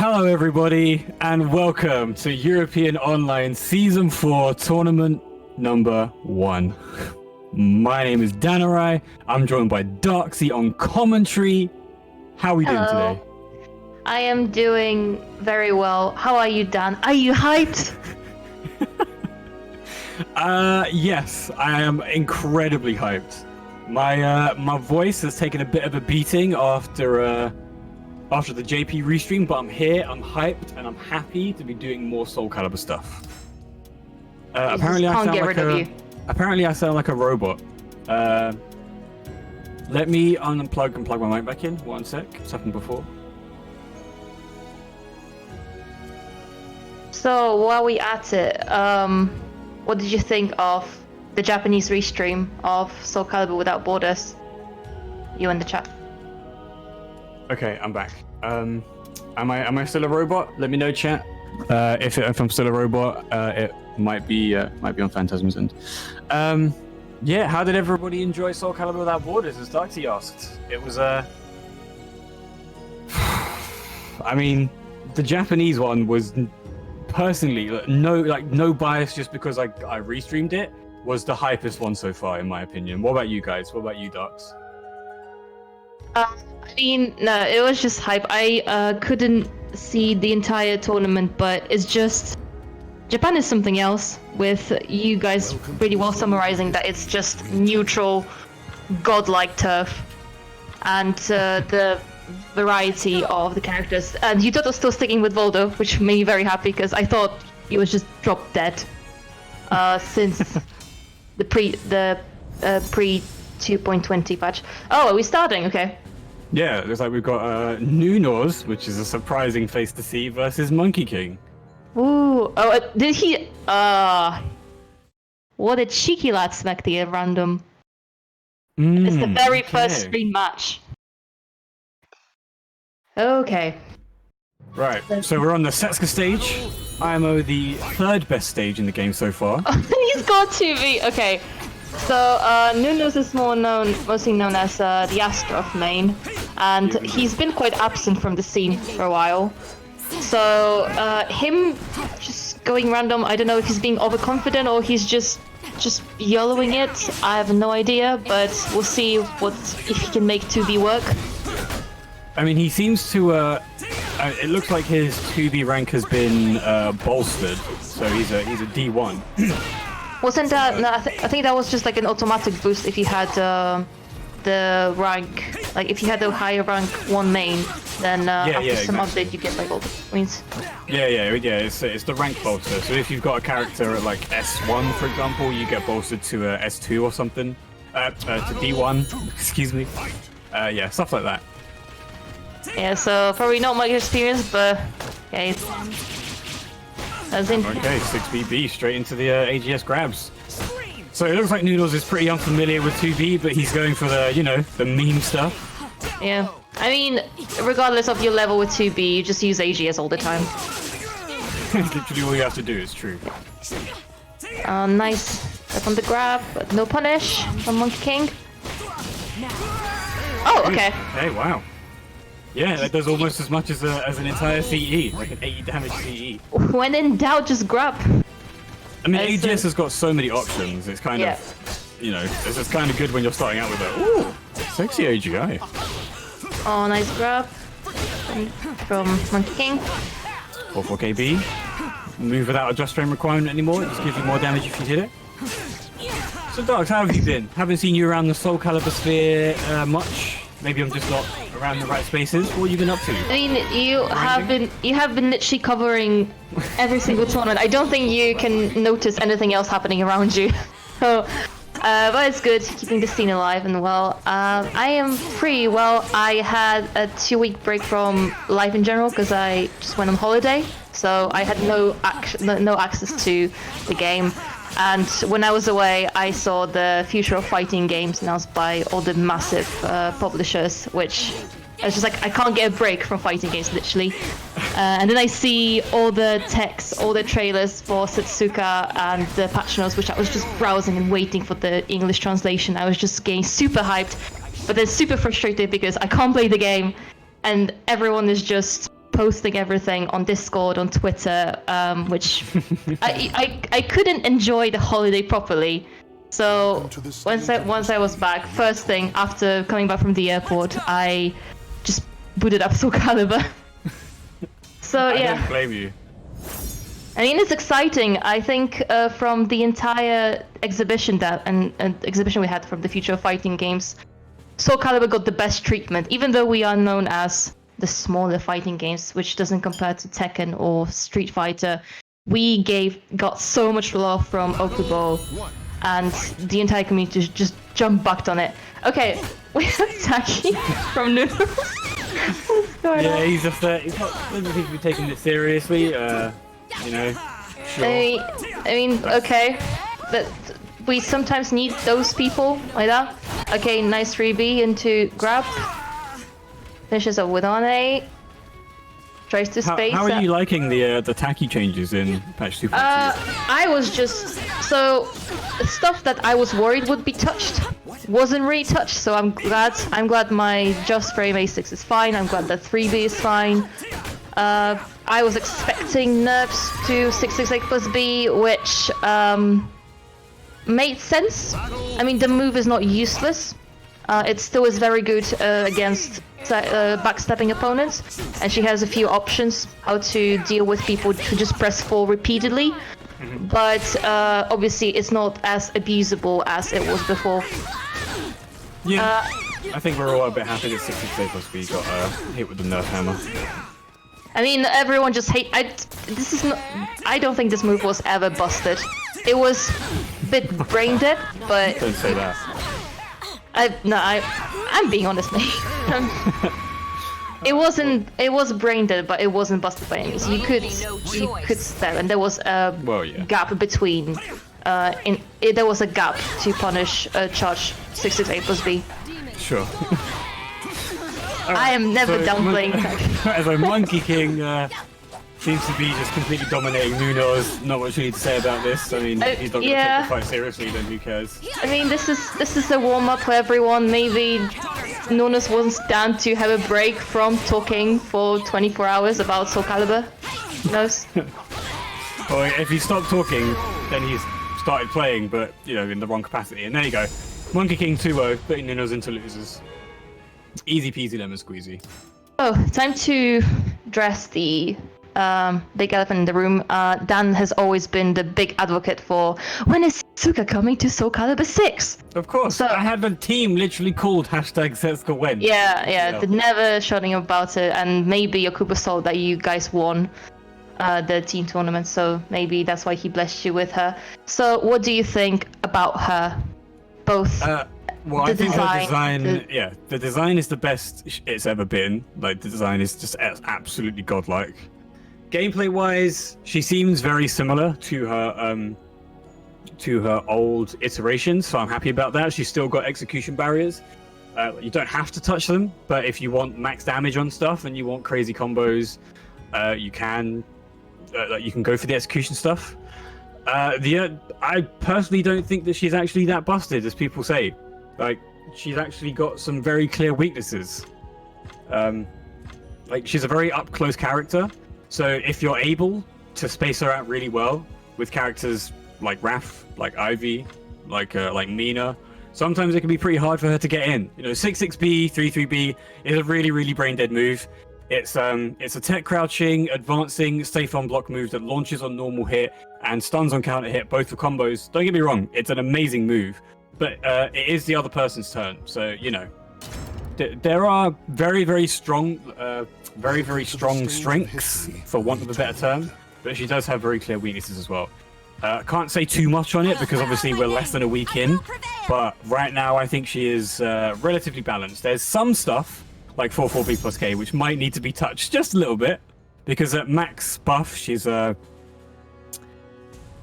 Hello, everybody, and welcome to European Online Season 4 Tournament number 1. My name is Danarai. I'm joined by Darksy on commentary. How are we doing today? I am doing very well. How are you, Dan? Are you hyped? Yes, I am incredibly hyped. My voice has taken a bit of a beating after the JP restream, but I'm here, I'm hyped, and I'm happy to be doing more Soul Calibur stuff. Apparently I sound like a robot. Let me unplug and plug my mic back in. 1 sec. What's happened before? So, while we at it, what did you think of the Japanese restream of Soul Calibur Without Borders? You in the chat. Okay, I'm back. Am I still a robot? Let me know, chat. If I'm still a robot, it might be on Phantasma's end. Yeah, how did everybody enjoy Soul Calibur Without Borders? As Darksy asked, it was I mean, the Japanese one was personally no bias, just because I restreamed it, was the hypest one so far in my opinion. What about you guys? What about you, Darks? I mean, no, it was just hype. I couldn't see the entire tournament, but it's just Japan is something else, with you guys really well summarizing that it's just neutral, godlike turf, and the variety of the characters. And you thought I was still sticking with Voldo, which made me very happy because I thought he was just drop dead since the pre 2.20 patch. Oh, are we starting? Okay. Yeah, it looks like we've got Nunos, which is a surprising face to see, versus Monkey King. Ooh, oh, did he? What a cheeky lad smack the random. It's the very first screen match. Okay. Right, so we're on the Setsuka stage. IMO, the third best stage in the game so far. He's got 2v. Okay. So, Nunos is mostly known as the Astroth main, and he's been quite absent from the scene for a while. So, him just going random, I don't know if he's being overconfident or he's just YOLOing it. I have no idea, but we'll see if he can make 2v work. I mean, he seems to, it looks like his 2v rank has been bolstered, so he's a D1. Wasn't that? No, I think that was just like an automatic boost if you had the rank, like if you had the higher rank 1 main, then after some update you get like all the points. Yeah. It's the rank bolster. So if you've got a character at like S1, for example, you get bolstered to S2 or something, to D1. Excuse me. Yeah, stuff like that. Yeah. So probably not much experience, but yeah. Okay, 6BB straight into the AGS grabs. So it looks like Noodles is pretty unfamiliar with 2B, but he's going for the, the meme stuff. Yeah. I mean, regardless of your level with 2B, you just use AGS all the time. Literally all you have to do, is true. Nice. Up on the grab, but no punish from Monkey King. Oh, okay. Hey, wow. Yeah, that does almost as much as an entire CE, like an 80 damage CE. When in doubt, just grab. I mean, AGS has got so many options. It's kind of, it's just kind of good when you're starting out with a, ooh, sexy AGI. Oh, nice grab from Monkey King. 44KB. Move without a just frame requirement anymore. It just gives you more damage if you hit it. So, Darks, how have you been? Haven't seen you around the Soul Calibur sphere much. Maybe I'm just not around the right spaces. What have you been up to? I mean, you have been literally covering every single tournament. I don't think you can notice anything else happening around you. So, but it's good keeping the scene alive and well. I am free. Well, I had a 2-week break from life in general because I just went on holiday, so I had no access to the game. And when I was away, I saw the future of fighting games announced by all the massive publishers, which I was just like, I can't get a break from fighting games, literally. And then I see all the texts, all the trailers for Setsuka and the patch notes, which I was just browsing and waiting for the English translation. I was just getting super hyped, but then super frustrated because I can't play the game, and everyone is just posting everything on Discord, on Twitter, which I couldn't enjoy the holiday properly. So once I was back, first thing after coming back from the airport, I just booted up Soul Calibur. So yeah. I don't blame you. I mean, it's exciting. I think from the entire exhibition exhibition we had from the Future of Fighting games, Soul Calibur got the best treatment, even though we are known as the smaller fighting games, which doesn't compare to Tekken or Street Fighter. We got so much love from Okubo, and the entire community just jumped back on it. Okay, we have Taki from Noodles. What's going on? He's just he's not doesn't seem to be taking it seriously. You know, sure. I mean, okay, but we sometimes need those people like that. Okay, nice 3B into grab. Finishes up with Ane. Tries to space. How are you liking the Taki changes in patch 2.2? I was just stuff that I was worried would be touched wasn't really touched, so I'm glad my just frame A6 is fine. I'm glad that 3B is fine. I was expecting nerfs to 668 plus B, which made sense. I mean, the move is not useless. It still is very good against backstepping opponents, and she has a few options how to deal with people who just press 4 repeatedly. But obviously, it's not as abusable as it was before. Yeah, I think we're all a bit happy that 668 plus B got hit with the nerf hammer. I mean, everyone just hate. I don't think this move was ever busted. It was a bit brain dead, but. Don't say that. I'm being honest, mate. It was brain dead, but it wasn't busted by any means. You could step, and there was a gap between. There was a gap to punish charge 668 plus B. Sure. I am never downplaying. As a Monkey King seems to be just completely dominating Nuno's. Not much you need to say about this. I mean, he's not going to take the fight seriously, then who cares? I mean, this is a warm up for everyone. Maybe Nunes wants Dan to have a break from talking for 24 hours about Soul Calibur. Who knows? Well, if he stopped talking, then he's started playing, but you know, in the wrong capacity. And there you go, Monkey King 2-0, putting Nunes into losers. Easy peasy lemon squeezy. Oh, time to address the big elephant in the room. Dan has always been the big advocate for when is Setsuka coming to Soul Calibur 6? Of course, so, I had a team literally called #Setsuka when. Yeah, never shouting about it, and maybe Okubo saw that you guys won the team tournament, so maybe that's why he blessed you with her. So what do you think about her? Both well, I think her design, the design is the best it's ever been. Like, the design is just absolutely godlike. Gameplay-wise, she seems very similar to her old iterations, so I'm happy about that. She's still got execution barriers. You don't have to touch them, but if you want max damage on stuff and you want crazy combos, you can go for the execution stuff. I personally don't think that she's actually that busted as people say. Like, she's actually got some very clear weaknesses. Like, she's a very up-close character, so if you're able to space her out really well with characters like Raph, like Ivy, like Mina, sometimes it can be pretty hard for her to get in. You know, 6-6B, 3-3B is a really, really brain-dead move. It's a tech crouching, advancing, safe on block move that launches on normal hit and stuns on counter hit, both for combos. Don't get me wrong, it's an amazing move, but it is the other person's turn. So, you know, there are very, very strong strengths, for want of a better term, but she does have very clear weaknesses as well. Can't say too much on it because obviously we're less than a week in, but right now I think she is relatively balanced. There's some stuff like 4-4B plus K which might need to be touched just a little bit, because at max buff she's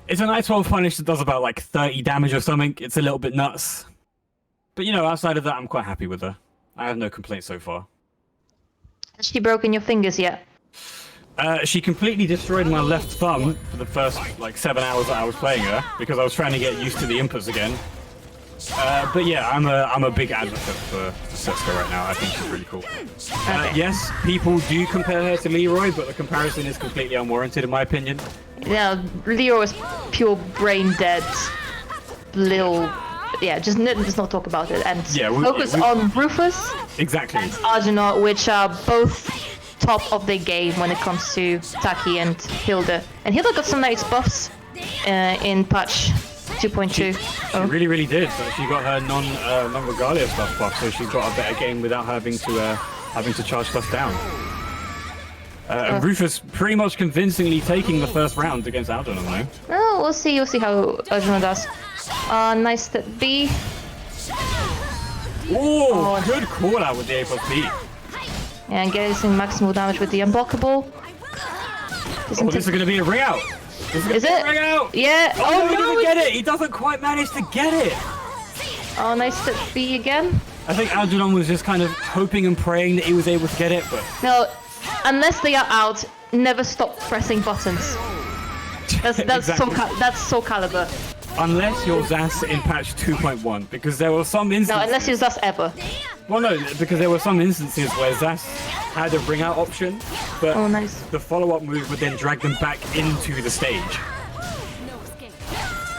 it's an I-12 punish that does about like 30 damage or something. It's a little bit nuts, but you know, outside of that I'm quite happy with her. I have no complaints so far. Has she broken your fingers yet? She completely destroyed my left thumb for the first like 7 hours that I was playing her, because I was trying to get used to the inputs again. But yeah, I'm a big advocate for Setsuko right now. I think she's really cool. Yes, people do compare her to Leroy, but the comparison is completely unwarranted in my opinion. Yeah, Leroy was pure brain dead. Little, yeah, just not talk about it and Yeah, focus on Rufus Exactly. and Arjuna, which are both top of their game when it comes to Taki and Hilda. And Hilda got some nice buffs in patch 2.2. She really did. But she got her non-Regalia stuff buff, so she's got a better game without having to charge stuff down. And Rufus pretty much convincingly taking the first round against Algernon, though. Well, we'll see how Arjuna does. Nice step B. Oh, good call out with the A+B. Yeah, and getting maximal damage with the unblockable. Oh, this is going to be a ring out. Is it? Ring out. Yeah. Oh, no, he doesn't get it. He doesn't quite manage to get it. Oh, nice step B again. I think Algernon was just kind of hoping and praying that he was able to get it, but... No, unless they are out, never stop pressing buttons. That's Exactly. that's Soul Calibur. Unless you're Zas in patch 2.1, because there were some instances... No, unless you're Zas ever. Well, no, because there were some instances where Zas had a ring out option, but Oh, nice. the follow-up move would then drag them back into the stage.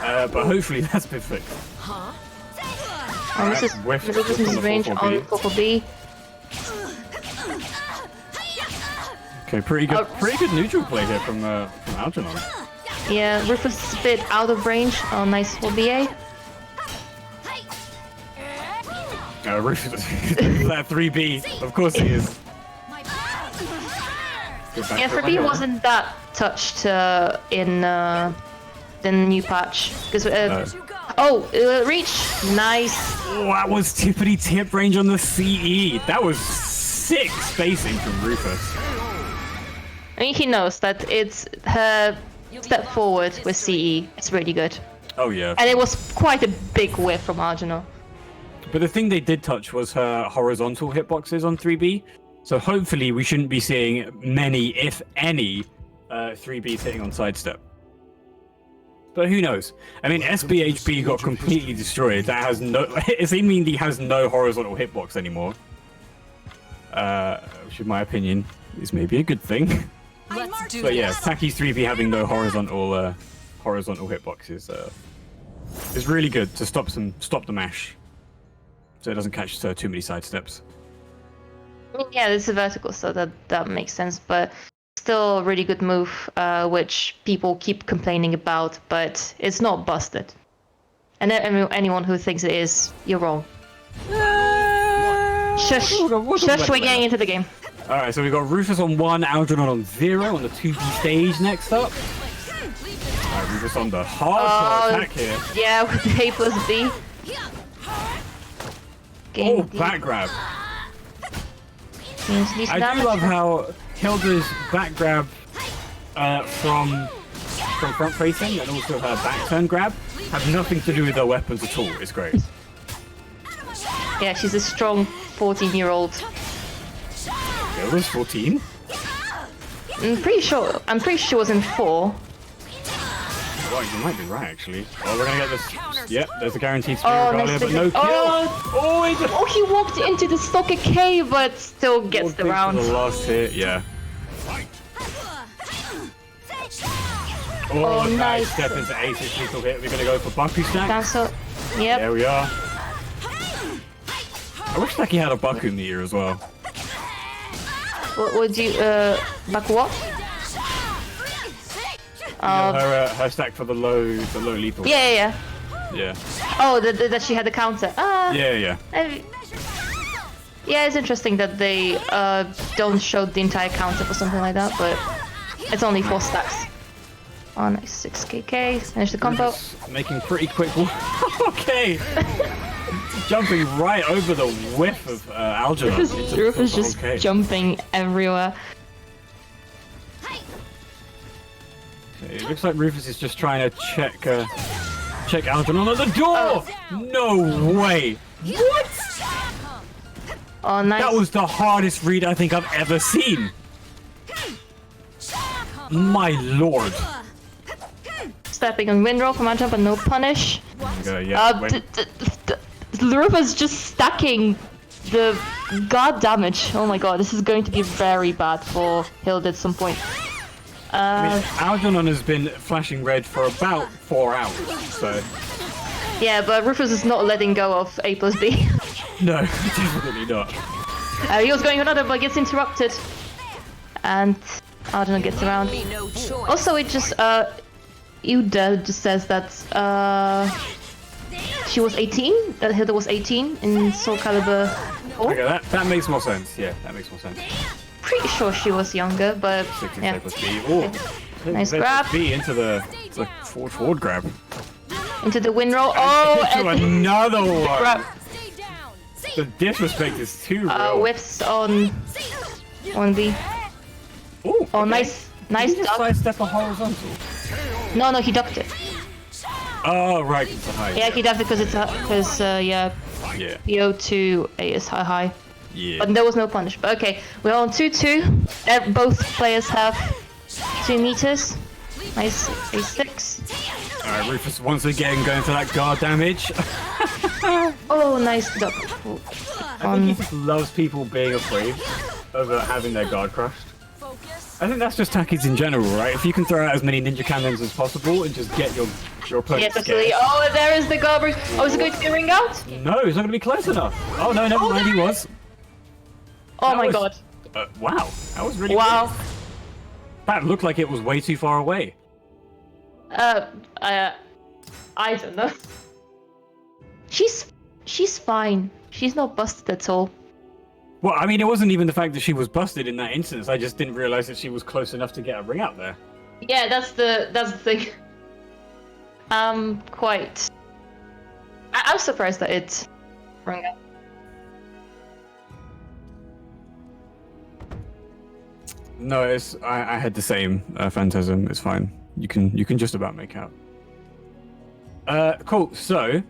But hopefully that's been fixed. Oh, this is whiffed this is on the range 4-4B. on 4-4B. Okay, pretty good neutral play here from Algernon. Yeah, Rufus is a bit out of range. Oh, nice 4BA. Rufus, that 3B, of course he is. Yeah, 4B wasn't that touched in the new patch. Because reach, nice. Oh, that was tippity tip range on the CE. That was sick spacing from Rufus. I mean, he knows that it's her step forward with CE. It's really good. Oh yeah. And it was quite a big whiff from Arjuna. But the thing they did touch was her horizontal hitboxes on 3B. So hopefully we shouldn't be seeing many, if any, 3Bs hitting on sidestep. But who knows? I mean, SBHB got completely destroyed. That has no... It seemingly has no horizontal hitbox anymore. Which in my opinion is maybe a good thing. But yeah, Taki's 3B having no horizontal hitbox is really good to stop the mash. So it doesn't catch too many sidesteps. I mean, yeah, this is vertical, so that makes sense. But still a really good move, which people keep complaining about, but it's not busted. And anyone who thinks it is, you're wrong. Shush, shush, we're getting into the game. Alright, so we've got Rufus on 1, Algernon on 0 on the 2B stage next up. Alright, Rufus on the hardcore attack here. Yeah, with the A+B. Oh, back grab. I do love how Hilda's back grab from front facing and also her back turn grab have nothing to do with her weapons at all. It's great. Yeah, she's a strong 14-year-old. Hilda's 14? I'm pretty sure she was in 4. Right, you might be right actually. Oh, we're gonna get this. Yep, there's a guaranteed spear Nice but no kill. Oh, he walked into the Stalker K, but still gets the round. The last hit, yeah. Oh, nice. Step into ace lethal hit. We're gonna go for Baku stack. Cancel. Yep. There we are. I wish Taki had a Baku in the ear as well. What would you back what? Her stack for the low lethal. Yeah. Yeah. Oh, that she had the counter. Yeah. Yeah, it's interesting that they don't show the entire counter for something like that, but it's only 4 stacks. Oh, nice 6KK. Finish the combo. Making pretty quick. Okay. Jumping right over the whiff of Algernon. Rufus just jumping everywhere. It looks like Rufus is just trying to check Algernon at the door! No way! What? Oh, nice. That was the hardest read I think I've ever seen. My lord. Stepping on windroll from jump and no punish. Yeah, Rufus just stacking the god damage. Oh my god, this is going to be very bad for Hilda at some point. I mean, Algernon has been flashing red for about 4 hours, so... Yeah, but Rufus is not letting go of A plus B. No, definitely not. He was going another, but gets interrupted. And Algernon gets around. Also, it just, Uda just says that, she was 18, that Hilda was 18 in Soul Calibur 4. Okay, that makes more sense. Yeah, that makes more sense. Pretty sure she was younger, but 16 yeah. plus B. Oh, Nice grab. B into the forward grab. Into the win roll. Oh, Into another one. grab. The disrespect is too real. Whiffs on B. Ooh, Oh, okay. nice Did he just duck. sidestep a horizontal? No, he ducked it. Oh, right, it's a high. Yeah, he ducked it because yeah, Yeah, PO2 A is high. yeah. But there was no punish. But okay, we're on 2-2. Both players have 2 meters. Nice A6. Alright, Rufus once again going for that guard damage. Oh, nice duck. I think he just loves people being afraid of having their guard crushed. I think that's just Takis in general, right? If you can throw out as many ninja cannons as possible and just get your opponent Yeah, scared. definitely. Oh, there is the garbage. Oh, is it going to be a ring out? No, he's not going to be close enough. Oh no, never mind, he was. Oh That my was- god. Wow, that was really Wow. weird. That looked like it was way too far away. I don't know. She's fine. She's not busted at all. Well, I mean, it wasn't even the fact that she was busted in that instance. I just didn't realize that she was close enough to get a ring out there. Yeah, that's the thing. Quite. I'm surprised that it rang out. No, I had the same phantasm. It's fine. You can just about make out. Cool. So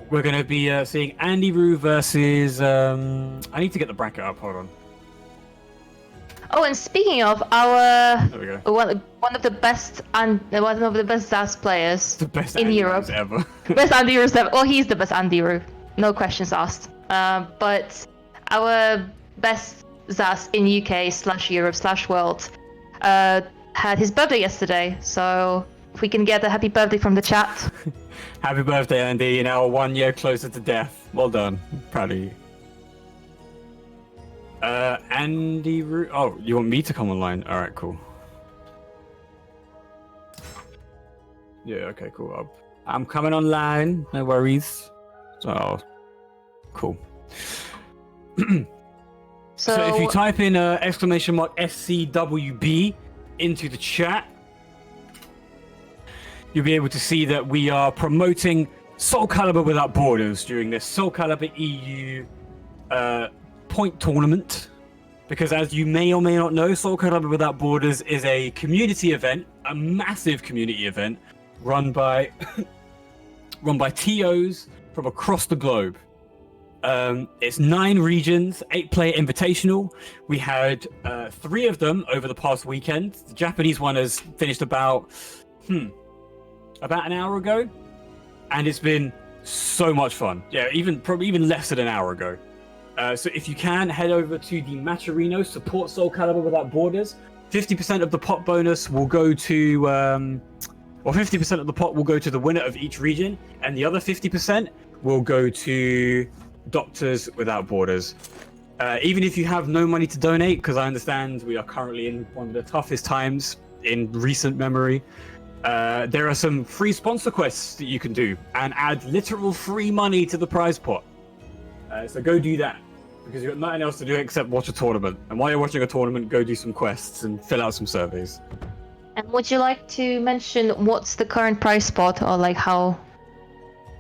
we're gonna be seeing Andy Rue versus. I need to get the bracket up. Hold on. Oh, and speaking of our There we go. one of the best and one of the best ZAS players The best in Andy Europe. Rues ever. Best Andy Rue ever. Well, he's the best Andy Rue. No questions asked. But our best ZAS in UK/Europe/World had his birthday yesterday. So if we can get a happy birthday from the chat. Happy birthday, Andy! You're now 1 year closer to death. Well done. Proud of you. Andy Rue. Oh, you want me to come online? All right, cool. Yeah. Okay. Cool. I'm coming online. No worries. Oh, cool. So if you type in exclamation mark SCWB into the chat, you'll be able to see that we are promoting Soul Calibur Without Borders during this Soul Calibur EU point tournament. Because as you may or may not know, Soul Calibur Without Borders is a community event, a massive community event, run by TOs from across the globe. It's 9 regions, 8-player invitational. We had 3 of them over the past weekend. The Japanese one has finished about an hour ago, and it's been so much fun. Yeah, probably even less than an hour ago. So if you can, head over to the Matcherino, support Soul Calibur Without Borders. 50% of the pot bonus will go to, 50% of the pot will go to the winner of each region, and the other 50% will go to Doctors Without Borders. Even if you have no money to donate, because I understand we are currently in one of the toughest times in recent memory, there are some free sponsor quests that you can do and add literal free money to the prize pot. So go do that, because you've got nothing else to do except watch a tournament. And while you're watching a tournament, go do some quests and fill out some surveys. And would you like to mention what's the current price spot, or like how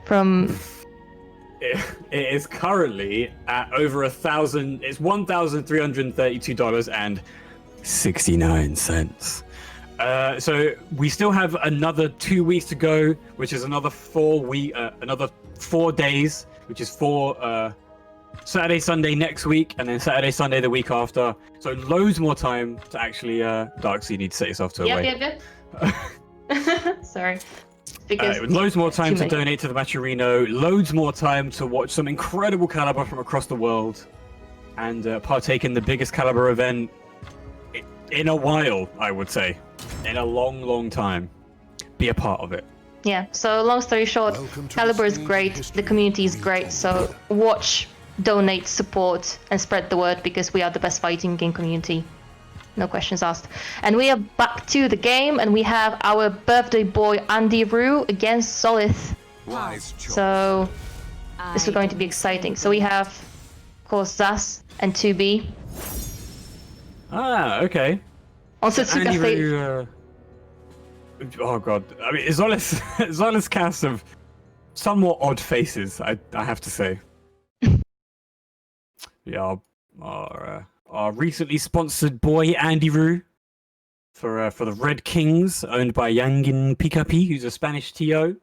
from? It is currently at over 1,000. It's $1,332.69. So we still have another 2 weeks to go, which is another 4 days, which is 4 Saturday, Sunday next week, and then Saturday, Sunday the week after. So loads more time to actually. Dark, so you need to set yourself to a way. Yep. Sorry. Because Loads more time too to many. donate to the Matcherino, loads more time to watch some incredible Caliber from across the world, and partake in the biggest Caliber event in a while, I would say. In a long, long time. Be a part of it. Yeah, so long story short, Welcome to Caliber the is stage great, of the history. community is We great, call so it. watch, donate, support, and spread the word because we are the best fighting game community. No questions asked. And we are back to the game, and we have our birthday boy Andy Rue against Solith. Wise choice. So this is going to be exciting. So we have, of course, Zas and 2B. Ah, okay. Also Andy Tsuka Ryu, oh god, I mean, Zola's cast of somewhat odd faces, I have to say. Yeah, our recently sponsored boy Andy Rue for the Red Kings, owned by Yangin Pikapi, who's a Spanish TO.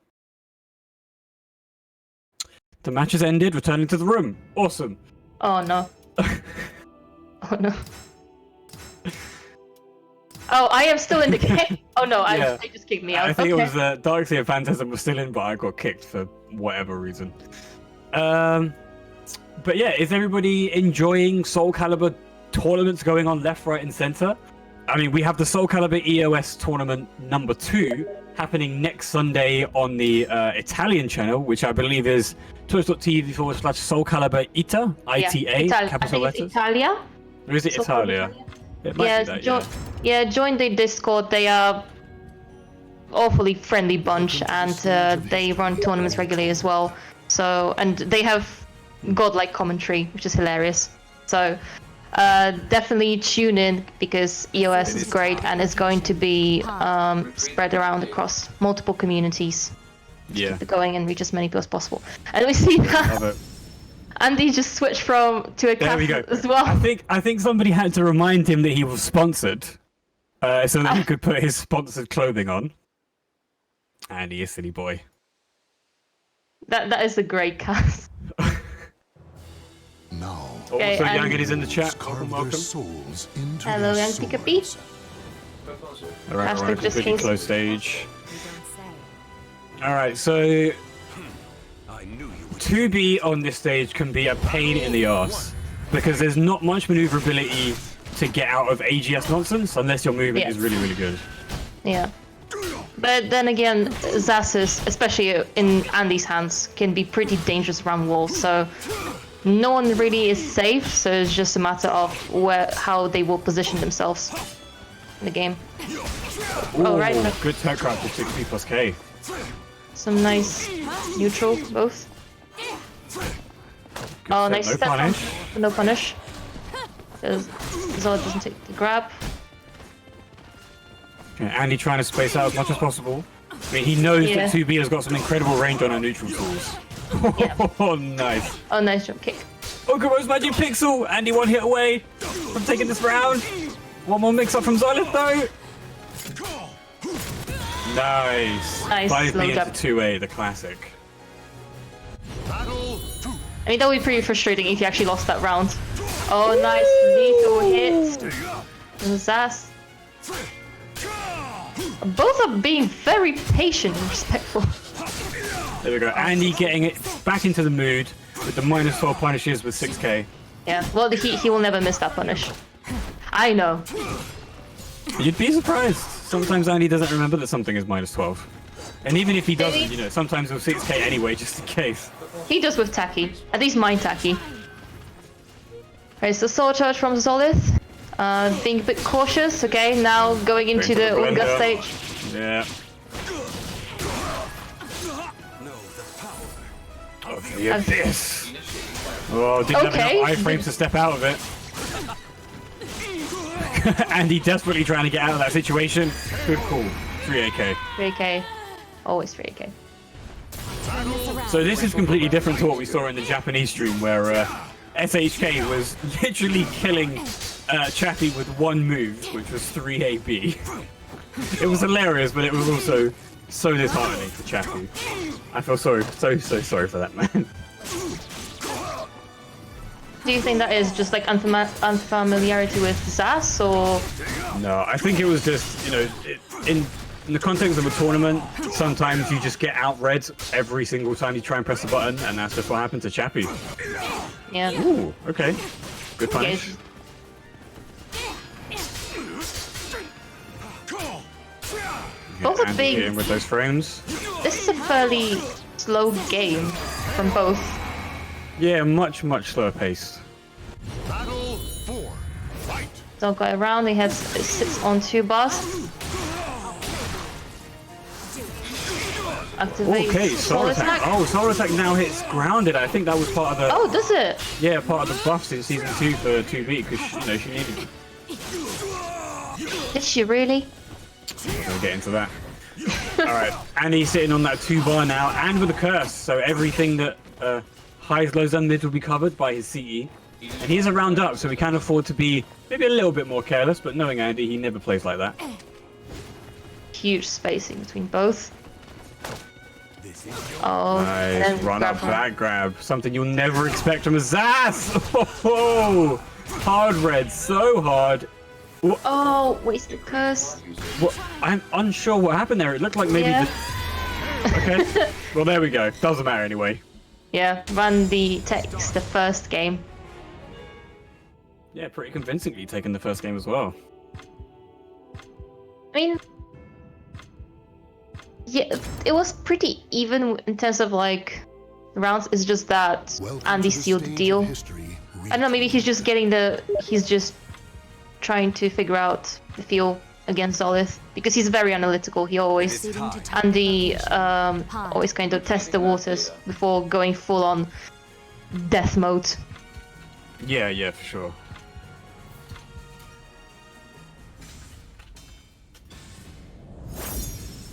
The match has ended, returning to the room. Awesome. Oh no. Oh no. Oh, I am still in the game. Oh no, Yeah. I just kicked me out. I think Okay. it was Darkseid and Phantasm was still in, but I got kicked for whatever reason. But yeah, is everybody enjoying Soul Calibur tournaments going on left, right, and center? I mean, we have the Soul Calibur EOS tournament number 2 happening next Sunday on the Italian channel, which I believe is twitch.tv/Soul Calibur ITA, ITA, I capital think it's letters. Italia. Or is it Soul Calibur Italia? It might Yeah, be that, yeah. join the Discord. They are awfully friendly bunch, and they run tournaments regularly as well. So, and they have godlike commentary, which is hilarious. So, definitely tune in because EOS is great and it's going to be spread around across multiple communities. Yeah. Keep it going and reach as many people as possible. And we see that Love it. Andy just switched to a There we castle go. as well. I think somebody had to remind him that he was sponsored, so that he could put his sponsored clothing on. And he is silly boy. That is a great cast. Now, Okay, Also, and- Youngin is in the chat. carve Welcome, their welcome. souls into Hello, their young Pikapi. swords. All right, Hashtag we're on a just completely Kings. closed stage. All right, so I knew you would. 2B on this stage can be a pain in the ass because there's not much maneuverability to get out of AGS nonsense unless your movement Yes. is really, really good. Yeah. But then again, Zasus, especially in Andy's hands, can be pretty dangerous around walls. So no one really is safe. So it's just a matter of how they will position themselves in the game. Oh, right. Ooh, good tech craft for 6P plus K. Some nice neutral both. Oh, set, nice no step punish. on. No punish. Because Zola doesn't take the grab. Okay, Andy trying to space out as much as possible. I mean, he knows Yeah. that 2B has got some incredible range on her neutral tools. Yeah. Oh, nice. Oh, nice jump kick. Okumo's Magic Pixel! Andy one hit away from taking this round. One more mix up from Xylith though. Nice. Nice, 5B slow into jump. 2A, the classic. Battle 2. I mean, that would be pretty frustrating if you actually lost that round. Oh, nice lethal hit. Zas. Both are being very patient and respectful. There we go. Andy getting it back into the mood with the minus 12 punishes with 6K. Yeah, well, he will never miss that punish. I know. You'd be surprised. Sometimes Andy doesn't remember that something is minus 12. And even if he doesn't, Maybe. you know, sometimes with 6K anyway, just in case. He does with Tacky. At least mine Tacky. Okay, so Soul Charge from Zolith. Being a bit cautious, okay, now going into the Going for the Unga blender. stage. Yeah. Oh, the abyss. Oh, didn't Okay. have enough iframes to step out of it. Andy desperately trying to get out of that situation. Good call. 3AK. 3k. Always 3k. So this is completely different to what we saw in the Japanese stream where SHK was literally killing Chappie with one move, which was 3AB. It was hilarious, but it was also so disheartening for Chappie. I feel so sorry for that man. Do you think that is just like unfamiliarity with Zas, or No, I think it was just, you know, in in the context of a tournament, sometimes you just get out-read every single time you try and press the button, and that's just what happened to Chappie. Yeah. Ooh, okay. Good punish. Both are Andy big. hitting with those frames. This is a fairly slow game from both. Yeah, much slower paced. Battle 4. Fight. Don't go around. He has sits on 2 bars. Activate Okay, soul attack. Oh, soul attack now hits grounded. I think that was part of the Oh, does it? yeah, part of the buffs in season 2 for 2B because she needed it. Did she really? We'll get into that. Alright, and he's sitting on that 2-bar now, and with a curse, so everything that highs, lows, and mids will be covered by his CE. And he's a round up, so we can afford to be maybe a little bit more careless, but knowing Andy, he never plays like that. Huge spacing between both. Oh, and Nice, then run up grab that grab. Something you'll never expect from a Zas! Oh, hard red, so hard. Oh, wasted curse. What? I'm unsure what happened there. It looked like maybe Yeah. Okay, well there we go. Doesn't matter anyway. Yeah, Randy takes the first game. Yeah, pretty convincingly taking the first game as well. I mean, yeah, it was pretty even in terms of like rounds. It's just that Andy sealed the deal. I don't know, maybe he's just trying to figure out the feel against Zolith because he's very analytical. He always Andy always kind of tests the waters before going full on death mode. Yeah, for sure.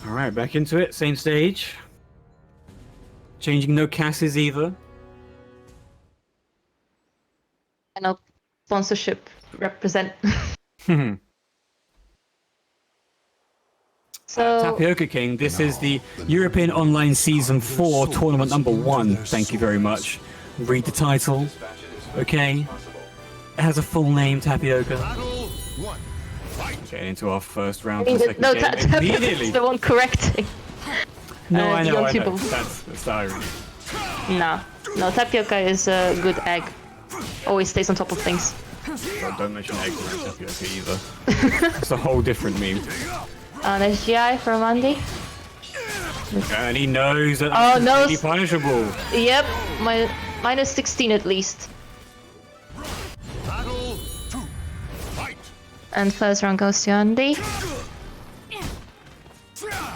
Alright, back into it. Same stage. Changing no casses either. I know sponsorship represent. So Tapioca King, this is the European Online Season 4 Tournament number 1. Thank you very much. Read the title. Okay. It has a full name, Tapioca. Battle 1. Fight. Getting into our first round I for mean, the second no, game Tapioca's immediately. the one correcting. No, I know. People. That's the irony. No, Tapioca is a good egg. Always stays on top of things. God, don't mention eggs around Tapioca either. It's a whole different meme. There's GI from Andy. And he knows that Oh, that's no. really punishable. Yep, minus 16 at least. Battle 2. Fight. And first round goes to Andy.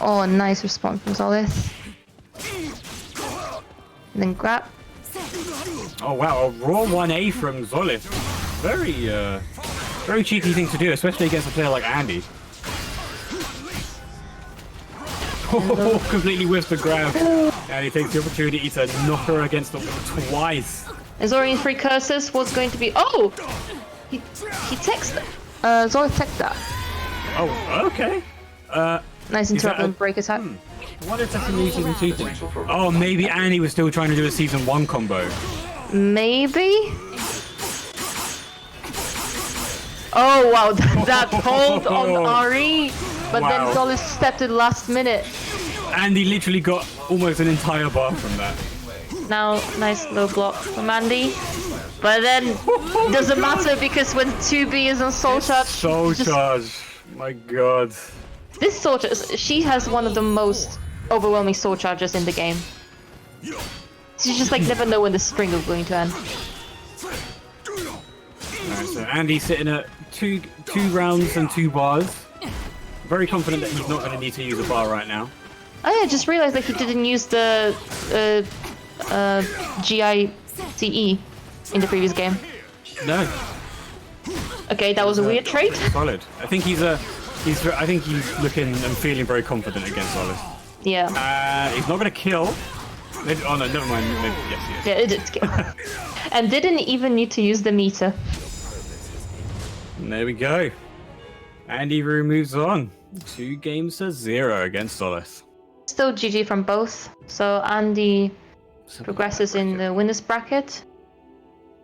Oh, nice response from Zolith. And then grab. Oh wow, a raw 1A from Zolith. Very cheeky thing to do, especially against a player like Andy. Oh, completely whiffs the grab. And he takes the opportunity to knock her against the wall twice. Is already 3 curses. What's going to be? Oh! He techs that. Zolith teched that. Oh, okay. Nice Is that interrupt and break attack. What if that's a new season 2 thing? Oh, maybe Andy was still trying to do a season 1 combo. Maybe? Oh wow, that hold on RE! But Wow. then Zolith stepped in last minute. Andy literally got almost an entire bar from that. Now, nice low block from Andy. But then, doesn't matter because when 2B is on Soul Charge... Soul just- Charge. My god. This Soul Charge, she has one of the most overwhelming Soul Charges in the game. So you just like never know when the string is going to end. Alright, so Andy's sitting at two rounds and 2 bars. Very confident that he's not going to need to use a bar right now. Oh yeah, I just realized that he didn't use the GITE in the previous game. No. Okay, that was a weird trade. Solid. I think he's looking and feeling very confident against Solid. Yeah. He's not going to kill. Maybe, oh no, never mind. Maybe, yes, he is. Yeah, it did kill. And didn't even need to use the meter. And there we go. Andy Rue moves on. 2 games to 0 against Solith. Still GG from both. So Andy progresses in the winners bracket.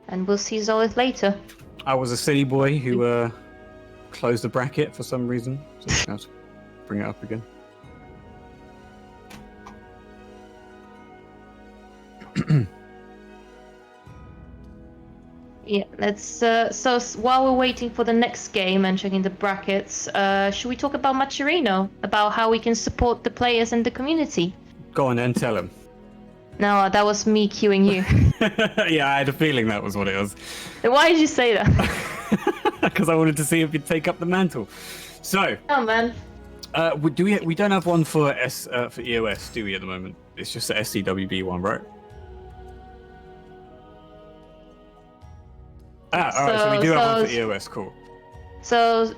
And we'll see Zolith later. I was a silly boy who closed the bracket for some reason. So I have to bring it up again. Yeah, let's. While we're waiting for the next game and checking the brackets, should we talk about Maturino? About how we can support the players and the community? Go on then, tell him. No, that was me cueing you. Yeah, I had a feeling that was what it was. Why did you say that? Because I wanted to see if you'd take up the mantle. So, Oh man. we don't have one for EOS, do we, at the moment? It's just the SCWB one, right? Alright, so we do have one for EOS, cool. So,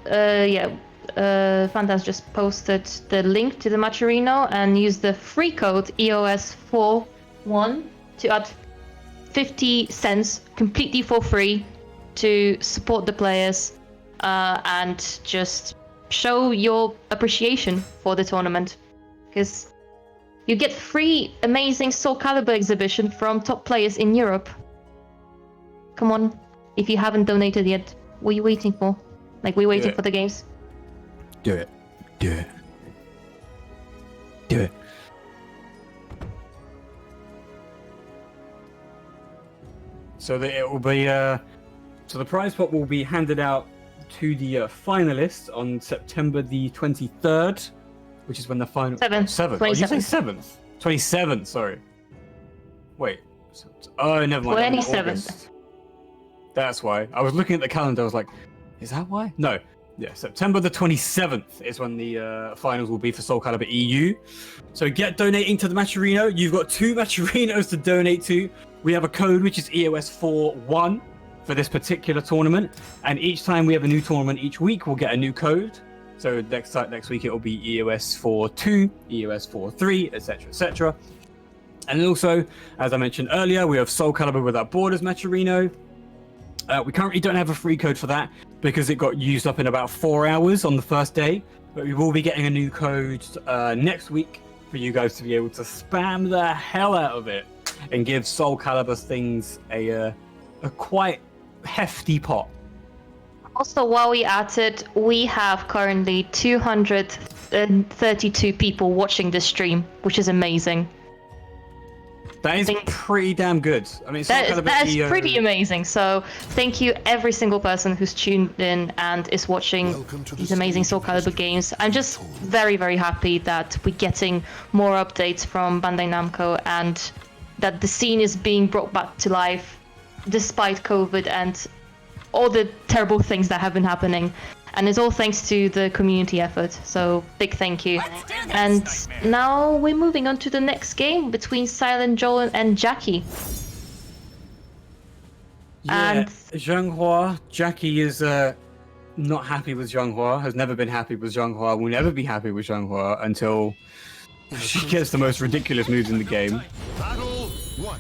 Fantas just posted the link to the Maturino and use the free code EOS41 to add 50 cents completely for free to support the players and just show your appreciation for the tournament. Because you get free, amazing Soul Calibur exhibition from top players in Europe. Come on, if you haven't donated yet, what are you waiting for? Like, we're waiting for the games. Do it. Do it. Do it. So it will be so the prize pot will be handed out to the finalists on September the 23rd, which is when the final 7th. Oh, you say 7th? 27th, sorry. Wait. Oh, never mind. 27th. That's why. I was looking at the calendar, I was like, is that why? No. Yeah, September the 27th is when the finals will be for Soul Calibur EU. So get donating to the Maturino. You've got 2 Maturinos to donate to. We have a code which is EOS41 for this particular tournament. And each time we have a new tournament each week, we'll get a new code. So next week it will be EOS42, EOS43, etc., etc. And also, as I mentioned earlier, we have Soul Calibur Without Borders Maturino. We currently don't have a free code for that because it got used up in about 4 hours on the first day. But we will be getting a new code next week for you guys to be able to spam the hell out of it and give Soul Calibur things a quite hefty pot. Also, while we're at it, we have currently 232 people watching this stream, which is amazing. That is pretty damn good. I mean, that is pretty amazing. So thank you every single person who's tuned in and is watching these amazing Soul Calibur games. I'm just very, very happy that we're getting more updates from Bandai Namco and that the scene is being brought back to life despite COVID and all the terrible things that have been happening. And it's all thanks to the community effort, so big thank you. And now we're moving on to the next game between Silent Joel and Jackie. Yeah, And Zhenghua, Jackie is not happy with Zhenghua, has never been happy with Zhenghua, will never be happy with Zhenghua until she gets the most ridiculous moves in the game. Battle 1.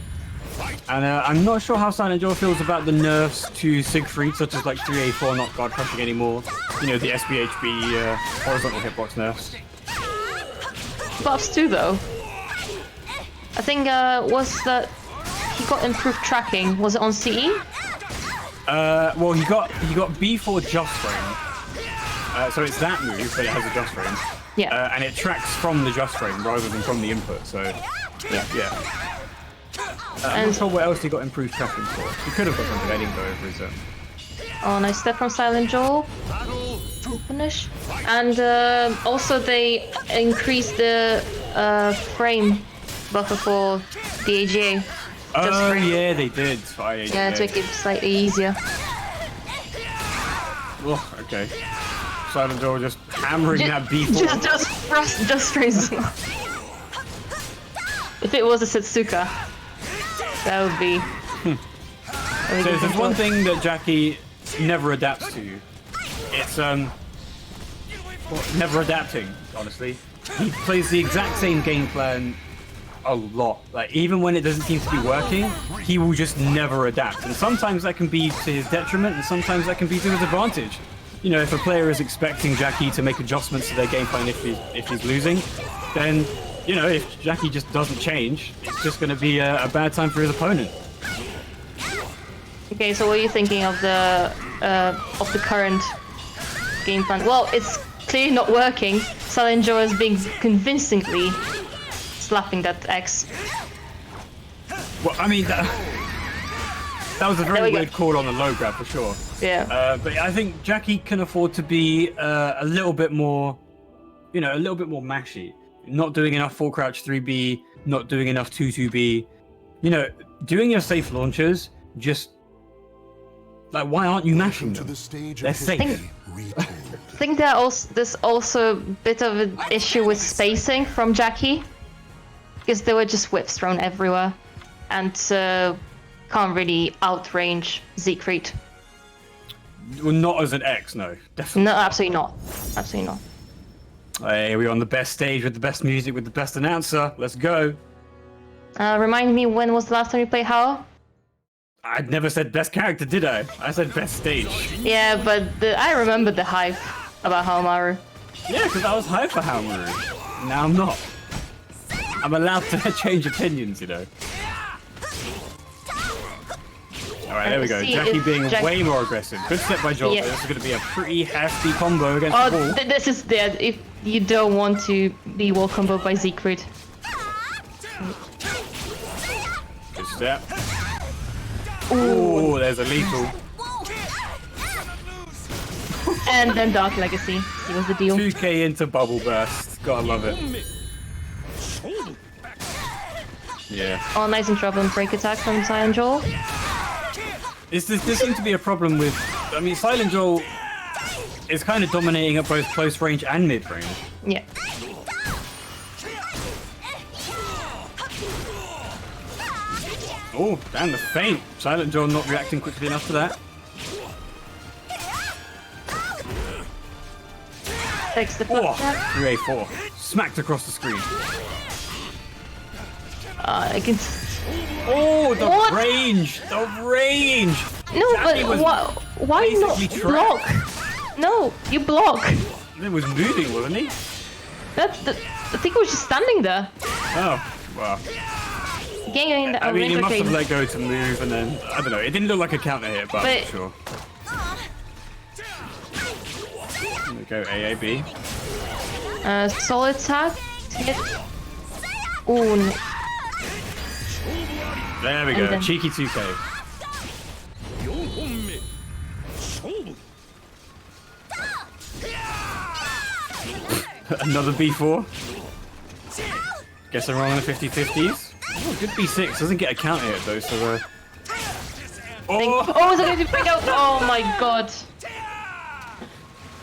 Fight. And I'm not sure how Silent Joel feels about the nerfs to Siegfried, such as like 3A4 not guard crushing anymore. You know, the SBHB horizontal hitbox nerfs. buffs too, though. I think was that he got improved tracking. Was it on CE? Well, he got B4 just frame. So it's that move, but it has a just frame. Yeah. And it tracks from the just frame rather than from the input. So yeah. I'm not sure what else he got improved tracking for. He could have got something I didn't go over his Oh, nice step from Silent Joel. Battle 2. Finish. And also they increased the frame buffer for the AGA. Oh yeah, they did. Yeah, to make it slightly easier. Oh, okay. Silent Joel just hammering that B4. Just frames. If it was a Setsuka, that would be. So there's one thing that Jackie never adapts to. It's never adapting, honestly. He plays the exact same game plan a lot. Like, even when it doesn't seem to be working, he will just never adapt. And sometimes that can be to his detriment, and sometimes that can be to his advantage. You know, if a player is expecting Jackie to make adjustments to their game plan if he's losing, then, you know, if Jackie just doesn't change, it's just going to be a bad time for his opponent. Okay, so what are you thinking of the current game plan? Well, it's clearly not working. Silent Joel is being convincingly slapping that X. Well, I mean, That was a There very we go. weird call on the low grab for sure. Yeah. But I think Jackie can afford to be a little bit more, a little bit more mashy. Not doing enough full crouch 3B, not doing enough 2-2B. Doing your safe launches, just like, why aren't you mashing To them? the stage They're of safe. history retold. I think there's also a bit of an issue with spacing from Jackie, because there were just whips thrown everywhere, and can't really outrange Siegfried. Well, not as an X, no, definitely. No, absolutely not. Absolutely not. Hey, we're on the best stage with the best music with the best announcer. Let's go. Remind me, when was the last time you played How? I'd never said best character, did I? I said best stage. Yeah, but I remember the hype about Haomaru. Yeah, because I was hyped for Haomaru. Now I'm not. I'm allowed to change opinions, Alright, there we go. See, Jackie if being Jack- way more aggressive. Good step by Joel. Yeah. This is going to be a pretty hefty combo against Oh, the ball. this is dead. If you don't want to be wall comboed by Siegfried. Good step. Ooh, there's a lethal. And then Dark Legacy. He was the deal. 2k into Bubble Burst. Gotta love it. Yeah. Oh, nice and trouble and break attack from Silent Joel. This seems to be a problem with... I mean, Silent Joel is kind of dominating at both close range and mid range. Yeah. Oh, damn, the feint. Silent Joel not reacting quickly enough to that. Takes the Oh, foot step. 3A4. Smacked across the screen. I can... Oh, the What? range! The range! No, Jackie was why not basically block? No, you block. It was moving, wasn't he? I think he was just standing there. Oh, well. Getting the I mean, he must have rotating. let go to move, and then, I don't know, it didn't look like a counter hit, but I'm But- sure. There we go, AAB. Solid attack. Hit. Ooh, There we And go, then- cheeky 2K. Another B4. Guess I'm rolling the 50-50s. Oh, good B6, doesn't get a counter hit though, so Oh! oh, is it going to break out? Oh my god.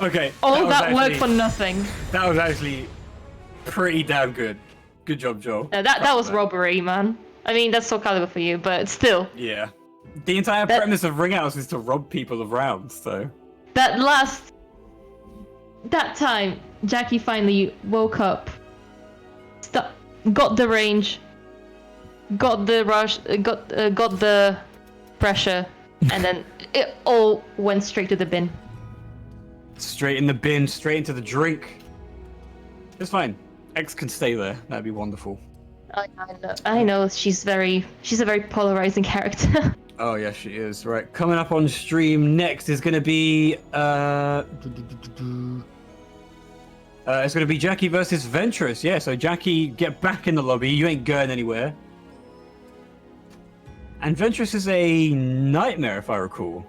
Okay. All was that work actually- for nothing. That was actually pretty damn good. Good job, Joel. That was robbery, man. I mean, that's Soul Calibur for you, but still. Yeah. The entire That- premise of Ring Outs is to rob people of rounds, so. That time, Jackie finally woke up, got the range, got the rush, got the pressure, and then it all went straight to the bin. Straight in the bin, straight into the drink. It's fine. X can stay there. That'd be wonderful. I know she's a very polarizing character. Oh yeah, she is. Right, coming up on stream next is gonna be it's gonna be Jackie versus Ventress. Yeah, so Jackie, get back in the lobby. You ain't going anywhere. And Ventress is a nightmare, if I recall.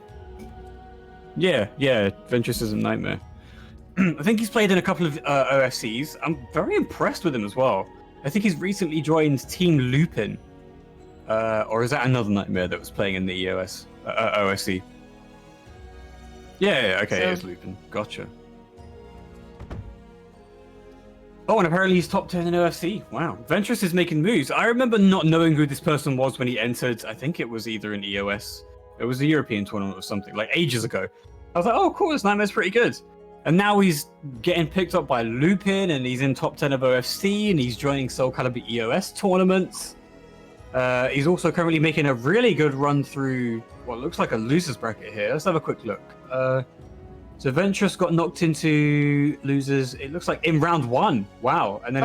Yeah, Ventress is a nightmare. I think he's played in a couple of OFCs. I'm very impressed with him as well. I think he's recently joined Team Lupin. Or is that another nightmare that was playing in the EOS OSC? Yeah, okay, So- it is Lupin. Gotcha. Oh, and apparently he's top 10 in OFC. Wow. Ventress is making moves. I remember not knowing who this person was when he entered. I think it was either an EOS. It was a European tournament or something, like ages ago. I was like, oh, cool, this nightmare's pretty good. And now he's getting picked up by Lupin, and he's in top 10 of OFC, and he's joining Soul Calibur EOS tournaments. He's also currently making a really good run through what looks like a loser's bracket here. Let's have a quick look. So Ventress got knocked into losers. It looks like in round 1. Wow. And then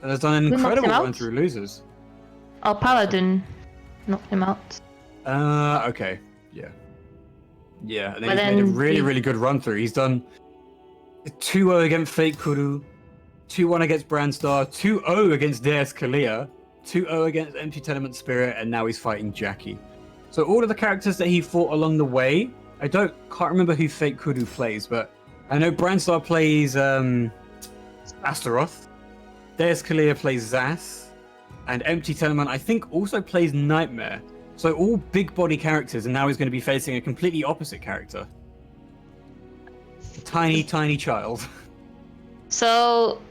has done an Who knocked incredible him out? run through losers. Oh, Paladin knocked him out. Okay. Yeah. And then But he's made a then really, he- really good run through. He's done 2-0 against Fake Kuru, 2-1 against Brandstar, 2-0 against Deus Kalia, 2-0 against Empty Tenement Spirit, and now he's fighting Jackie. So all of the characters that he fought along the way, can't remember who Fake Kudu plays, but I know Brandstar plays Astaroth, Deus Kalia plays Zas, and Empty Tenement I think also plays Nightmare. So all big body characters, and now he's going to be facing a completely opposite character. A tiny, tiny child. So,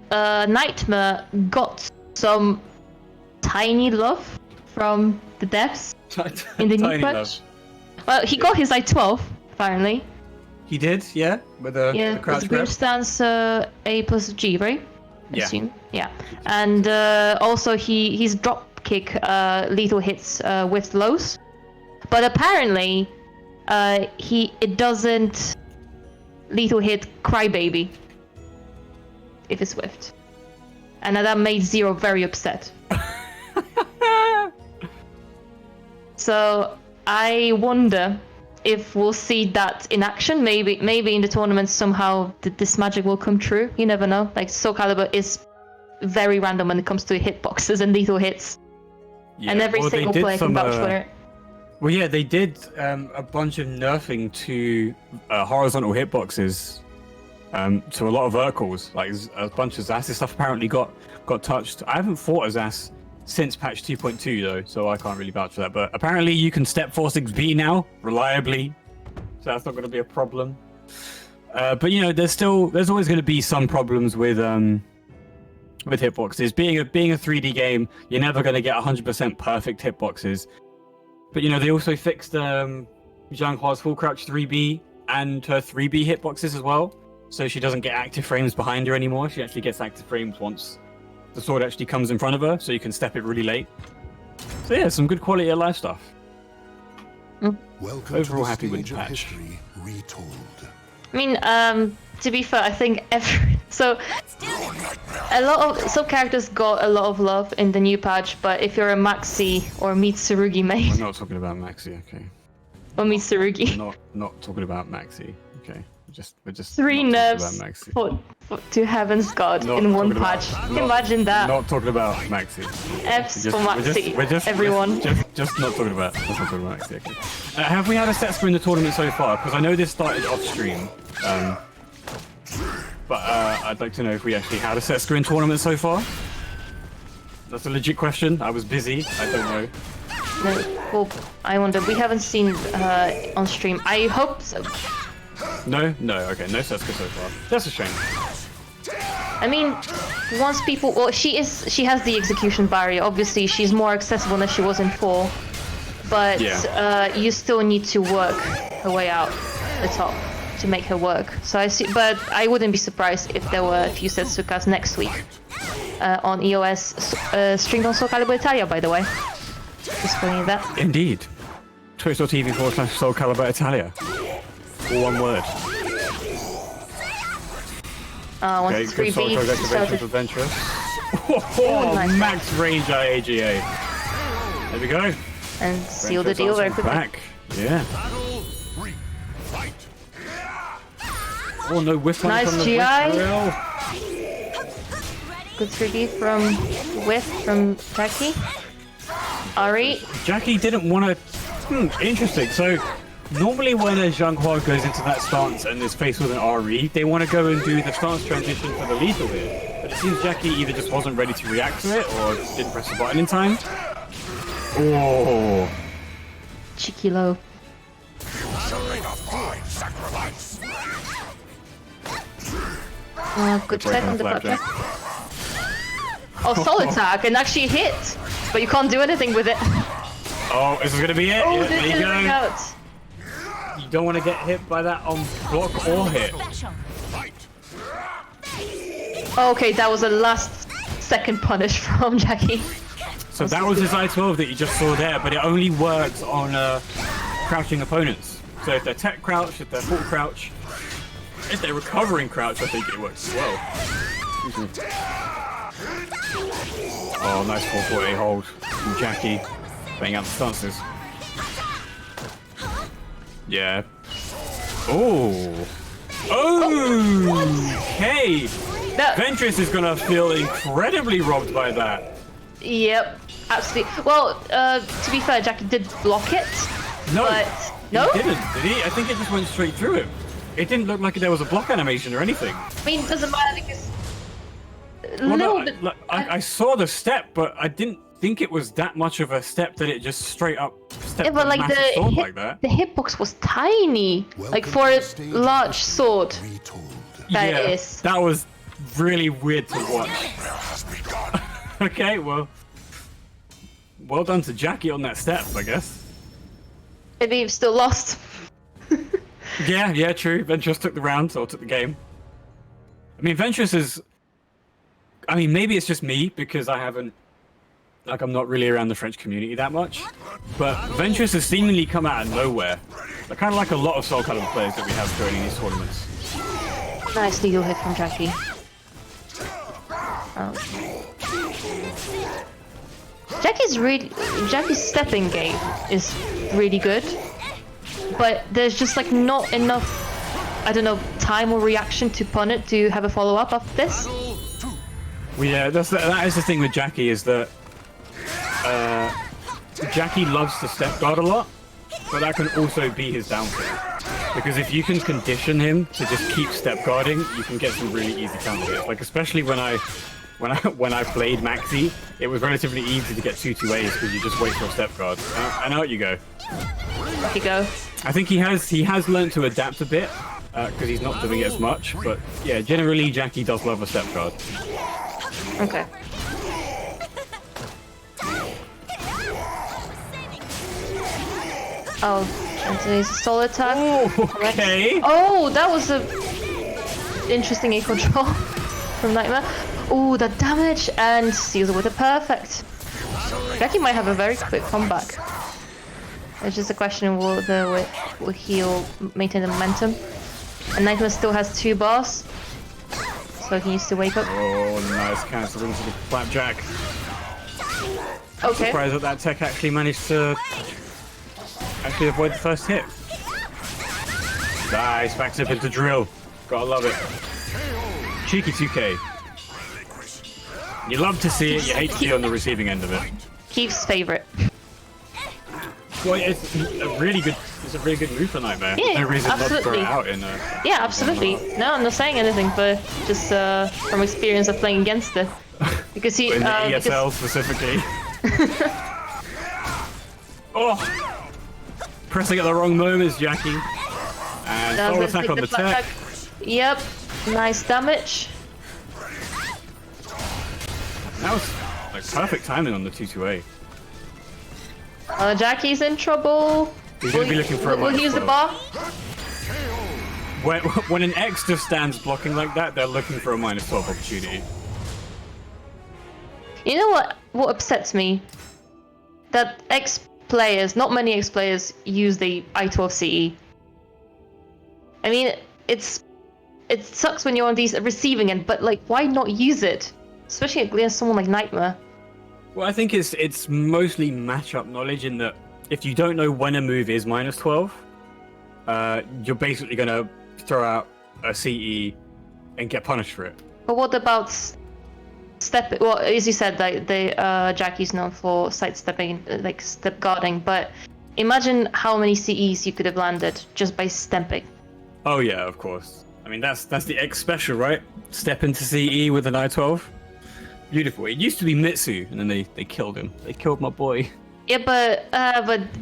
Nightmare got some tiny love from the devs in the new Tiny patch. love. Well, he got his like 12 apparently. He did, yeah, with the Yeah, crouch with grab. the stance A plus G, right? I Yeah. assume. Yeah, and also he's drop kick lethal hits with lows, but apparently it doesn't lethal hit Crybaby if it's Swift, and that made Zero very upset. So I wonder if we'll see that in action. Maybe in the tournament somehow this magic will come true. You never know. Like Soul Calibur is very random when it comes to hitboxes and lethal hits, Yeah, and every well, they single did player can some, vouch for it. Well, yeah, they did a bunch of nerfing to horizontal hitboxes, to a lot of verticals. Like a bunch of Zas stuff apparently got touched. I haven't fought a Zas since patch 2.2 though, so I can't really vouch for that. But apparently you can step 4-6B now reliably, so that's not going to be a problem. But you know, there's always going to be some problems with hitboxes. Being a 3D game, you're never going to get 100% perfect hitboxes. But you know, they also fixed Zhang Hua's full crouch 3B and her 3B hitboxes as well, so she doesn't get active frames behind her anymore. She actually gets active frames once the sword actually comes in front of her, so you can step it really late. So yeah, some good quality of life stuff. Welcome Overall to the happy with the stage of patch. history retold. I mean, to be fair, I think some characters got a lot of love in the new patch, but if you're a Maxi or Mitsurugi main I'm not talking about Maxi, okay. or Mitsurugi, Not talking about Maxi, okay. We're just 3 not talking nerfs about Maxi. to Heaven's God Not in one talking about- patch. not- Imagine that. Not talking about Maxi. F's for Maxi, everyone. Just not talking about. Just not talking about Maxi. Okay. Have we had a set screen in the tournament so far? Because I know this started off stream. But I'd like to know if we actually had a set screen tournament so far. That's a legit question. I was busy. I don't know. No, well, I wonder. We haven't seen on stream. I hope so. No. Okay, no set screen so far. That's a shame. I mean, once people, well, she has the execution barrier. Obviously, she's more accessible than she was in 4, but Yeah. you still need to work her way out the top to make her work. So I see, but I wouldn't be surprised if there were a few Setsukas next week on EOS streamed on Soul Calibur Italia, by the way. Just putting in that. Indeed. Twitch.tv/Soul Calibur Italia. All one word. Once Okay, it's good 3B, solo activation started. for Venturous. Oh, nice. max range IAGA. There we go. And seal the Venturous deal very answering quickly. back. Yeah. Battle 3. Fight. Oh no, whiff Nice from the GI. whiff drill. Good 3D from Whiff from Jackie. Ari. Jackie didn't want to. Interesting. So normally when a Zhang Hua goes into that stance and is faced with an RE, they want to go and do the stance transition for the lethal hit. But it seems Jackie either just wasn't ready to react to it or didn't press the button in time. Oh. Cheeky low. Good play tech from on the Flapjack. Flapjack. Oh, solid tag and actually hit, but you can't do anything with it. Oh, this is gonna be it. Oh, Yeah, this there you is go. ring out. You don't want to get hit by that on block or hit. Okay, that was a last second punish from Jackie. So that was his I-12 that you just saw there, but it only works on crouching opponents. So if they're tech crouch, if they're full crouch, if they're recovering crouch, I think it works as well. Oh, nice 440 hold from Jackie, playing out the stances. Yeah. Oh. Oh. Okay. That, Ventress is gonna feel incredibly robbed by that. yep. absolutely. Well, to be fair, Jackie did block it. No, But no. he didn't, did he? I think it just went straight through him. It didn't look like there was a block animation or anything. I mean, it doesn't matter because Well, no, little bit. I saw the step, but I didn't think it was that much of a step that it just straight up stepped Yeah, but a like massive the sword hit, like that. the hitbox was tiny, like Welcome for to a the stage large of sword. Retold. That yeah, is. that was really weird to watch. Has begun. Okay, well done to Jackie on that step, I guess. Maybe you've still lost. Yeah, true. Ventress took the round, or took the game. I mean, Ventress is... I mean, maybe it's just me, because I haven't... Like, I'm not really around the French community that much. But Ventress has seemingly come out of nowhere. They're kind of like a lot of Soul Calibur players that we have joining these tournaments. Nice needle hit from Jackie. Oh. Jackie's stepping game is really good, but there's just like not enough, I don't know, time or reaction to pun it to have a follow up after this. Well, yeah, that is the thing with Jackie, is that Jackie loves to step guard a lot, but that can also be his downfall. Because if you can condition him to just keep step guarding, you can get some really easy counter hits. Like, especially when I played Maxi, it was relatively easy to get 2-2-As because you just wait for a step guard. And out you go. There you go. I think he has learned to adapt a bit because he's not doing it as much. But yeah, generally Jackie does love a step guard. Okay. Oh, and today's a soul attack. Okay. Oh, that was a interesting A control from Nightmare. Oh, the damage and seals it with a perfect. Jackie might have a very quick comeback. It's just a question of will he'll maintain the momentum. And Nightmare still has 2 bars, so he needs to wake up. Oh, nice cancel into the flapjack. Okay. Surprised that tech actually managed to avoid the first hit. Nice, backs up into drill. Gotta love it. Cheeky 2K. You love to see it, you hate to be on the receiving end of it. Keith's favorite. Well, it's a really good move for Nightmare. Yeah, no reason not to throw absolutely. it out in Yeah, absolutely. No, I'm not saying anything, but just from experience of playing against it. Because he in the because- ESL specifically. Oh! Pressing at the wrong moments, Jackie. And soul but attack on the flak tech. Yep. Nice damage. That was like perfect timing on the 2-2-A. Jackie's in trouble. He's gonna be looking for a Will he use the bar? When an X just stands blocking like that, they're looking for a -12 opportunity. You know what upsets me? That X players, not many X players, use the I-12 CE. I mean, it sucks when you're on these receiving end, but like, why not use it? Especially against someone like Nightmare. Well, I think it's mostly matchup knowledge in that if you don't know when a move is -12, you're basically gonna throw out a CE and get punished for it. But what about step? Well, as you said, like Jackie's known for sidestepping, like step guarding. But imagine how many CEs you could have landed just by stepping. Oh yeah, of course. I mean that's the X special, right? Step into CE with an I-12. Beautiful. It used to be Mitsu, and then they killed him. They killed my boy. Yeah, but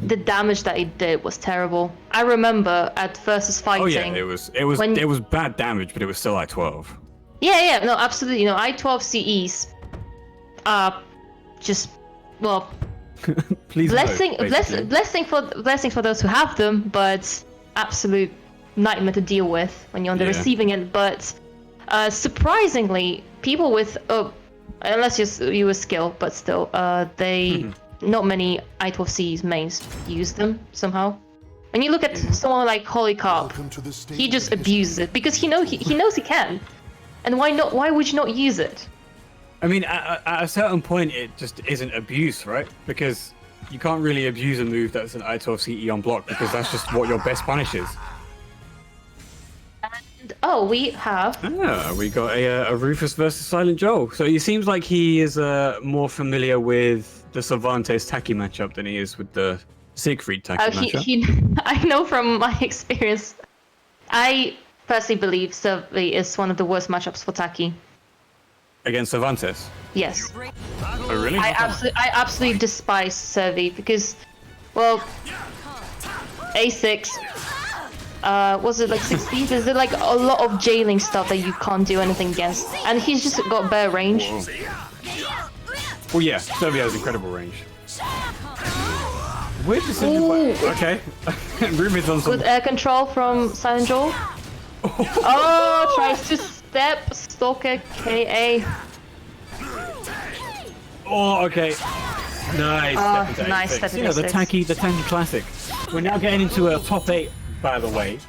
the damage that he did was terrible. I remember at Versus Fighting. Oh yeah, it was bad damage, but it was still I-12. Yeah, no, absolutely. You know, I-12 CEs are just, well, Please blessing no, for those who have them, but absolute nightmare to deal with when you're on the Yeah. receiving end. But surprisingly, people with unless you were skill, but still, not many I-12 CEs mains use them somehow. When you look at someone like Holycarp, Welcome to the stage he just of abuses it because he knows he can. And why not? Why would you not use it? I mean, at a certain point, it just isn't abuse, right? Because you can't really abuse a move that's an I-12 CE on block because that's just what your best punish is. And, oh, we have. Ah, we got a Rufus versus Silent Joel. So it seems like he is more familiar with the Cervantes Taki matchup than he is with the Siegfried Taki matchup. I know from my experience. I personally believe Survey is one of the worst matchups for Taki. Against Cervantes. Yes. Oh really? I absolutely despise Survey because, well, A6. Was it like 60? Is it like a lot of jailing stuff that you can't do anything against? And he's just got bare range. Whoa. Well, yeah, Survey has incredible range. Weird decision. Okay. Rufus on some. Good air control from Silent Joel. Oh, tries to step. Stalker KA. Oh, okay. Nice. Step into nice A6. step You know, into the A6. tanky classic. We're now getting into a top 8, by the way.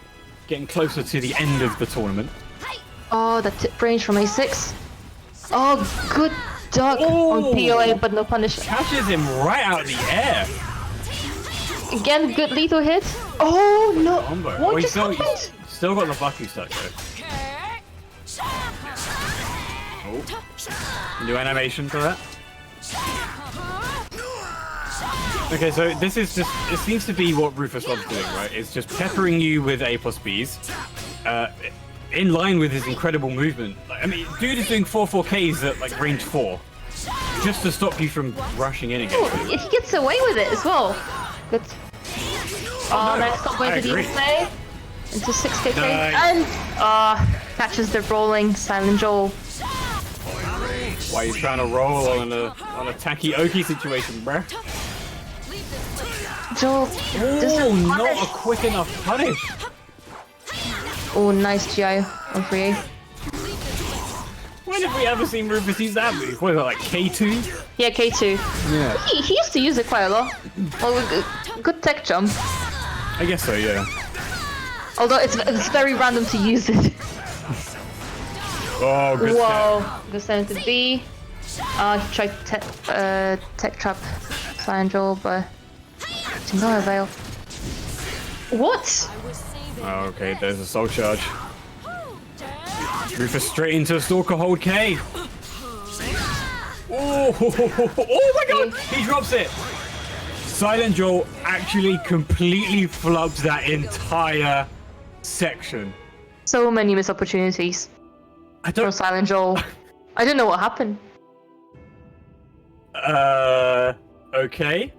Getting closer to the end of the tournament. Oh, the tip range from A6. Oh, good duck on POA, but no punish. Catches him right out of the air. Again, good lethal hit. Oh no! Combo. What he's just happened? still got the Baku stuck though. Oh. New animation for that. Okay, so this is just, it seems to be what Rufus loves doing, right? It's just peppering you with A+Bs, in line with his incredible movement. Like, I mean, dude is doing 4/4Ks at like range 4, just to stop you from rushing in again. Oh, he gets away with it as well. Good. Oh, nice combo into the play. Into 6k Nice. And catches the rolling Silent Joel. Why are you trying to roll on a tacky Oki situation, bruh? Joel Oh, doesn't not punish. a quick enough punish. Oh, nice GI on 3A. When have we ever seen Rufus use that move? What is that, like K2? Yeah, K2. Yeah. He used to use it quite a lot. Well, good tech jump. I guess so, yeah. Although it's very random to use it. Oh, good Whoa, step. good step into B. He tried tech trap Silent Joel, but to no avail. What? Oh, okay, there's a soul charge. Rufus straight into a Stalker hold K. Oh my god, he drops it. Silent Joel actually completely flubbed that entire section. So many missed opportunities I from don't. Silent Joel. I don't know what happened. Okay.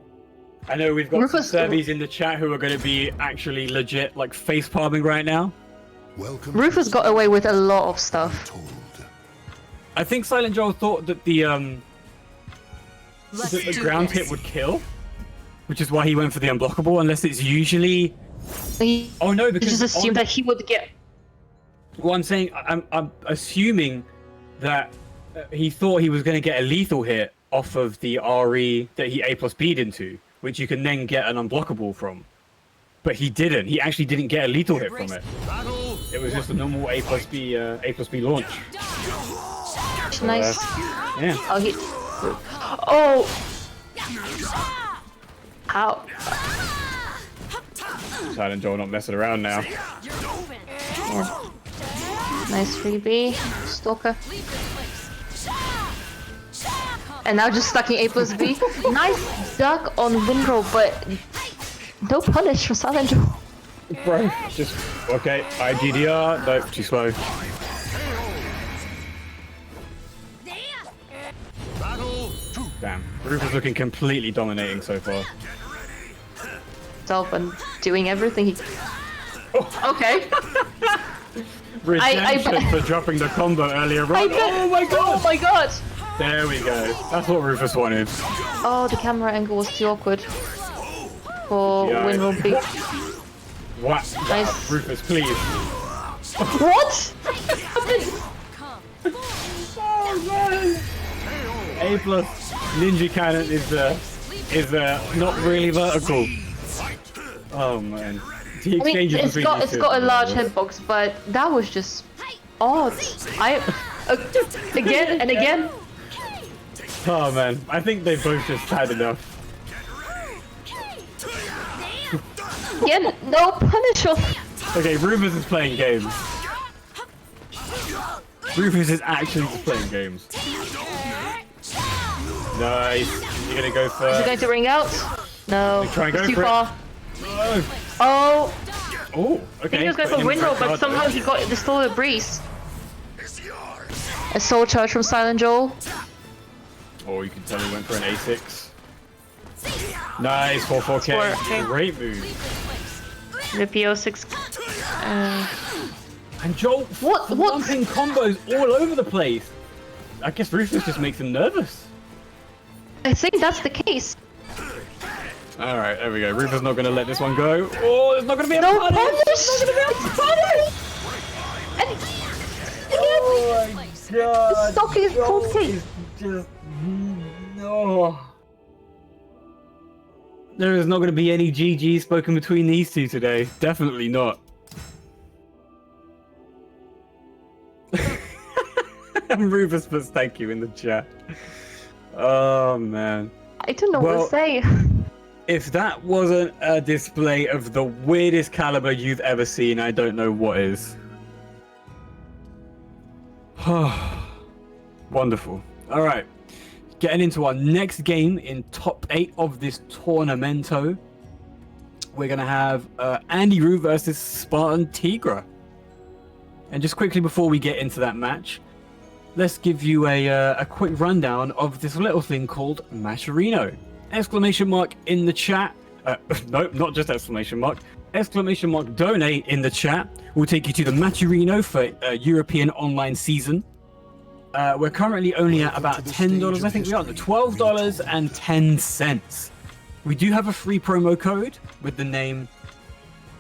I know we've got Rufus- some Serbies in the chat who are going to be actually legit, like, face palming right now. Welcome Rufus to got away with a lot of stuff. Told. I think Silent Joel thought that the ground hit would kill, which is why he went for the unblockable, unless it's usually... He Oh no, because just assumed that he would get. Well, I'm saying, I'm assuming that he thought he was going to get a lethal hit off of the RE that he A+B'd into, which you can then get an unblockable from. But he didn't. He actually didn't get a lethal hit from it. It was just a normal A+B launch. Nice. Yeah. Oh, he. Oh. Ow. Silent Joel not messing around now. Yeah. Nice freebie. Stalker. And now just stuck in A+B. Nice duck on Windrow, but no punish for Silent Joel. Bro, just... Okay, IGDR. No, too slow. Damn. Rufus looking completely dominating so far. Self and doing everything he. Okay. Redemption for dropping the combo earlier on. Oh my god! Oh my god! There we go. That's what Rufus wanted. Oh, the camera angle was too awkward for Yeah, Windrow B. What? Nice. Rufus, please. What? Oh man! A plus Ninja Cannon is not really vertical. Oh man. The I mean, exchanges it's between got these two a are large hilarious. hitbox, but that was just odd. Again and again. Oh man, I think they both just had enough. Again, no punish on. Okay, Rufus is playing games. Rufus is actually just playing games. Nice. You're gonna go for... Is it going to ring out? No, Try and it's go too for it. far. Oh, Oh, oh, I okay. think he was going Putting for him Windrow, back but hard, somehow though. he got the Solar Breeze. A Soul Charge from Silent Joel. Oh, you can tell he went for an A6. Nice, 4-4K. 4K. Great move. The PO6. And Joel, What- lumping combos all over the place. I guess Ruthless just makes him nervous. I think that's the case. All right, there we go. Ruthless not going to let this one go. Oh, there's not going to be a No punish. punish! There's not going to be a punish. Oh my god. The stock is Joel cold case. is just... No. There is not going to be any GG spoken between these two today. Definitely not. Rufus puts thank you in the chat. Oh man. I don't know what Well- to say. If that wasn't a display of the weirdest caliber you've ever seen, I don't know what is. Wonderful. All right. Getting into our next game in top 8 of this tournamento. We're going to have Andy Rue versus Spartan Tigra. And just quickly before we get into that match, let's give you a quick rundown of this little thing called Matcherino. Exclamation mark in the chat. Nope, not just exclamation mark. Exclamation mark donate in the chat will take you to the Matcherino for European online season. We're currently only at about $10. I think we are at $12.10. We do have a free promo code with the name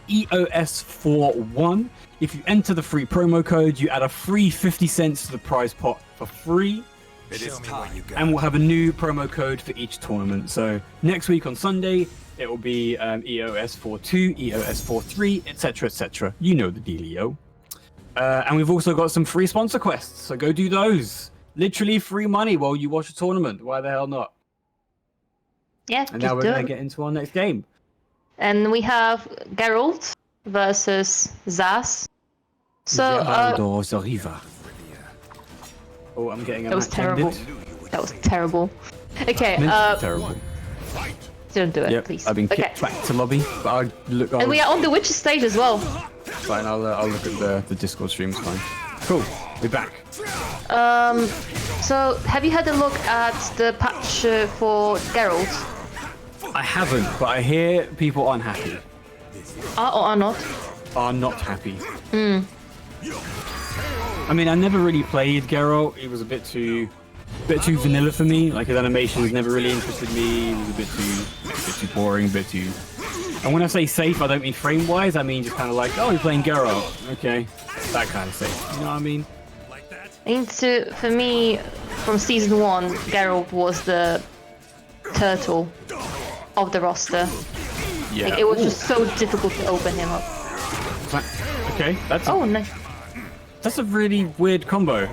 EOS41. If you enter the free promo code, you add a free 50 cents to the prize pot for free. It is time. And we'll have a new promo code for each tournament. So next week on Sunday, it will be EOS42, EOS43, etc., etc. You know the dealio. And we've also got some free sponsor quests, so go do those. Literally free money while you watch a tournament. Why the hell not? Yeah, And now just we're do going it. to get into our next game. And we have Geralt versus Zas. So, Geraldo Zariva. Oh, I'm getting a that was match terrible. ended. That was terrible. Okay, Terrible. don't do it, Yep, please. I've been Okay. kicked back to lobby, but I'll look. And we are on the Witcher stage as well. Fine, I'll look at the Discord streams. Fine. Cool. We're back. So, have you had a look at the patch for Geralt? I haven't, but I hear people unhappy. Are or are not? Are not happy. I mean, I never really played Geralt. It was a bit too vanilla for me. Like his animations never really interested me. It was a bit too boring, a bit too. And when I say safe, I don't mean frame-wise. I mean just kind of like, oh, you're playing Geralt. Okay, that kind of safe. You know what I mean? I mean, for me, from season 1, Geralt was the turtle of the roster. Yeah. Like, it was just so difficult to open him up. Okay, that's Oh, no. that's a really weird combo.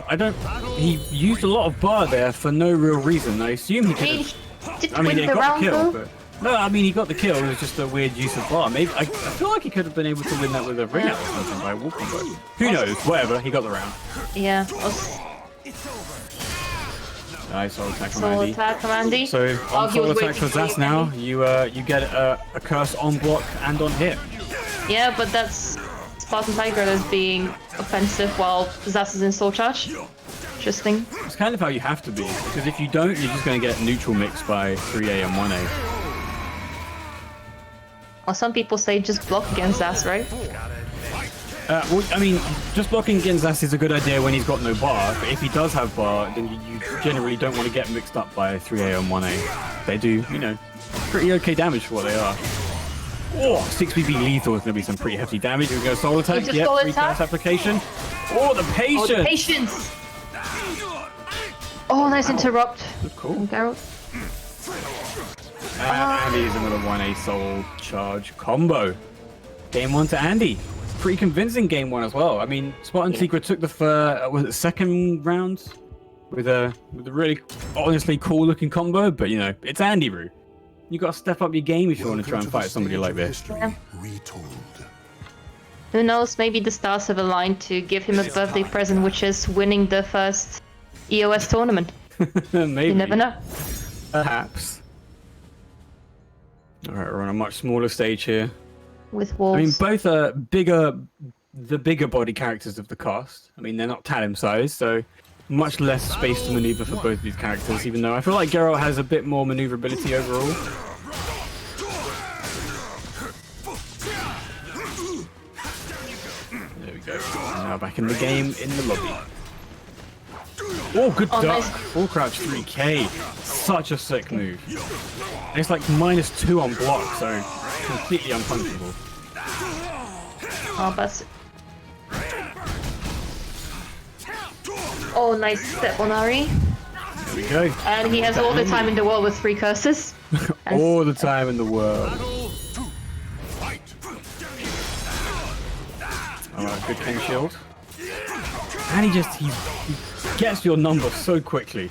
He used a lot of bar there for no real reason. I assume he I mean, could. did I mean, win he the got round the kill, though? but no, I mean he got the kill. It was just a weird use of bar. Maybe I feel like he could have been able to win that with a ring out or something by a wall combo. Who knows? Whatever. He got the round. Yeah. Nice soul attack from Soul Andy. attack from Andy. So Oh, on he soul was attack waiting for for you, Zas now, Andy. you get a curse on block and on hit. Yeah, but that's Spartan Tiger as being offensive while Zas is in Soul Charge. Interesting. It's kind of how you have to be, because if you don't, you're just going to get neutral mixed by 3A and 1A. Well, some people say just block against Zas, right? Well, I mean, just blocking against Zas is a good idea when he's got no bar, but if he does have bar, then you generally don't want to get mixed up by 3A and 1A. They do, you know, pretty okay damage for what they are. Oh, 6BB lethal is going to be some pretty hefty damage. We go soul attack, Just yep, soul free attack. curse application. Oh, the Oh, patience! the patience! Oh, nice interrupt Cool. from Geralt. And Andy is another 1A soul charge combo. Game 1 to Andy. Pretty convincing game 1 as well. I mean, Spartan Secret took the was it second round with a really honestly cool looking combo, but you know, it's Andy Rue. You got to step up your game if you want to try and fight somebody like this. Yeah. Retold. Who knows, maybe the stars have aligned to give him a birthday present, which is winning the first EOS tournament. Maybe. You never know. Perhaps. Alright, we're on a much smaller stage here. with I mean, wolves. both are the bigger body characters of the cast. I mean, they're not Talim size, so much less space to maneuver for both of these characters, even though I feel like Geralt has a bit more maneuverability overall. There we go. And now back in the game, in the lobby. Oh, good Oh, duck. nice. Full crouch 3k. Such a sick move. And it's like -2 on block, so completely unpunishable. Oh, but. Oh, nice step on Ari. There we go. And he has all the time in the world with 3 curses. And All the time in the world. Battle 2. Fight. Alright, good Ken shield. And he gets your number so quickly.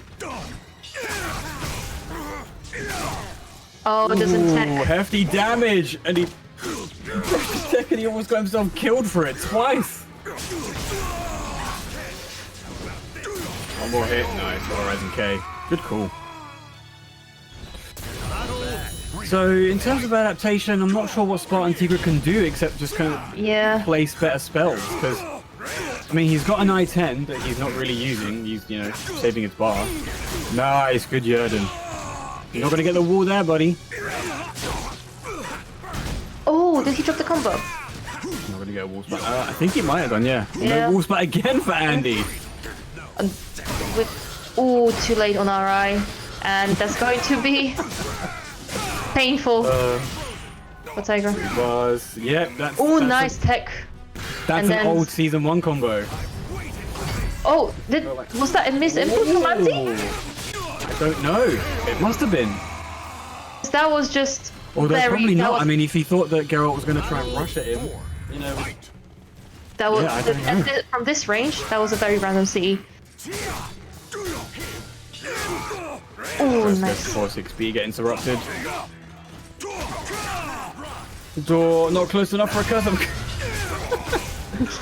oh, it doesn't Ooh, tech. hefty damage! And he and he almost got himself killed for it twice. One more hit, nice. Horizon K. Good call. So, in terms of adaptation, I'm not sure what Spartan Tigre can do except just kind of Yeah. place better spells. Because, I mean, he's got an I-10 that he's not really using. He's, you know, saving his bar. Nice, good Yerden. You're not going to get the wall there, buddy. Oh, did he drop the combo? Not going to get a wall spot. I think he might have done, yeah. Yeah. No wall spot again for Andy. With oh, too late on RI, and that's going to be painful for Tiger. Yeah, that's... Oh, that's nice tech. That's and an then- old Season 1 combo. Oh, was that a miss input from Andy? I don't know. It must have been. That was just Although very. probably that not. was- I mean, if he thought that Geralt was going to try and rush at him, you know... that was yeah, I don't know. from this range. That was a very random CE. Oh, First nice. goes 4-6B, get interrupted. Door not close enough for a curse.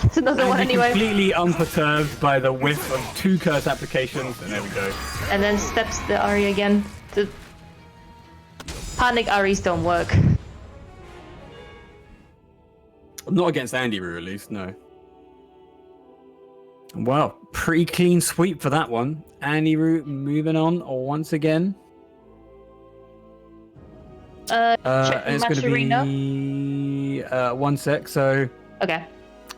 It's another one anyway. Completely unperturbed by the whiff of 2 curse applications, and there we go. And then steps the Ari again. The panic Aris don't work. Not against Andy, at least, no. Wow, pretty clean sweep for that one. Andy Root moving on once again. Check It's going to Mascherino. be 1 sec. So Okay.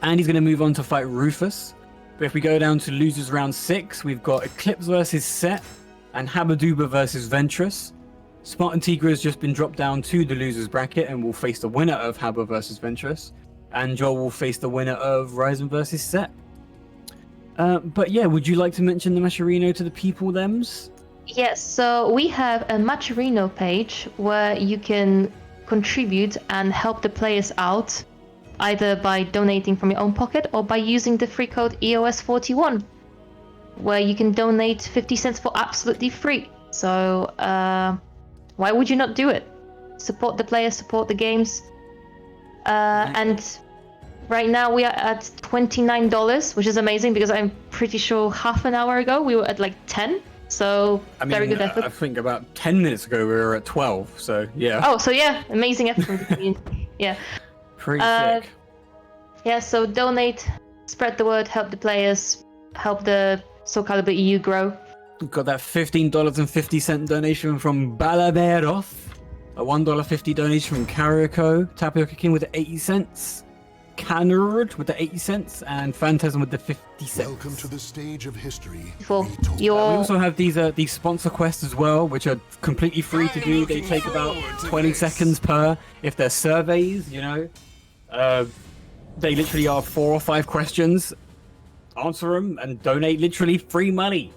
Andy's going to move on to fight Rufus. But if we go down to losers round 6, we've got Eclipse versus Set and Habaduba versus Ventress. Spartan Tigre has just been dropped down to the losers bracket and will face the winner of Haba versus Ventress. And Joel will face the winner of Ryzen versus Set. But yeah, would you like to mention the Mascherino to the people, thems? Yes, so we have a Mascherino page where you can contribute and help the players out, either by donating from your own pocket or by using the free code EOS41, where you can donate 50 cents for absolutely free. So why would you not do it? Support the players, support the games. And right now we are at $29, which is amazing because I'm pretty sure half an hour ago we were at like 10. So I mean, very good effort. I think about 10 minutes ago we were at 12, so yeah. Oh, so yeah, amazing effort. Yeah. Pretty uh, sick. Yeah, so donate, spread the word, help the players, help the Soul Calibur EU grow. We've got that $15.50 donation from Balaberoth, a $1.50 donation from Kariko, Tapioca King with the 80 cents, Canard with the 80 cents, and Phantasm with the 50 cents. Welcome to the stage of history. For retold. We your also have these sponsor quests as well, which are completely free to do. They take about 20 seconds per. If they're surveys, you know, they literally are 4 or 5 questions. Answer them and donate literally free money.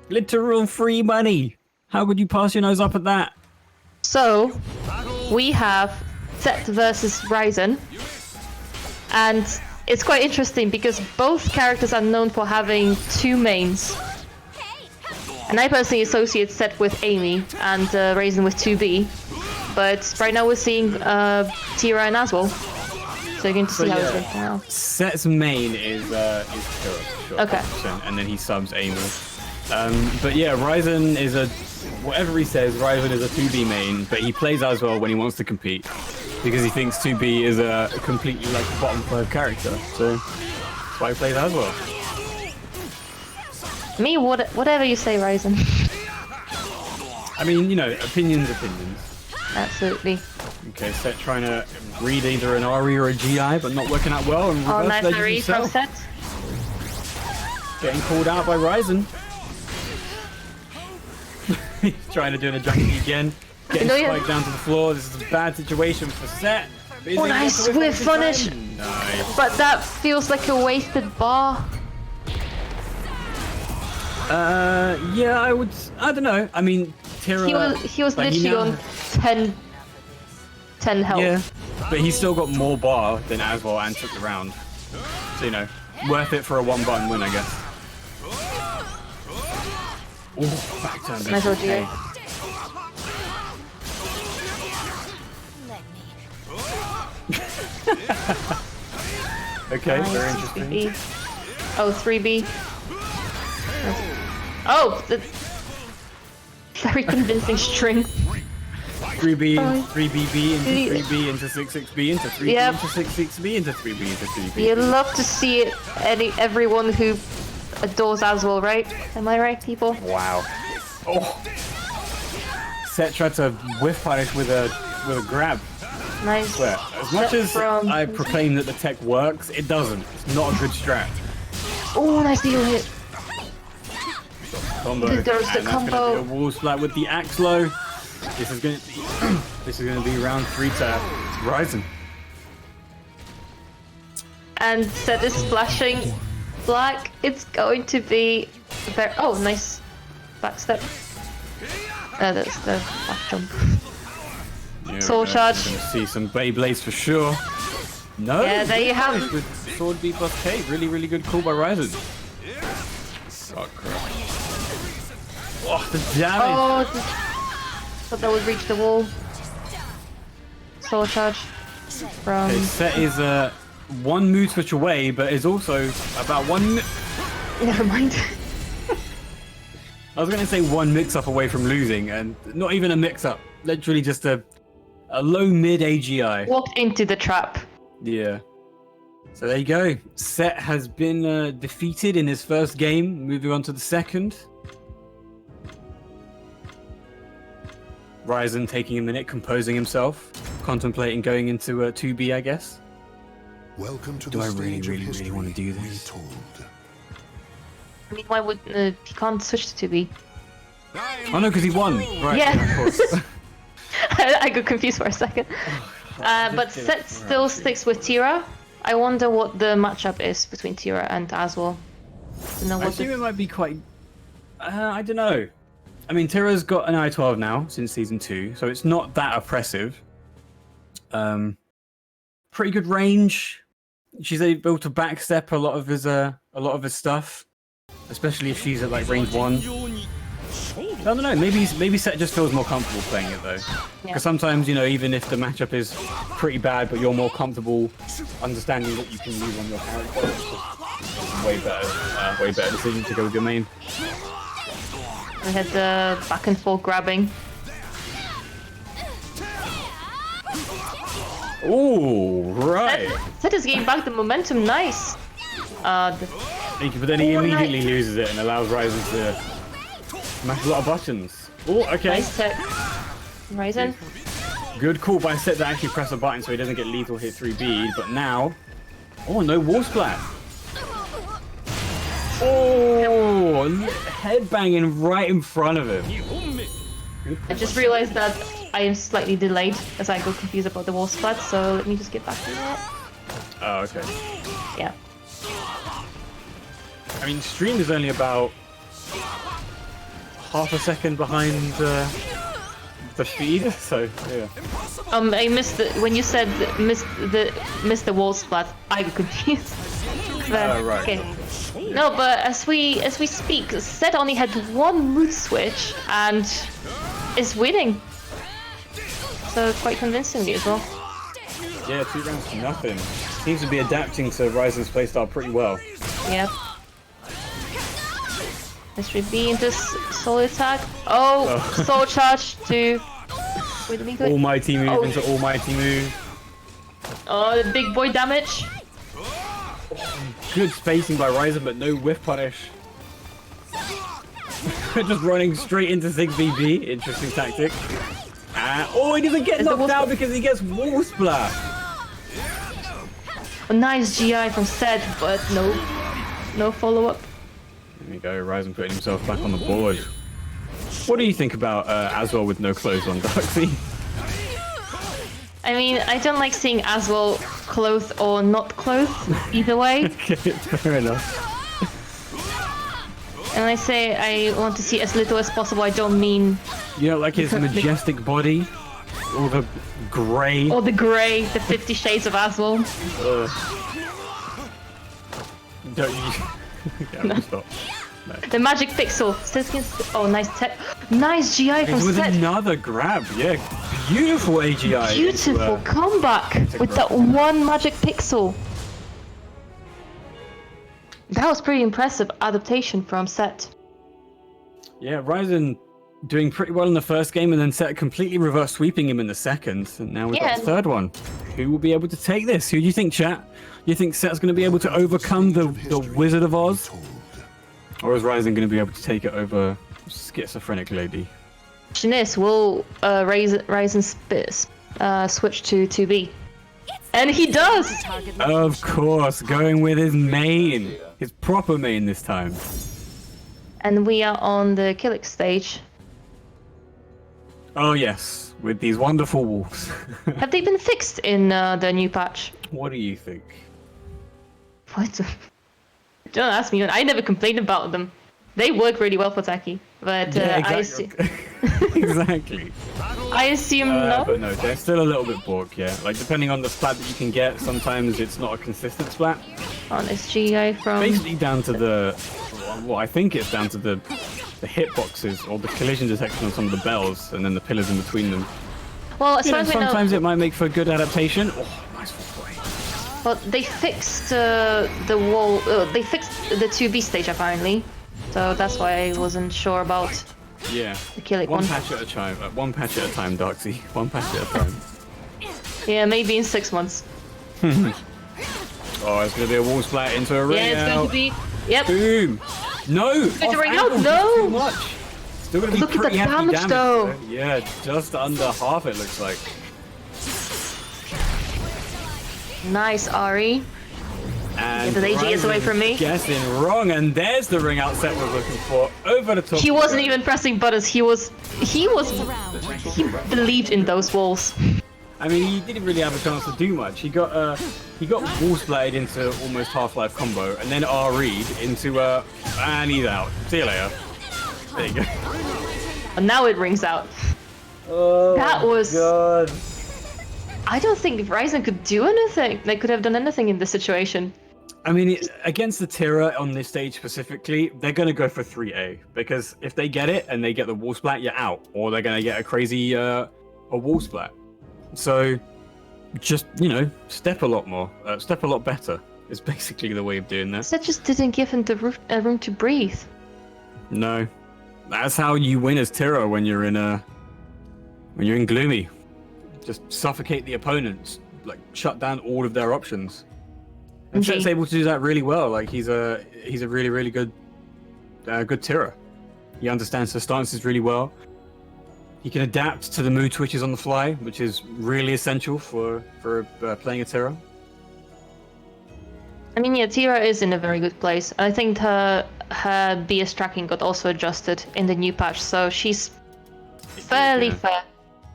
Literal free money. How could you pass your nose up at that? So we have Set versus Ryzen, and it's quite interesting because both characters are known for having 2 mains. And I personally associate Set with Amy and Ryzen with 2B, but right now we're seeing Tira and Aswell. So you're going to see how it's working out. Set's main is Kira, for sure, Okay. 100%, and then he subs Amy. But yeah, Ryzen is a, whatever he says, Ryzen is a 2B main, but he plays as well when he wants to compete because he thinks 2B is a completely like bottom 5 character. So that's why he plays as well. Me, whatever you say, Ryzen. I mean, you know, opinions. Absolutely. Okay, Set trying to read either an Ari or a GI, but not working out well. And Oh, reverse nice ledges read from himself. Set. Getting called out by Ryzen. He's trying to do an junkie again. Getting No, yeah. spiked down to the floor. This is a bad situation for Set. But is Oh, he nice gonna whiff in punish. time? Nice. But that feels like a wasted bar. Yeah, I don't know. I mean, Tira... He was like, he literally now- on 10 health. Yeah, but he's still got more bar than Aswell and took the round. So, you know, worth it for a one-button win, I guess. Ooh, back turn. Nice OG. Okay. Okay, very interesting. 3B. Oh, 3B. Oh, very convincing string. 3B, Oh. 3BB into 3B into 66B into 3B Yep. into 66B into 3B into 3B. You love to see it. Everyone who adores Aswell, right? Am I right, people? Wow. Oh. Set tried to whiff punish with a grab. Nice. But as much as From- I proclaim that the tech works, it doesn't. It's not a good strat. Oh, nice deal hit. Combo. There's the And that's combo. gonna be a wall splat with the axe low. This is gonna be round 3 to Ryzen. And Set is splashing black. It's going to be very. Oh, nice backstep. That's the back jump. Yeah, Soul charge. We're gonna see some Beyblades for sure. No. Yeah, there you have it. With sword B plus K. Really, really good call by Ryzen. Oh crap. Oh, the damage. Oh, thought that would reach the wall. Soul charge from. Okay, Set is one mood switch away, but is also about one. Never mind. I was going to say one mix-up away from losing, and not even a mix-up. Literally just a low mid AGI. Walked into the trap. Yeah. So there you go. Set has been defeated in his first game. Moving on to the second. Ryzen taking a minute, composing himself, contemplating going into 2B, I guess. Welcome to Do the I stage really of history wanna do this? retold. I mean, why would he can't switch to 2B? Oh no, because he won. Right. Yeah. Of course. I got confused for a second. But Set still sticks with Tira. I wonder what the matchup is between Tira and Aswell. Don't know I what assume the- it might be quite. I don't know. I mean, Tira's got an I-12 now since season 2, so it's not that oppressive. Pretty good range. She's able to backstep a lot of his stuff, especially if she's at like range 1. I don't know. Maybe Set just feels more comfortable playing it though, because Yeah. sometimes, you know, even if the matchup is pretty bad, but you're more comfortable understanding what you can use on your character, it's just way better decision to go with your main. We had the back and forth grabbing. Oh, right. Set is getting back the momentum. Nice. Thank you, but then he Oh, immediately nice. loses it and allows Ryzen to smash a lot of buttons. Oh, okay. Nice tech. Ryzen. Good call by Set to actually press a button so he doesn't get lethal hit 3B, but now... Oh, no wall splat. Oh, head banging right in front of him. Good I call just by realized that I am slightly delayed as I got confused about the wall splat, so let me just get back to that. Set. Oh, okay. Yeah. I mean, stream is only about half a second behind the feed, so yeah. I missed when you said missed the wall splat. I got confused. But, Oh, right. Okay. No, but as we speak, Set only had one mood switch and is winning. So quite convincingly as well. Yeah, 2 rounds to nothing. Seems to be adapting to Ryzen's playstyle pretty well. Yeah. Mystery B into soul attack. Oh, soul charge to. Wait, let me go. Almighty move Oh. into almighty move. Oh, the big boy damage. Good spacing by Ryzen, but no whiff punish. Just running straight into 6BB. Interesting tactic. Oh, he doesn't get Is the knocked out wall- because he gets wall splat. A nice GI from Sed, but no follow up. There we go, Ryzen putting himself back on the board. What do you think about Aswell with no clothes on, Darksy? I mean, I don't like seeing Aswell clothed or not clothed, either way. Okay, fair enough. And I say I want to see as little as possible. I don't mean You know, like his majestic body, all the grey. all the grey, the 50 Shades of Aswell. Don't you? Yeah, no. Stop. No. The magic pixel. Oh, nice tech. Nice GI from It's with Sed. another grab, yeah. Beautiful AGI. Beautiful comeback with that one magic pixel. That was pretty impressive adaptation from Set. Yeah, Ryzen doing pretty well in the first game and then Set completely reverse sweeping him in the second. And now we've got the third one. Who will be able to take this? Who do you think, chat? You think Set's going to be able to overcome the Wizard of Oz? Told. Or is Ryzen going to be able to take it over Schizophrenic Lady? Question is, will Ryzen switch to 2B? And he does! Of course, going with his main. His proper main this time. And we are on the Killick stage. Oh yes, with these wonderful wolves. Have they been fixed in the new patch? What do you think? What? Don't ask me. I never complained about them. They work really well for Taki, but Exactly. I assume no. But no, they're still a little bit bork, yeah. Like, depending on the splat that you can get, sometimes it's not a consistent splat. Honest GI from. Basically down to well, I think it's down to the hitboxes or the collision detection on some of the bells, and then the pillars in between them. Well, as You far know, as we know, sometimes it might make for good adaptation. Oh, nice full play. well, they fixed the wall. They fixed the 2B stage apparently, so that's why I wasn't sure about Yeah. the Killick One one. patch at a time. One patch at a time, Darksy. One patch at a time. Yeah, maybe in 6 months. Oh, it's gonna be a wall splat into a ring Yeah, it's going out. to be. Yep. Boom! No! to Off ring out, angle, no! Too much. Still gonna be Look at pretty the hefty damage, though. Yeah, just under half it looks like. Nice, Ari. And the AG is away Ryzen from me. Guessing wrong, and there's the ring out set we're looking for. Over the top. He wasn't even pressing buttons. He believed in those walls. I mean, he didn't really have a chance to do much. He got wall splatted into almost Half-Life combo, and then R-Reed into and he's out. See you later. There you go. And now it rings out. Oh, That was- God. I don't think Ryzen could do anything. They could have done anything in this situation. I mean, against the Tira on this stage specifically, they're going to go for 3A. Because if they get it and they get the wall splat, you're out. Or they're going to get a crazy a wall splat. So, just, you know, step a lot more. Step a lot better is basically the way of doing this. That just didn't give him the room to breathe. No. That's how you win as Tira when you're in Gloomy. Just suffocate the opponents. Like, shut down all of their options. And Indeed. Set's able to do that really well. Like he's a really, really good Tira. He understands the stances really well. He can adapt to the mood switches on the fly, which is really essential for playing a Tira. I mean, yeah, Tira is in a very good place. I think her BS tracking got also adjusted in the new patch, so she's fairly Yeah. fair.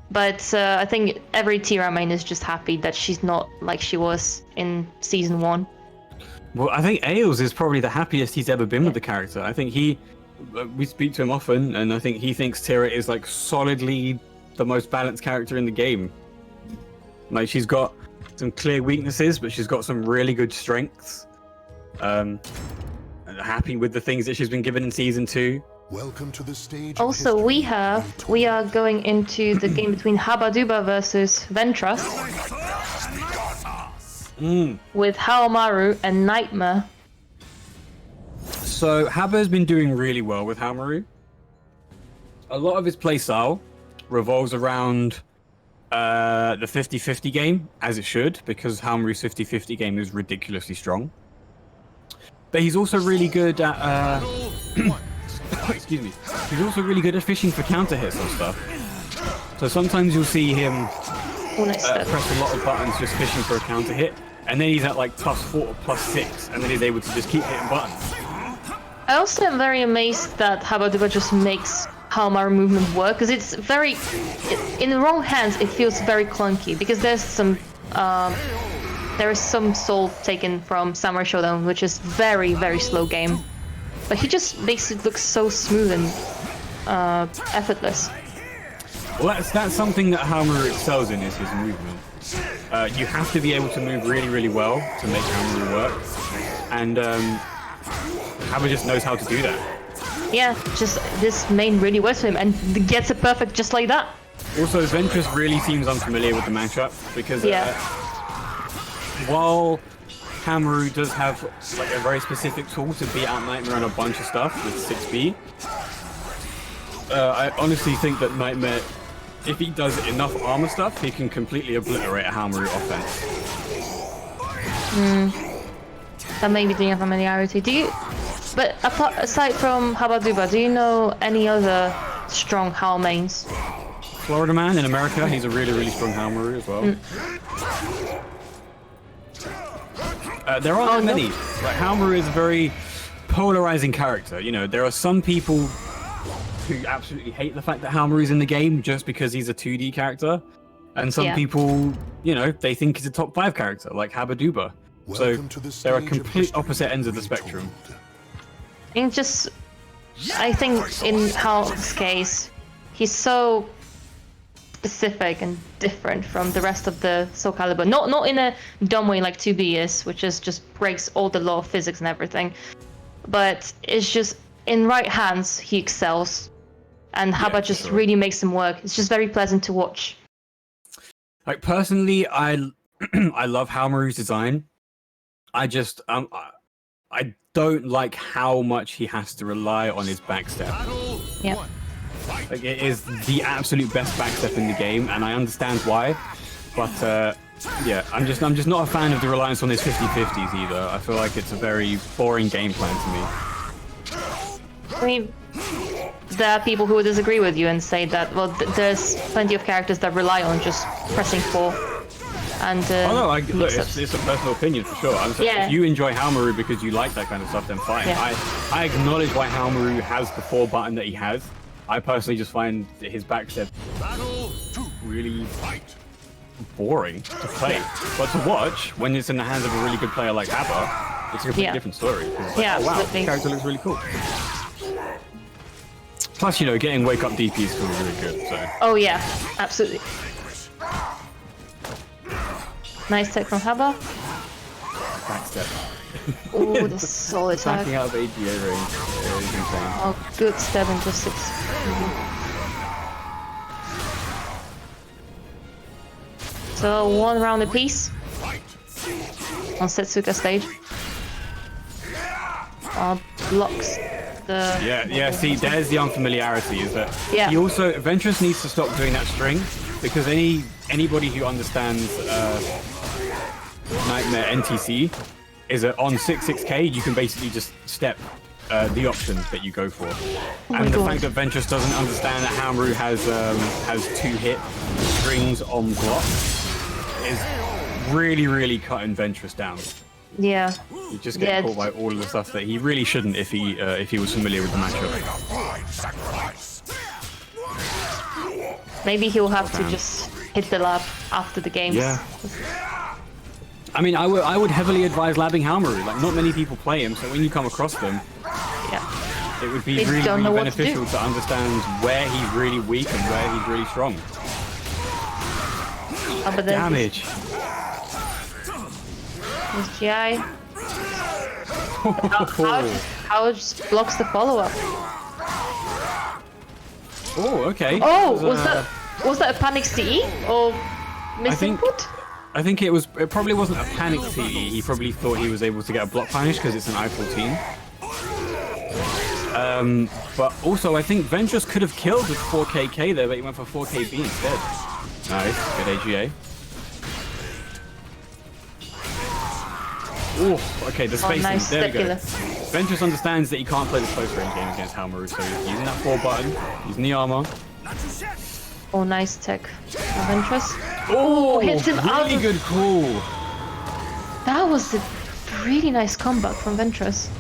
But I think every Tira main is just happy that she's not like she was in Season 1. Well, I think Ailes is probably the happiest he's ever been with the character. I think we speak to him often, and I think he thinks Tira is like solidly the most balanced character in the game. Like she's got some clear weaknesses, but she's got some really good strengths. Happy with the things that she's been given in Season 2. Welcome to the stage. Also, we are going into the game between Habaduba versus Ventress with Haomaru and Nightmare. So Haba's been doing really well with Haomaru. A lot of his playstyle revolves around the 50-50 game, as it should, because Haomaru's 50-50 game is ridiculously strong. But he's also really good at excuse me. He's also really good at fishing for counter hits and stuff. So sometimes you'll see him press a lot of buttons just fishing for a counter hit, and then he's at like +4 or +6, and then he's able to just keep hitting buttons. I also am very amazed that Habaduba just makes Haomaru movement work, because it's very, in the wrong hands it feels very clunky, because there is some soul taken from Samurai Showdown, which is very, very slow game. But he just makes it look so smooth and effortless. Well, that's something that Haomaru excels in, is his movement. You have to be able to move really, really well to make Haomaru work. And Haba just knows how to do that. Yeah, just this main really works for him and gets it perfect just like that. Also, Ventress really seems unfamiliar with the matchup, because while Haomaru does have like a very specific tool to beat out Nightmare on a bunch of stuff with 6B, I honestly think that Nightmare, if he does enough armor stuff, he can completely obliterate a Haomaru offense. That may be the unfamiliarity. But aside from Habaduba, do you know any other strong Hao mains? Florida Man in America, he's a really, really strong Haomaru as well. There aren't many. Like, Haomaru is a very polarizing character. You know, there are some people who absolutely hate the fact that Haomaru's in the game just because he's a 2D character, and some people, you know, they think he's a top 5 character, like Habaduba. So there are complete opposite ends of the spectrum. I think in Hao's case, he's so specific and different from the rest of the Soul Calibur. Not in a dumb way like 2B is, which is just breaks all the law of physics and everything. But it's just, in right hands, he excels. And Haba just really makes him work. It's just very pleasant to watch. Like, personally, I love Haomaru's design. I just, I don't like how much he has to rely on his backstep. Yeah. Like, it is the absolute best backstep in the game, and I understand why. But yeah, I'm just not a fan of the reliance on his 50-50s either. I feel like it's a very boring game plan to me. I mean, there are people who would disagree with you and say that, well, there's plenty of characters that rely on just pressing 4. And oh no, look, it's a personal opinion for sure. I'm saying, if you enjoy Haomaru because you like that kind of stuff, then fine. I acknowledge why Haomaru has the 4 button that he has. I personally just find his backstep really boring to play. But to watch, when it's in the hands of a really good player like Haba, it's a completely different story. It's like, oh, wow, the character looks really cool. Plus, you know, getting wake up DP is still really good. So. Oh yeah, absolutely. Nice tech from Haba. Backstep. Oh, the solid tag. Attacking out of AGA range. Yeah, he's insane. Oh, good step into 6. So 1 round apiece on Setsuka stage. Blocks the... Yeah, see, there's the unfamiliarity, is that he also, Ventress needs to stop doing that string, because anybody who understands Nightmare NTC is that on 6-6K you can basically just step the option that you go for. And the fact that Ventress doesn't understand that Haomaru has 2-hit strings on block is really, really cutting Ventress down. Yeah. You just get caught by all of the stuff that he really shouldn't if he was familiar with the matchup. Maybe he'll have to just hit the lab after the games. Yeah. I mean, I would heavily advise labbing Haomaru. Like, not many people play him, so when you come across them, it would be really beneficial to understand where he's really weak and where he's really strong. Oh, but damage. His GI. How just blocks the follow-up. Oh, okay. Oh, was that a panic CE or misinput? I think it probably wasn't a panic CE. He probably thought he was able to get a block punish because it's an I-14. But also, I think Ventress could have killed with 4KK there, but he went for 4KB instead. Nice, good AGA. Oh, okay, the spacing. Nice, there we go. circular. Ventress understands that he can't play the close range game against Halmaru, so he's using that 4 button, using the armor. Oh, nice tech. Ventress. Oh, hits him out really of- good call. That was a really nice comeback from Ventress.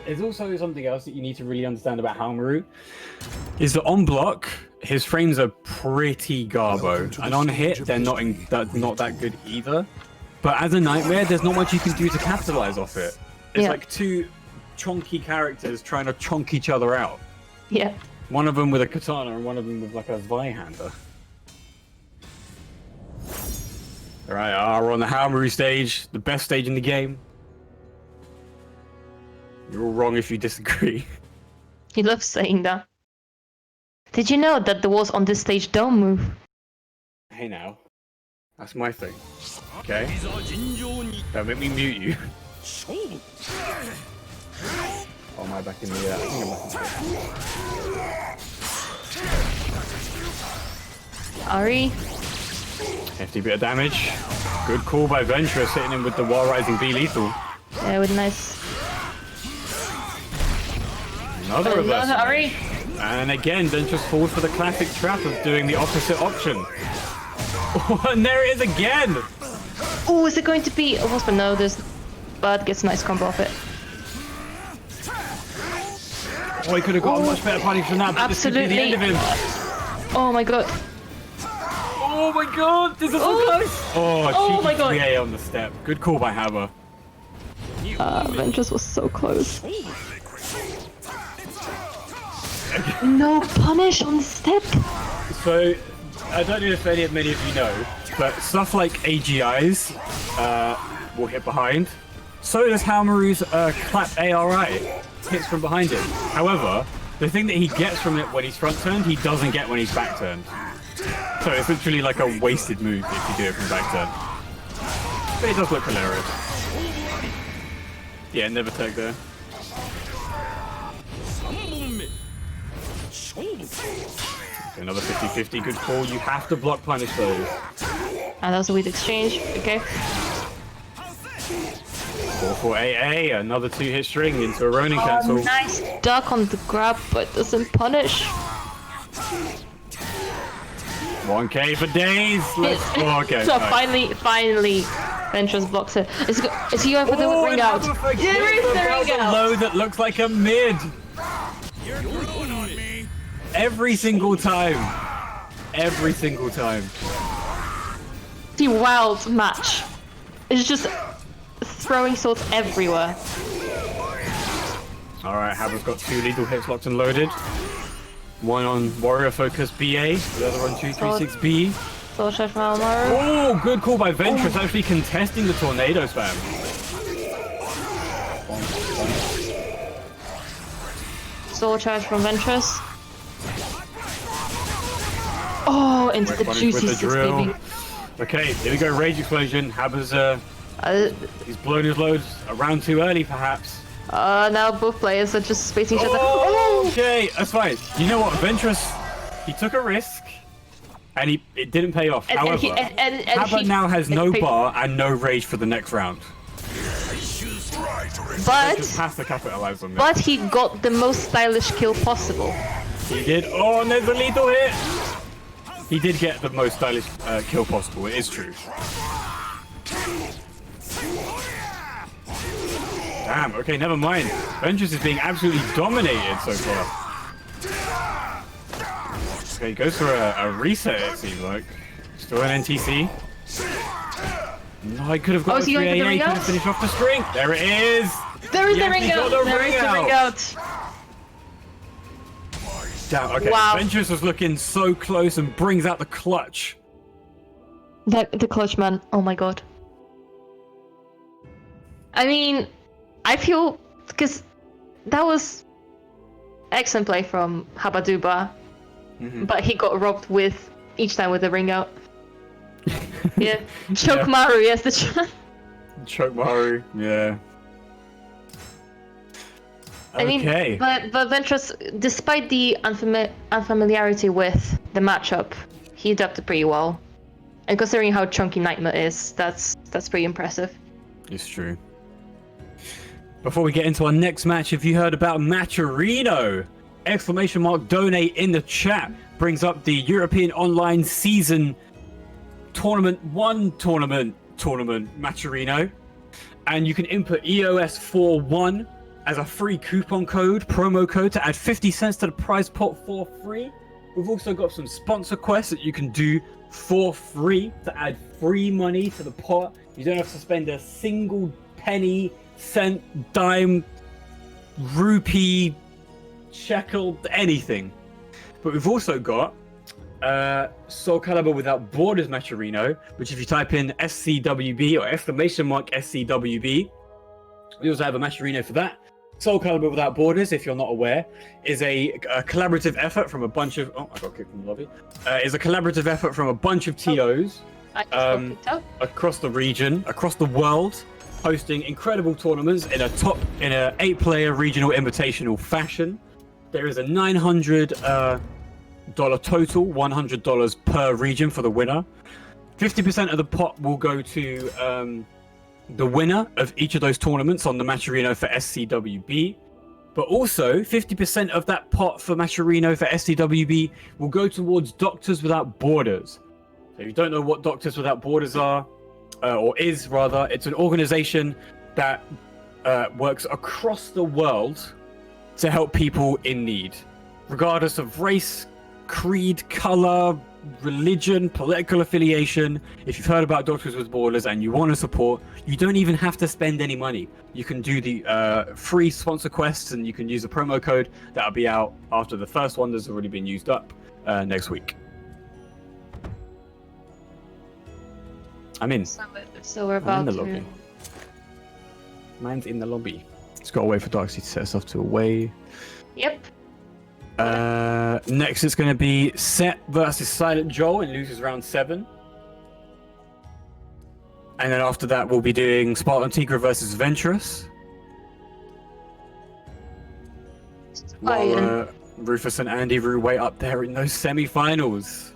There's also something else that you need to really understand about Halmaru, is that on block, his frames are pretty garbo, and on hit, they're not that good either. But as a Nightmare, there's not much you can do to capitalize off it. It's Yeah. like two chonky characters trying to chonk each other out. Yeah. One of them with a katana and one of them with like a Zweihander. Alright, we're on the Halmaru stage, the best stage in the game. You're all wrong if you disagree. He loves saying that. Did you know that the walls on this stage don't move? Hey now, that's my thing. Okay? Don't make me mute you. Oh, am I back in the... I think I'm back in the... Ari? Hefty bit of damage. Good call by Ventress, hitting him with the Wall Rising B lethal. Yeah, with nice. Another reverse. Ari? And again, Ventress falls for the classic trap of doing the opposite option. And there it is again! Oh, is it going to be a wasp? No, there's... But gets a nice combo off it. Oh, he could have got a much better punish than that, but this could be the end of him. Oh my god. Oh my god, this is so close! Oh, cheeky my god. 3A on the step. Good call by Hammer. Ventress was so close. No punish on the step. So, I don't know if many of you know, but stuff like AGIs will hit behind. So does Halmaru's clap ARI. Hits from behind him. However, the thing that he gets from it when he's front turned, he doesn't get when he's back turned. So it's literally like a wasted move if you do it from back turn. But it does look hilarious. Yeah, never tag there. Another 50-50, good call. You have to block punish those. And that was a weird exchange. Okay. 4-4 AA, another 2-hit string into a Ronin cancel. Nice duck on the grab, but doesn't punish. 1K for days. Let's go. Okay. So nice. finally, Ventress blocks it. Is he going for the ring out? There is the ring out. Low that looks like a mid. Every single time. Every single time. The wild match. It's just throwing swords everywhere. Alright, Haber's got 2 lethal hits locked and loaded. One on Warrior Focus BA, the other on 236B. Sword charge from Halmaru. Oh, good call by Ventress, actually contesting the tornado spam. Sword charge from Ventress. Oh, into the Punish juicy with the drill. 6BB. Okay, here we go, Rage Explosion. Haber's, he's blown his loads around too early, perhaps. Now both players are just spacing each other. Oh, okay, that's fine. You know what, Ventress, he took a risk, and it didn't pay off. However, Haber now has no bar and no rage for the next round. Just has to capitalize on this. But he got the most stylish kill possible. He did. Oh, and there's a lethal hit. He did get the most stylish kill possible. It is true. Damn. Okay, never mind. Ventress is being absolutely dominated so far. Okay, he goes for a reset. It seems like still an NTC. No, I could have got a 3AA. Could have finished off the string. There it is. There is Yes, the ring he out. got the There is ring the ring out. out. Damn. Okay. Wow. Ventress was looking so close and brings out the clutch. The clutch, man. Oh my god. I mean, I feel because that was excellent play from Habaduba, but he got robbed with each time with the ring out. Yeah, Chokemaru, yes, the Chokemaru, yeah. I mean, Okay. but Ventress, despite the unfamiliarity with the matchup, he adapted pretty well. And considering how chunky Nightmare is, that's pretty impressive. It's true. Before we get into our next match, if you heard about Matcherino, exclamation mark donate in the chat brings up the European Online Season Tournament 1 tournament Matcherino. And you can input EOS41 as a free coupon code, promo code, to add 50 cents to the prize pot for free. We've also got some sponsor quests that you can do for free to add free money to the pot. You don't have to spend a single penny, cent, dime, rupee, shekel, anything. But we've also got Soul Calibur Without Borders Matcherino, which if you type in SCWB or exclamation mark SCWB, we also have a Matcherino for that. Soul Calibur Without Borders, if you're not aware, is a collaborative effort from a bunch of... Oh, I got kicked from the lobby. Is a collaborative effort from a bunch of TOs across the region, across the world, hosting incredible tournaments in a 8-player regional invitational fashion. There is a $900 total, $100 per region for the winner. 50% of the pot will go to the winner of each of those tournaments on the Matcherino for SCWB. But also, 50% of that pot for Matcherino for SCWB will go towards Doctors Without Borders. So if you don't know what Doctors Without Borders are, or is rather, it's an organization that works across the world to help people in need, regardless of race, creed, color, religion, political affiliation. If you've heard about Doctors With Borders and you want to support, you don't even have to spend any money. You can do the free sponsor quests, and you can use a promo code that'll be out after the first one that's already been used up next week. I'm in. So we're about the to... lobby. Mine's in the lobby. Just gotta wait for Darkseid to set us off to away. Yep. Next it's going to be Set versus Silent Joel in losers round 7. And then after that we'll be doing Spartan Tigra versus Ventress. While Rufus and Andy Rue wait up there in those semi-finals.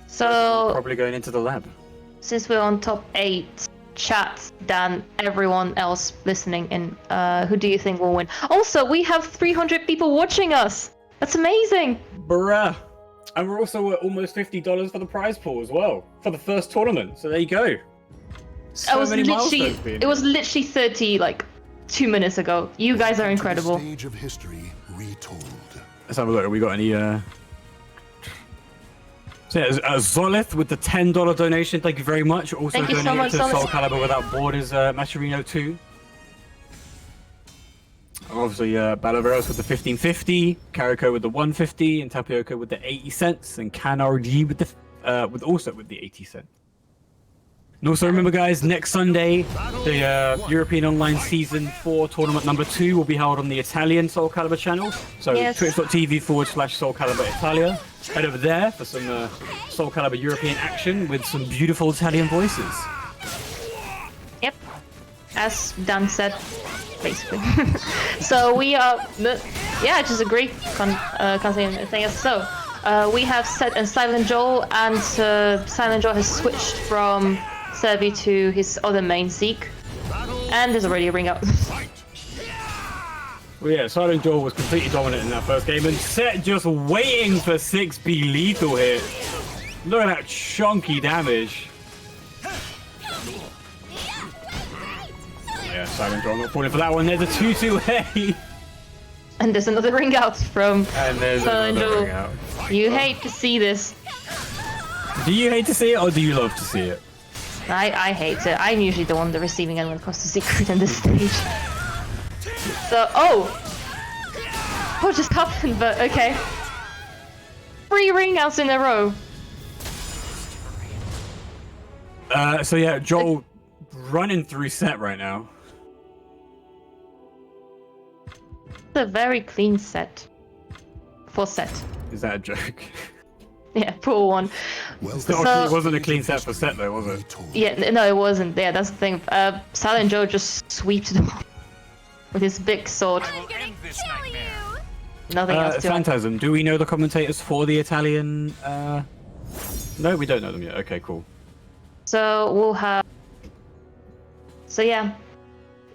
So Probably going into the lab. since we're on top 8, chat, Dan, everyone else listening in, who do you think will win? Also, we have 300 people watching us. That's amazing. Bruh. And we're also at almost $50 for the prize pool as well for the first tournament. So there you go. So many milestones being it was literally 30 like 2 minutes ago. You guys are incredible. Stage of history retold. Let's have a look. Have we got any So yeah, Zolith with the $10 donation. Thank you very much. Also Thank you so donating much, to Zolith. Soul Calibur Without Borders Matcherino 2. Obviously, Balaveros with the 1550, Kariko with the 150, and Tapioca with the 80 cents, and CanRG with the 80 cents. And also remember, guys, next Sunday, the European Online Season 4 Tournament number 2 will be held on the Italian Soul Calibur channel. So Yes. twitch.tv/Soul Calibur Italia. Head over there for some Soul Calibur European action with some beautiful Italian voices. Yep. As Dan said, basically. So we are, yeah, just a great thing. So we have Set and Silent Joel, and Silent Joel has switched from Servi to his other main Zeke, and there's already a ring out. Well, yeah, Silent Joel was completely dominant in that first game, and Set just waiting for 6B lethal here. Look at that chunky damage. Yeah, Silent Joel not falling for that one. There's a 2-2-A. And there's another ring out from And there's Silent another ring Joel. out. You hate to see this. Do you hate to see it, or do you love to see it? I hate it. I'm usually the one the receiving end when it comes to secret in this stage. So, what just happened? But okay. 3 ring outs in a row. So yeah, Joel running through Set right now. It's a very clean set. For Set. Is that a joke? Yeah, poor one. It wasn't a clean set for Set though, was it? Yeah, no, it wasn't. Yeah, that's the thing. Silent Joe just sweeps them off. with his big sword. I'm gonna kill you! Nothing else to it. Phantasm, do we know the commentators for the Italian? No, we don't know them yet. Okay, cool. So we'll have. So yeah,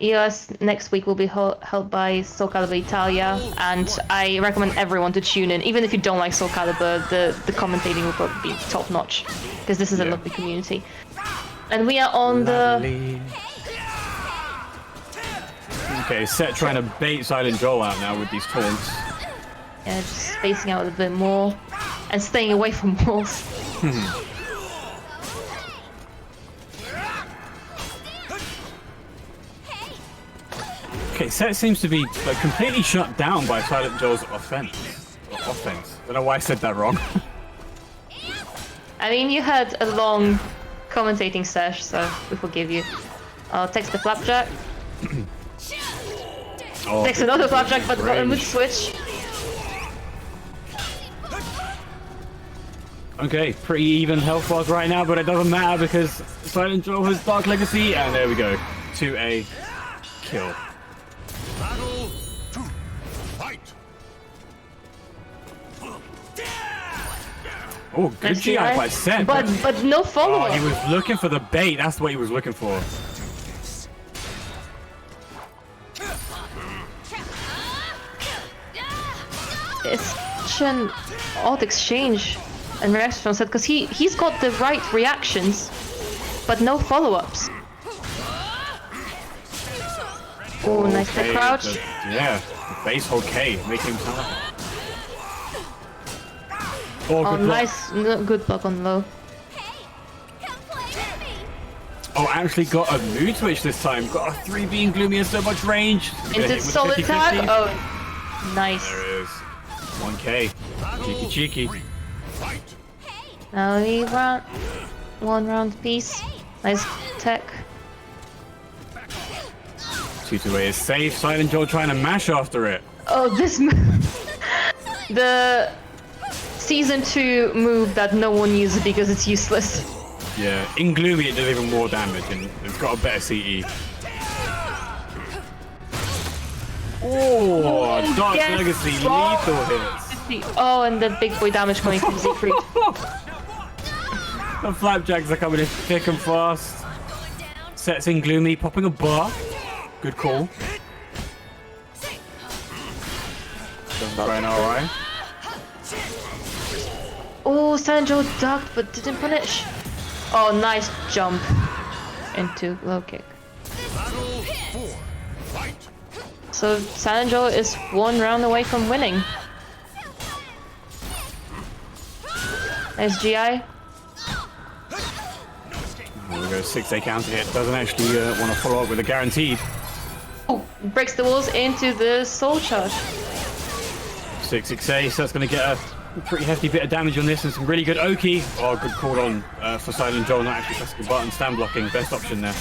EOS next week will be held by Soul Calibur Italia, and I recommend everyone to tune in. Even if you don't like Soul Calibur, the commentating will probably be top notch because this is a Yeah. lovely community. And we are on the. Lovely. Okay, Set trying to bait Silent Joel out now with these taunts. Yeah, just spacing out a bit more and staying away from walls. Okay, Set seems to be like completely shut down by Silent Joel's offense. Don't know why I said that wrong. I mean, you had a long commentating sesh, so we forgive you. I'll text the Flapjack. Oh, Text another Flapjack, but got a mood range. switch. Okay, pretty even health bars right now, but it doesn't matter because Silent Joel has Dark Legacy, and there we go. To a kill. Battle 2. Fight. Oh, good Nice GI GI. by Set. But no Oh, follow-up. he was looking for the bait. That's what he was looking for. It's such an odd exchange and reaction from Seth because he's got the right reactions, but no follow-ups. Oh, nice Okay, tech crouch. yeah, the base hold K, making him sound like... Oh, Oh, good block. nice, good block on low. Oh, actually got a mood switch this time. Got a 3B and Gloomy and so much range. Gonna hit Into with solid 50-50. tag. Oh, nice. There it is. 1K. Cheeky cheeky. Fight. Now we run one round piece. Nice tech. 2-2-A is safe. Silent Joel trying to mash after it. Oh, this the season 2 move that no one uses because it's useless. Yeah, in Gloomy it does even more damage and it's got a better CE. Oh, Dark yes. Legacy lethal hits. Oh, and the big boy damage coming from Siegfried. The Flapjacks are coming in thick and fast. Sets in Gloomy, popping a bar. Good call. Going alright. Oh, Sanjo ducked but didn't punish. Oh, nice jump into low kick. Battle 4. Fight. So Sanjo is one round away from winning. Nice GI. There we go, 6A counter hit. Doesn't actually want to follow up with a guaranteed. Oh, breaks the walls into the soul charge. 6A, so that's going to get a pretty hefty bit of damage on this and some really good Oki. Oh, good call on for Silent Joel, not actually pressing the button. Stand blocking, best option there.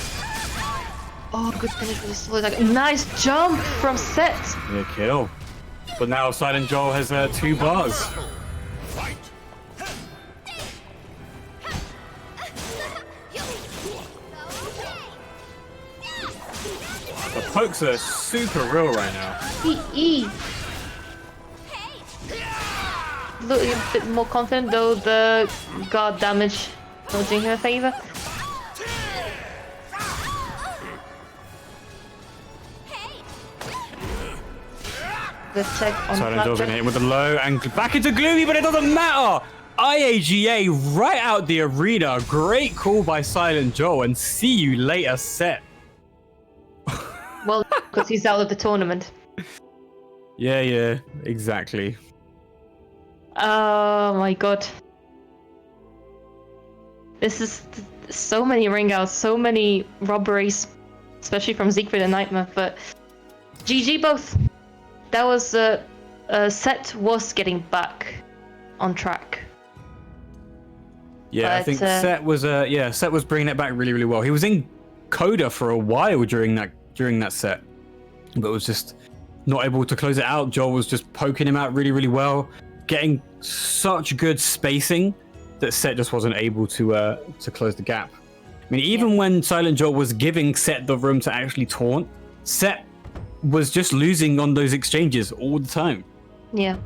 Oh, good finish with the soul attack. Nice jump from Set. Yeah, kill. But now Silent Joel has 2 bars. Fight. The pokes are super real right now. E. Look a bit more confident though the guard damage not doing him a favor. The tech on Silent Joel's gonna Flapjack. hit him with the low and back into Gloomy, but it doesn't matter! IAGA right out the arena. Great call by Silent Joel, and see you later, Set. Well, because he's out of the tournament. Yeah, exactly. Oh my god. This is so many ring outs, so many robberies, especially from Siegfried and Nightmare, but GG both. That was Set was getting back on track. Yeah, I But, think Set was Set was bringing it back really, really well. He was in Coda for a while during that set, but was just not able to close it out. Joel was just poking him out really, really well, getting such good spacing that Set just wasn't able to close the gap. I mean, even when Silent Joel was giving Set the room to actually taunt, Set was just losing on those exchanges all the time. Yeah.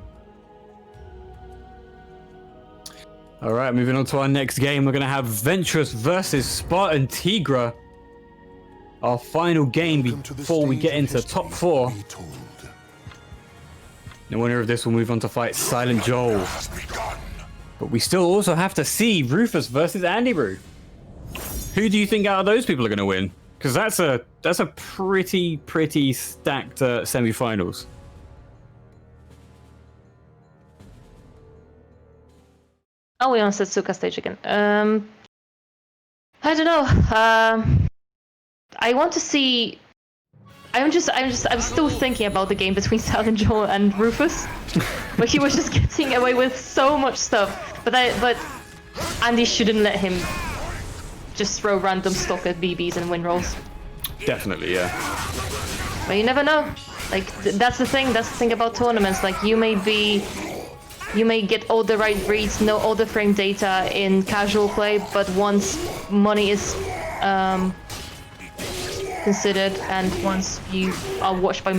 All right, moving on to our next game. We're going to have Ventress versus Spartan Tigra. Our final game before we get into top 4. The winner of this will move on to fight Silent Joel. But we still also have to see Rufus versus Andy Brew. Who do you think out of those people are going to win? Because that's a pretty stacked semi-finals. Oh, we're on Setsuka stage again. I don't know. I want to see. I'm still thinking about the game between Silent Joel and Rufus, where he was just getting away with so much stuff. But Andy shouldn't let him just throw random stock at BBs and win rolls. Definitely, yeah. But you never know. Like that's the thing. That's the thing about tournaments. Like you may get all the right reads, know all the frame data in casual play, but once money is considered and once you are watched by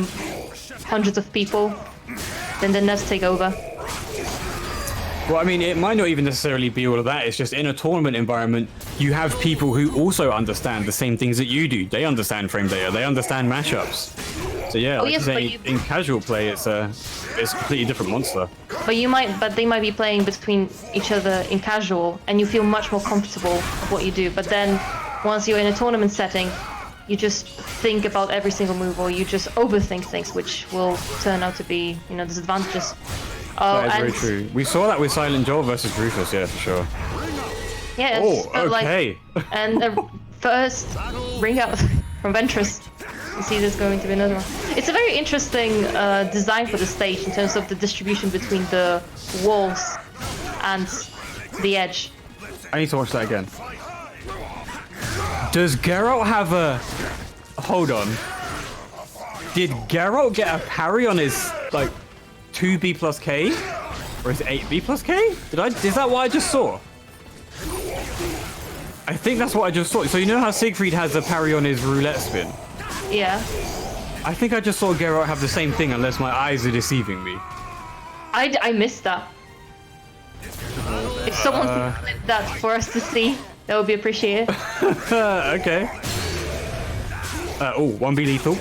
hundreds of people, then the nets take over. Well, I mean, it might not even necessarily be all of that. It's just in a tournament environment, you have people who also understand the same things that you do. They understand frame data. They understand mashups. So yeah, like yes, you say, in casual play, it's a completely different monster. But they might be playing between each other in casual, and you feel much more comfortable with what you do. But then, once you're in a tournament setting, you just think about every single move, or you just overthink things, which will turn out to be, disadvantages. Oh, That is very true. We saw that with Silent Joel versus Rufus, yeah, for sure. Yeah. Oh, okay. And the first ring out from Ventress. You see there's going to be another one. It's a very interesting design for the stage in terms of the distribution between the walls and the edge. I need to watch that again. Does Geralt have a... Hold on. Did Geralt get a parry on his, 2B plus K? Or is it 8B plus K? Is that what I just saw? I think that's what I just saw. So you know how Siegfried has a parry on his roulette spin? Yeah. I think I just saw Geralt have the same thing, unless my eyes are deceiving me. I missed that. If someone could clip that for us to see, that would be appreciated. Okay. 1B lethal.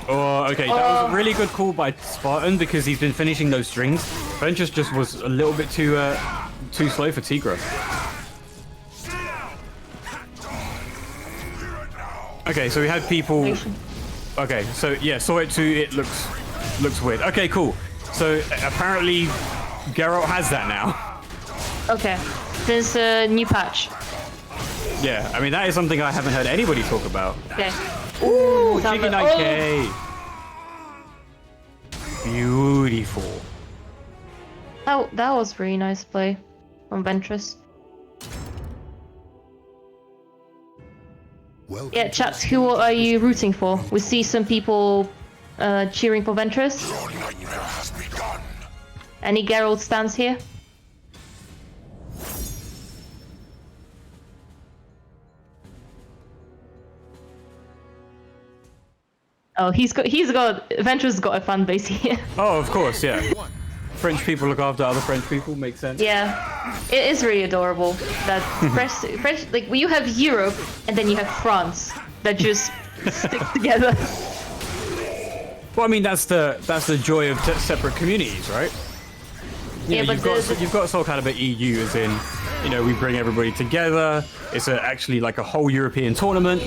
Oh, okay. That was a really good call by Spartan because he's been finishing those strings. Ventress just was a little bit too slow for Tigra. Okay, so we had people. Okay, so yeah, saw it too. It looks weird. Okay, cool. So apparently, Geralt has that now. Okay, there's a new patch. Yeah, I mean that is something I haven't heard anybody talk about. Okay. Ooh, Chicken 9K. Beautiful. That was really nice play from Ventress. Yeah, chat, who are you rooting for? We see some people cheering for Ventress. Any Geralt stands here? Oh, Ventress got a fan base here. Oh, of course, yeah. French people look after other French people, makes sense. Yeah, it is really adorable that French, like you have Europe and then you have France that just stick together. Well, I mean that's the joy of separate communities, right? Yeah, but you've got Soul Calibur EU, as in, we bring everybody together. It's actually like a whole European tournament.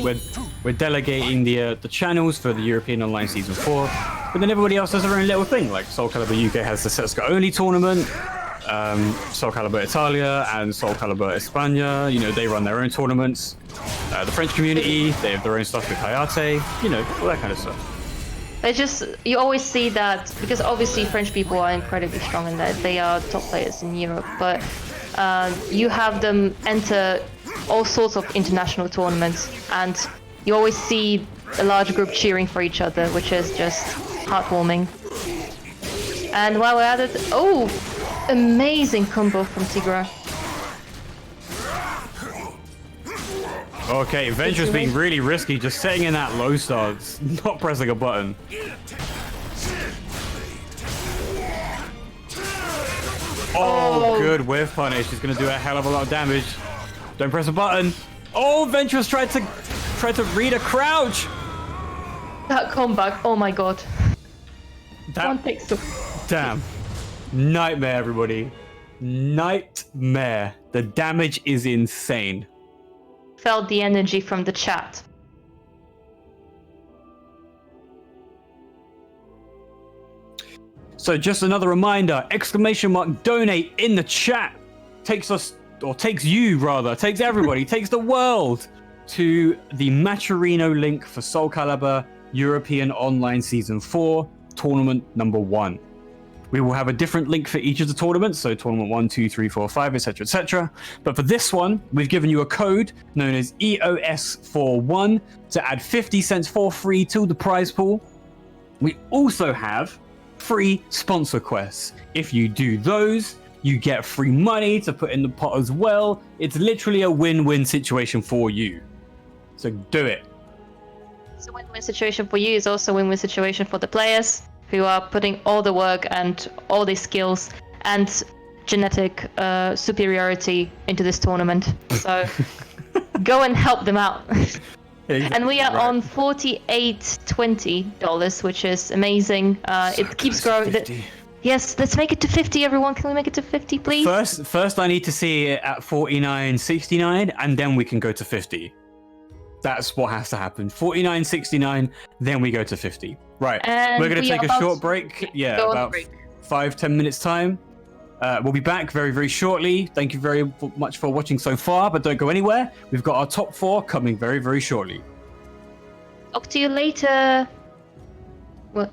We're delegating the channels for the European Online Season 4. But then everybody else does their own little thing. Like Soul Calibur UK has the Setsuka only tournament. Soul Calibur Italia and Soul Calibur España, they run their own tournaments. The French community, they have their own stuff with Hayate, all that kind of stuff. You always see that, because obviously French people are incredibly strong in that. They are top players in Europe, but you have them enter all sorts of international tournaments, and you always see a large group cheering for each other, which is just heartwarming. And while we're at it, amazing combo from Tigra. Okay, Venture's being really risky, just sitting in that low stance, not pressing a button. Oh, good whiff punish. He's gonna do a hell of a lot of damage. Don't press a button. Oh, Venture's tried to read a crouch. That comeback, oh my god. One That, pixel. damn. Nightmare, everybody. Nightmare. The damage is insane. Felt the energy from the chat. So just another reminder, exclamation mark donate in the chat takes us, or takes you rather, takes everybody, takes the world to the Matcherino link for Soul Calibur European Online Season 4, Tournament number 1. We will have a different link for each of the tournaments, so Tournament 1, 2, 3, 4, 5, etc., etc. But for this one, we've given you a code known as EOS41 to add 50 cents for free to the prize pool. We also have free sponsor quests. If you do those, you get free money to put in the pot as well. It's literally a win-win situation for you. So do it. It's a win-win situation for you. It's also a win-win situation for the players who are putting all the work and all the skills and genetic superiority into this tournament. So go and help them out. And we are on $48.20, which is amazing. It keeps growing. Yes, let's make it to 50, everyone. Can we make it to 50, please? First, I need to see it at 49.69, and then we can go to 50. That's what has to happen. 49.69, then we go to 50. Right. And we're going to we take are a short break. Yeah, go on about break. 5-10 minutes time. We'll be back very, very shortly. Thank you very much for watching so far, but don't go anywhere. We've got our top 4 coming very, very shortly. Talk to you later. What?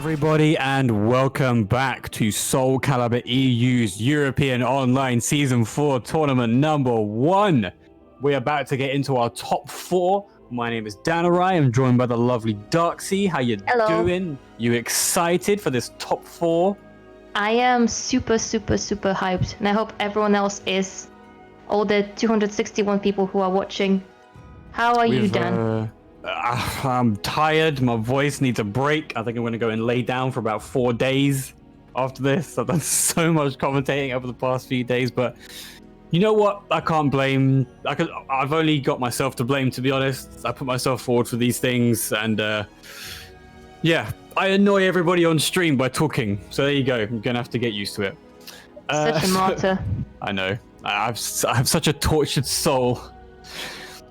everybody, and welcome back to Soul Calibur EU's European Online Season 4 Tournament number 1. We're about to get into our top 4. My name is Danarai. I'm joined by the lovely Darksea. How you doing? You excited for this top 4? I am super hyped, and I hope everyone else is. All the 261 people who are watching. How are you, Dan? I'm tired. My voice needs a break. I think I'm going to go and lay down for about 4 days after this. I've done so much commentating over the past few days, but you know what? I can't blame. I've only got myself to blame, to be honest. I put myself forward for these things, and yeah, I annoy everybody on stream by talking. So there you go. I'm going to have to get used to it. Such a martyr. I know. I have such a tortured soul.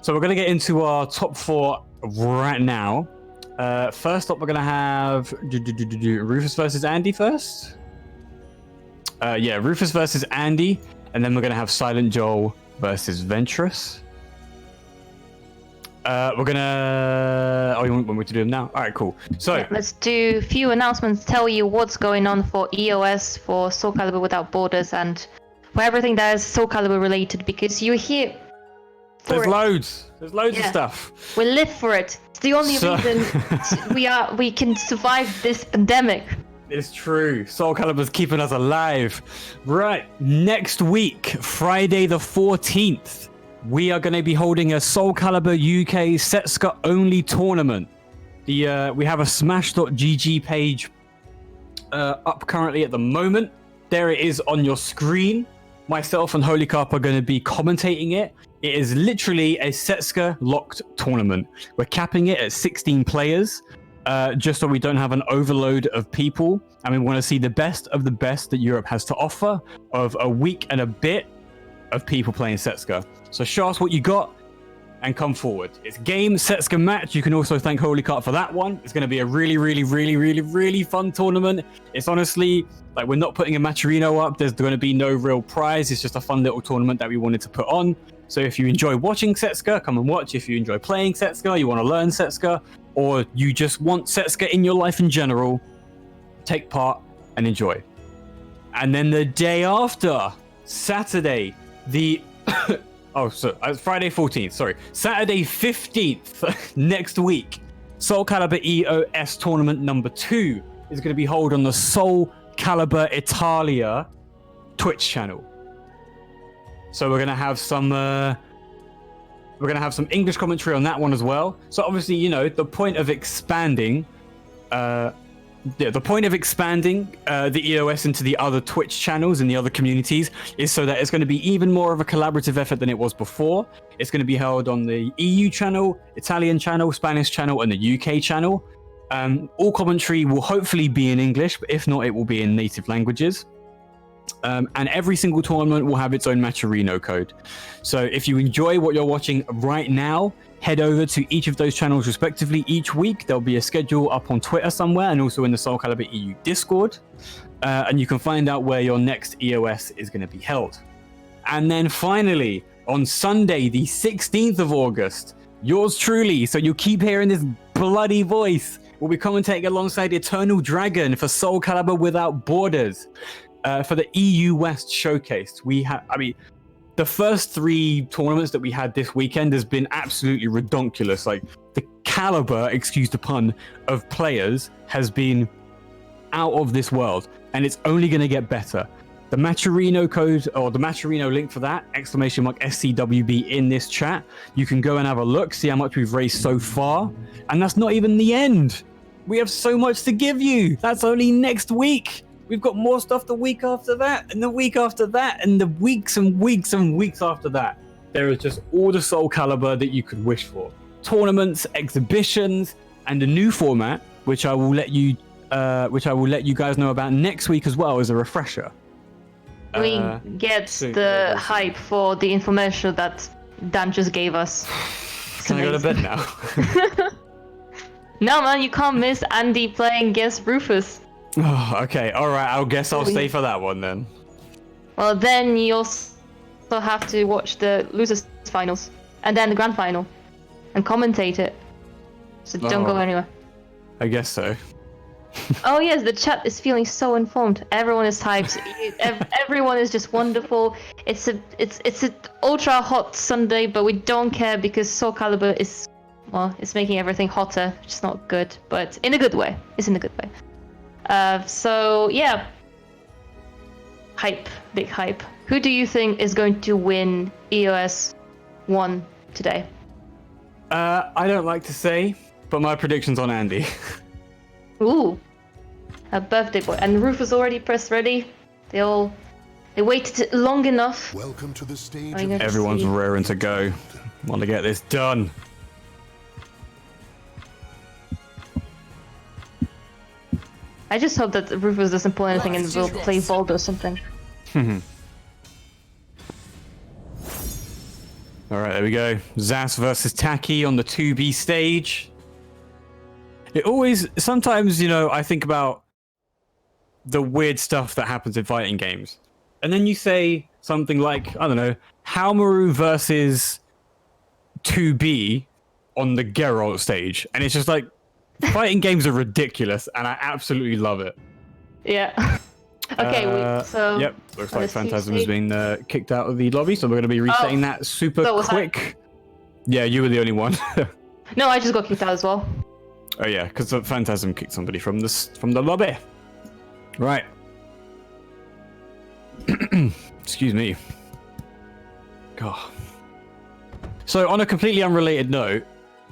So we're going to get into our top 4 right now. First up, we're going to have Rufus versus Andy first. Yeah, Rufus versus Andy. And then we're going to have Silent Joel versus Ventress. We're going to... Oh, you want me to do them now? All right, cool. So yeah, let's do a few announcements, tell you what's going on for EOS, for Soul Calibur Without Borders, and for everything that is Soul Calibur related, because you're here. There's loads of stuff. We live for it. It's the only reason we can survive this pandemic. It's true. Soul Calibur's keeping us alive. Right, next week, Friday the 14th, we are going to be holding a Soul Calibur UK Setsuka only tournament. We have a Smash.gg page up currently at the moment. There it is on your screen. Myself and Holycarp are going to be commentating it. It is literally a Setsuka locked tournament. We're capping it at 16 players, just so we don't have an overload of people. And we want to see the best of the best that Europe has to offer of a week and a bit of people playing Setsuka. So show us what you got and come forward. It's game, Setsuka match. You can also thank Holycarp for that one. It's going to be a really fun tournament. It's honestly, like, we're not putting a Matcherino up. There's going to be no real prize. It's just a fun little tournament that we wanted to put on. So if you enjoy watching Setsuka, come and watch. If you enjoy playing Setsuka, you want to learn Setsuka, or you just want Setsuka in your life in general, take part and enjoy. And then the day after, Saturday, Friday 14th, sorry. Saturday 15th, next week, Soul Calibur EOS Tournament number 2 is going to be held on the Soul Calibur Italia Twitch channel. So we're going to have some English commentary on that one as well. So obviously, you know, the point of expanding the EOS into the other Twitch channels and the other communities is so that it's going to be even more of a collaborative effort than it was before. It's going to be held on the EU channel, Italian channel, Spanish channel, and the UK channel. All commentary will hopefully be in English, but if not, it will be in native languages. And every single tournament will have its own Matcherino code. So if you enjoy what you're watching right now, head over to each of those channels respectively. Each week there'll be a schedule up on Twitter somewhere and also in the Soul Calibur EU Discord. And you can find out where your next EOS is going to be held. And then finally, on Sunday, the 16th of August, yours truly, so you'll keep hearing this bloody voice, will be commentating alongside Eternal Dragon for Soul Calibur Without Borders. For the EU West Showcase. The first 3 tournaments that we had this weekend has been absolutely redonkulous. Like, the caliber, excuse the pun, of players has been out of this world, and it's only going to get better. The Matcherino code, or the Matcherino link for that, !SCWB in this chat. You can go and have a look, see how much we've raised so far. And that's not even the end. We have so much to give you. That's only next week. We've got more stuff the week after that, and the week after that, and the weeks and weeks and weeks after that. There is just all the Soul Calibur that you could wish for. Tournaments, exhibitions, and a new format, which I will let you guys know about next week as well as a refresher. We get the hype for the information that Dan just gave us. Can I go to bed now? No, man, you can't miss Andy playing against Rufus. Oh, okay, alright, I'll stay for that one then. Well, then you also have to watch the losers finals and then the grand final and commentate it. So don't go anywhere. I guess so. Oh yes, the chat is feeling so informed. Everyone is hyped. Everyone is just wonderful. It's a ultra hot Sunday, but we don't care because Soul Calibur is, well, it's making everything hotter, which is not good, but in a good way. It's in a good way. So yeah, hype, big hype. Who do you think is going to win EOS 1 today? I don't like to say, but my prediction's on Andy. Ooh, a birthday boy. And Rufus already pressed ready. They waited long enough. Welcome to the stage. I'm gonna Everyone's see. raring to go. Want to get this done. I just hope that Rufus doesn't pull anything and will play Vold or something. Alright, there we go. Zas versus Taki on the 2B stage. It always, sometimes, you know, I think about the weird stuff that happens in fighting games. And then you say something like, I don't know, Haomaru versus 2B on the Geralt stage. And it's just like, fighting games are ridiculous, and I absolutely love it. Yeah. Okay, so... Yep, looks like let's see Phantasm has stage. been kicked out of the lobby, so we're going to be resetting that super so was I. quick. Yeah, you were the only one. No, I just got kicked out as well. Oh yeah, because the Phantasm kicked somebody from the lobby. Right. Excuse me. God. So on a completely unrelated note,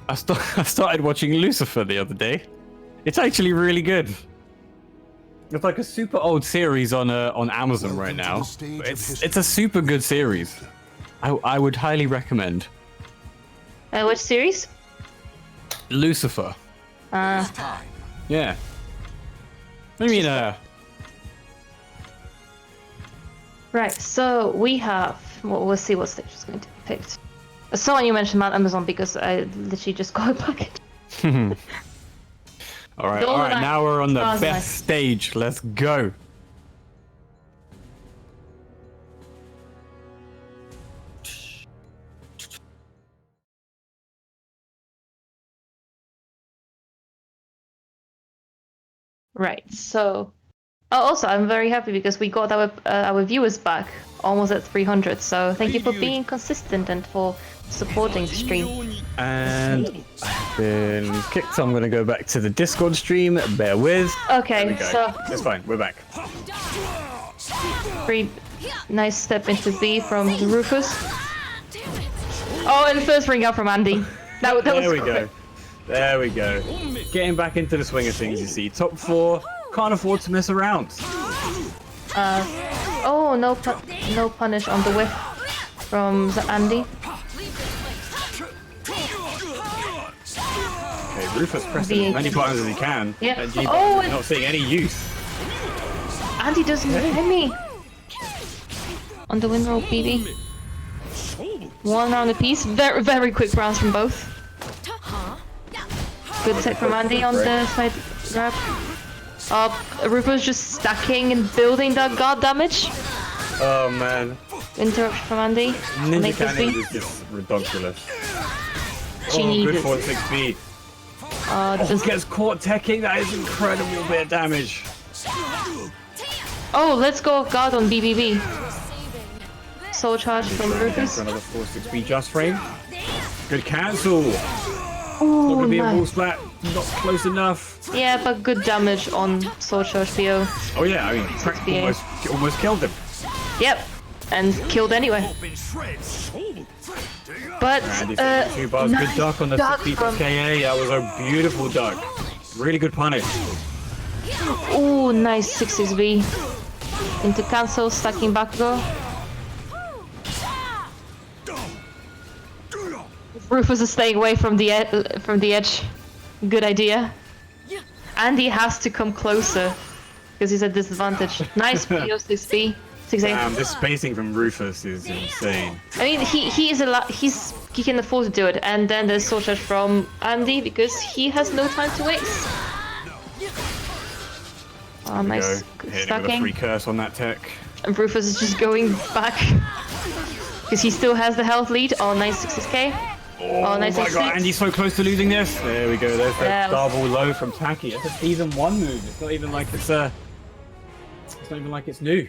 I started watching Lucifer the other day. It's actually really good. It's like a super old series on Amazon right now. But it's a super good series. I would highly recommend. Which series? Lucifer. Yeah. What do you mean, Right, so we have... Well, we'll see what stage is going to be picked. Someone you mentioned Mount Amazon because I literally just got a package. Alright, Golden Eye. now we're on the Stars best Eye. stage. Let's go. Right, so... Oh, also, I'm very happy because we got our viewers back almost at 300, so thank you for being consistent and for supporting the stream. And I've been kicked, so I'm going to go back to the Discord stream. Bear with. Okay, There we go. so It's fine, we're back. pretty nice step into B from Rufus. Oh, and the first ring out from Andy. That was There we quick. go. There we go. Getting back into the swing of things, you see. Top 4, can't afford to mess around. Oh, no punish on the whip from Andy. Okay, Rufus pressing as many buttons as he can. Yeah. And G Oh, is not seeing any use. Andy doesn't hit me. On the win roll, BB. One round apiece. Very, very quick rounds from both. Good set from Andy on the side grab. Rufus just stacking and building that guard damage. Oh man. Interruption from Andy. Ninja Make this Cannon be. is just ridiculous. She Oh, needed. good 4-6 This Just gets caught teching. That is incredible bit of damage. Oh, let's go guard on BBB. Soul charge from Again Rufus. for another 4-6 just frame. Good cancel. Not Oh, gonna be a wall nice. splat. Not close enough. Yeah, but good damage on Soul charge PO. Oh yeah, I mean, PA. almost killed him. Yep, and killed anyway. But Andy, 2 bars. nice Good duck on the duck 60 from- KA. That was a beautiful duck. Really good punish. Ooh, nice 6-6B. Into cancel, stacking back go. Rufus is staying away from the edge. Good idea. Andy has to come closer because he's at disadvantage. Nice PO 6B. 6A. Damn, this spacing from Rufus is insane. I mean, he can afford to do it. And then there's Soul Charge from Andy because he has no time to waste. Oh, nice Go. Hitting with a stacking. free curse on that tech. And Rufus is just going back because he still has the health lead. Oh, nice 6K. Oh, nice my and god, six. Andy's so close to losing this. There we go. There's that Yeah. double low from Taki. It's a season 1 move. It's not even like it's not even like it's new.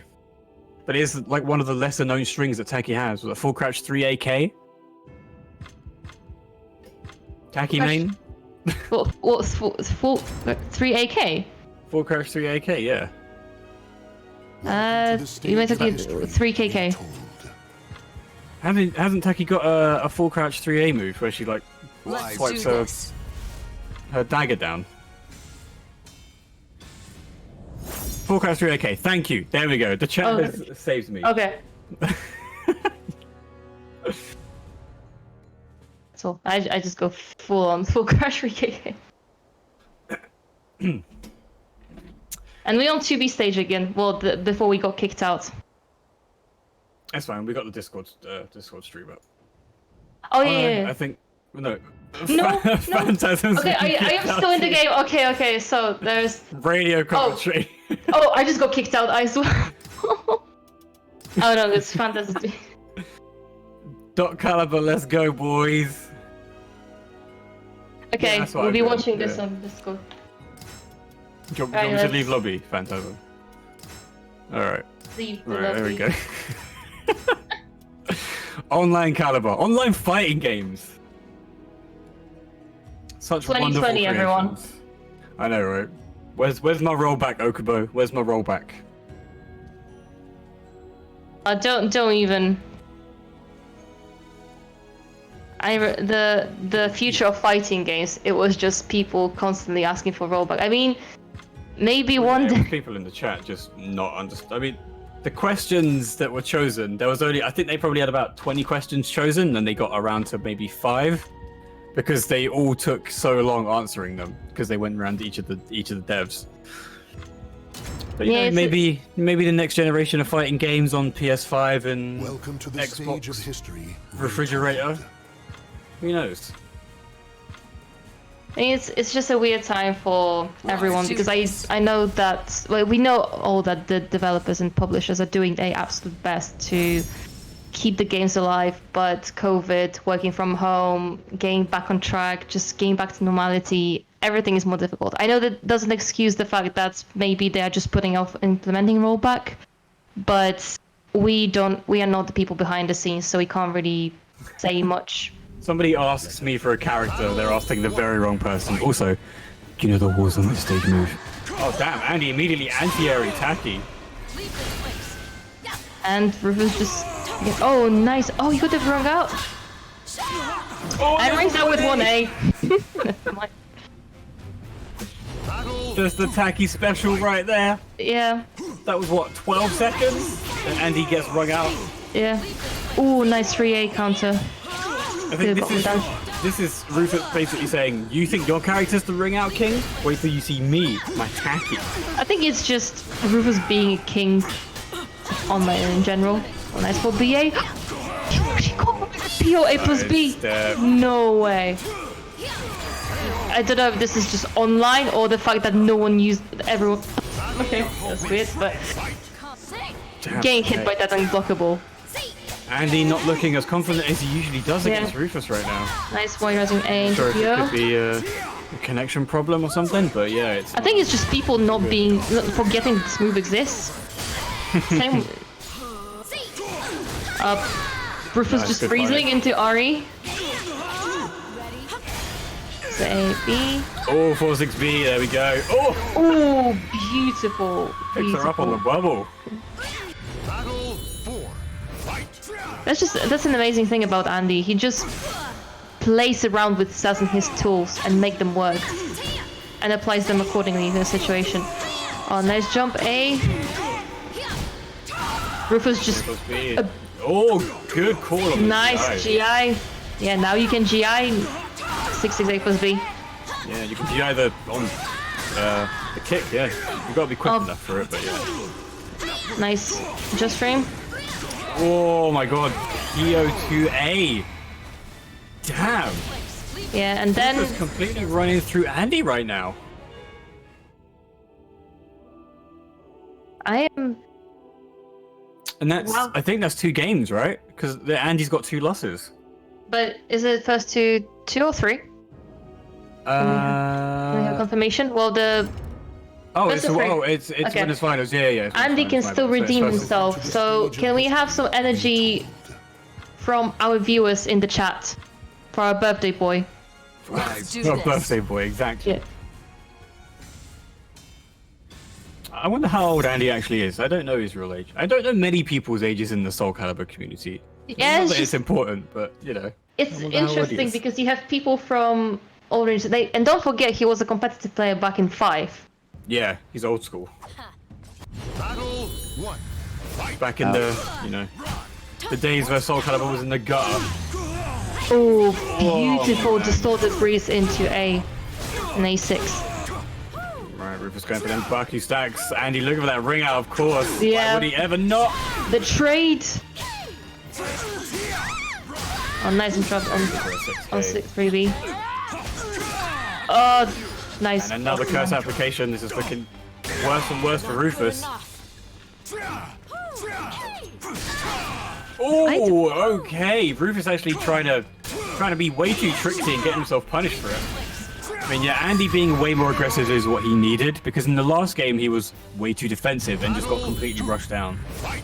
But it is like one of the lesser known strings that Taki has with a full crouch 3 AK. Taki Crouch- main. What's full 3 AK? Full crouch 3 AK, yeah. You might have to 3 KK. Hasn't Taki got a full crouch 3A move where she like Let's swipes do this. her dagger down? Full crouch 3 AK. Thank you. There we go. The chat Oh. saves me. Okay. So I just go full on full crash 3 KK. And we're on 2B stage again. Well, before we got kicked out. That's fine. We got the Discord stream up. Oh yeah. I think no. No, no. Phantasm's Okay, I am still in the game. Okay. So there's. Radio commentary. Oh, I just got kicked out. I swear. Oh no, it's fantastic. Dot Caliber, let's go, boys. Okay, that's what we'll I'm be doing, watching this yeah. on Discord. Do you want Right, me to let's- leave lobby, Phantasm? Alright. Leave the Right, there we lobby. go. Online Caliber. Online fighting games. Such 2020, wonderful everyone. creations. I know, right? Where's my rollback, Okubo? Where's my rollback? Don't even. The future of fighting games. It was just people constantly asking for rollback. I mean, maybe one There were day. people in the chat just not understand. I mean, the questions that were chosen, there was only, I think they probably had about 20 questions chosen, and they got around to maybe 5 because they all took so long answering them because they went around each of the devs. But you Yeah, know, it's maybe the next generation of fighting games on PS5 and Welcome to the Xbox stage of history. refrigerator. Who knows? I mean, it's just a weird time for everyone because I know that we know all that the developers and publishers are doing their absolute best to keep the games alive, but COVID, working from home, getting back on track, just getting back to normality, everything is more difficult. I know that doesn't excuse the fact that maybe they are just putting off implementing rollback, but we are not the people behind the scenes, so we can't really say much. Somebody asks me for a character, they're asking the very wrong person. Also, do you know the walls on this stage move? Oh damn, Andy immediately anti-airy Taki. And Rufus just... Oh, nice. Oh, he could have rung out. Oh, I rang out with 1A. There's the Taki special right there. Yeah, That was what, 12 seconds? And Andy gets rung out. yeah. Ooh, nice 3A counter. I think Could've got me down. this is Rufus basically saying, you think your character's the ring out king? Wait till you see me, my Taki. I think it's just Rufus being a king online in general. Oh, nice for BA. She got POA plus B. Step. No way. I don't know if this is just online or the fact that no one used everyone. Okay, that's weird, but Damn, getting hit by that unblockable. Andy not looking as confident as he usually does Yeah. against Rufus right now. Nice one using A into Sure if it PO. could be a connection problem or something, but yeah, it's I think it's just people not forgetting this move exists. Same. Rufus Nice, just good freezing fight. into Ari. So A, B. Oh, 4-6B, there we go. Oh, Oh, beautiful. picks her up on the Beautiful. bubble. Battle 4. Fight. That's an amazing thing about Andy. He just plays around with stats and his tools and make them work. And applies them accordingly in the situation. Oh, nice jump A. Rufus just 4-6B. Oh, good call on the nice GI. GI. Yeah, now you can GI 668 plus B. Yeah, you can be either on the kick, yeah. You've got to be quick Oh. enough for it, but yeah. Nice. Just frame. Oh my god, PO2A. Damn. Yeah, and then Just completely running through Andy right now. I am. And that's, Wow. I think that's 2 games, right? Because Andy's got 2 losses. But is it first to 2 or 3? We have confirmation. Well, the It's First of three. it's Okay. winners finals. Yeah. It's Andy winners can finals, still so it's redeem first- himself. So can we have some energy from our viewers in the chat for our birthday boy? Let's do Your this. birthday boy, exactly. Yeah. I wonder how old Andy actually is. I don't know his real age. I don't know many people's ages in the Soul Calibur community. Yeah, Not it's that it's just- important, but you know. It's I wonder how old he interesting is. because you have people from all ranges. And don't forget, he was a competitive player back in 5. Yeah, he's old school. Battle 1. Fight. Back in the, the days where Soul Calibur was in the gutter. Oh, beautiful distorted breeze into an A6. Right, Rufus going for them Baku stacks. Andy looking for that ring out, of course. Why Yeah. would he ever not? The trade. Oh, nice interrupt on 6-3B. Oh, nice. And another curse application. This is looking worse and worse for Rufus. Oh, okay. Rufus actually trying to be way too tricksy and get himself punished for it. I mean, yeah, Andy being way more aggressive is what he needed, because in the last game he was way too defensive and just got completely rushed down.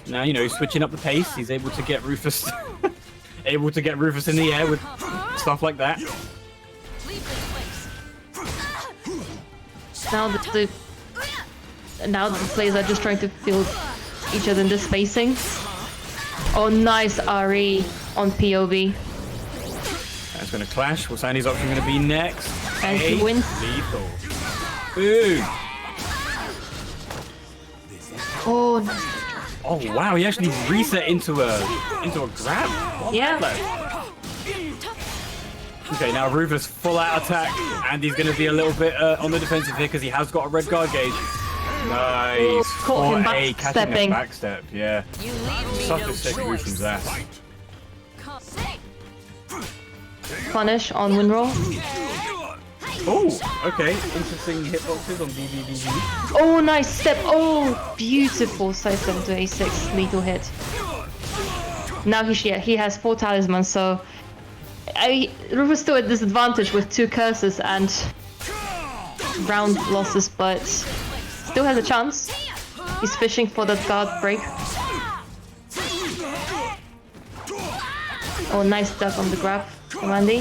Now, switching up the pace, he's able to get Rufus in the air with stuff like that. Now the players are just trying to field each other in the spacing. Oh, nice RE on POV. That's going to clash. What's Andy's option going to be next? And he wins. Lethal. Boom. Oh, nice. Oh wow, he actually reset into a grab. What Yeah. left? Okay, now Rufus full out attack. Andy's going to be a little bit on the defensive here because he has got a red guard gauge. Nice. Caught him 4A, catching backstepping. a backstep. Yeah. You leave me Such no a sick move from choice. Zas. Punish on Winroll. Oh, okay. Interesting hitboxes on BBBB. Oh, nice step. Oh, beautiful side step to A6. Lethal hit. Now he has 4 talismans, so Rufus still at disadvantage with 2 curses and round losses, but still has a chance. He's fishing for that guard break. Oh, nice duck on the grab from Andy.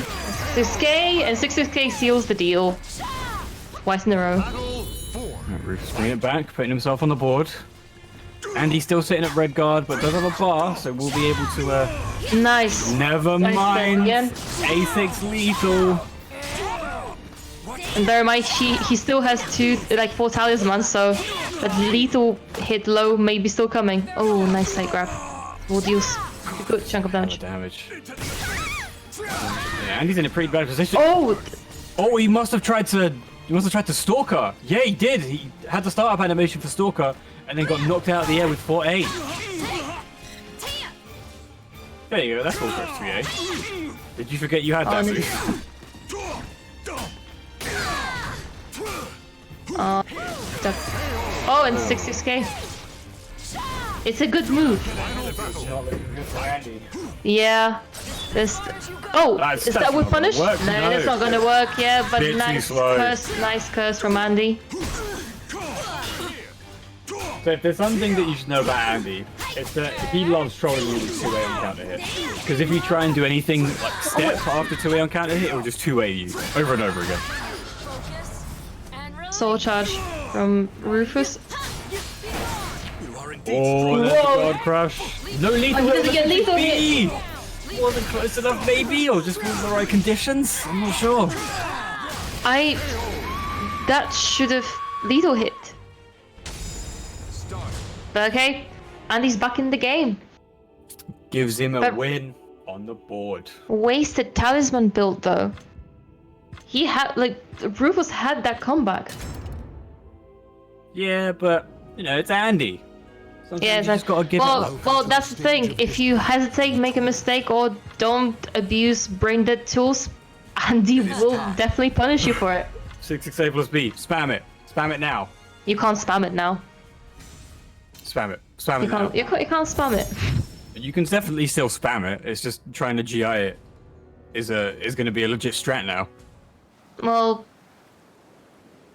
6k and 6k seals the deal. Twice in a row. Battle 4. Right, Rufus bringing it back, putting himself on the board. Andy's still sitting at red guard, but does have a bar, so we'll be able to. Nice. Never Nice mind. again. A6 lethal. And bear in mind, he still has 4 talismans, so that lethal hit low may be still coming. Oh, nice side grab. Will deals a good chunk of damage. Damage. Yeah, Andy's in a pretty bad position. Oh, Oh, he must have tried to stalk her. Yeah, he did. He had the startup animation for stalker, and then got knocked out of the air with 4A. There you go. That's all first 3A. Did you forget you had that no. move? duck. Oh, and 6k. It's a good move. Yeah. This. Oh, That's is that with not gonna punish? work, No, no. that's not gonna work. Yeah, but Bit too nice slow. nice curse from Andy. So if there's something that you should know about Andy, it's that he loves trolling you with 2A on counter hit. Because if you try and do anything like step after 2A on counter hit, it will just 2A you over and over again. Soul charge from Rufus. Oh, there's the Whoa. guard crush. No lethal Oh, he hit. doesn't get lethal B. Wasn't close enough, maybe, or just wasn't the right conditions. I'm not sure. That should have lethal hit. But okay, Andy's back in the game. Gives him a But- win on the board. Wasted talisman build though. He had Rufus had that comeback. Yeah, but it's Andy. Sometimes Yeah, you just gotta give it up. well, that's the thing. If you hesitate, make a mistake, or don't abuse brain dead tools, Andy will definitely punish you for it. 668 plus B. Spam it. Spam it now. You can't spam it now. Spam it. Spam You it now. can't. You can't spam it. You can definitely still spam it. It's just trying to GI it. is going to be a legit strat now. Well,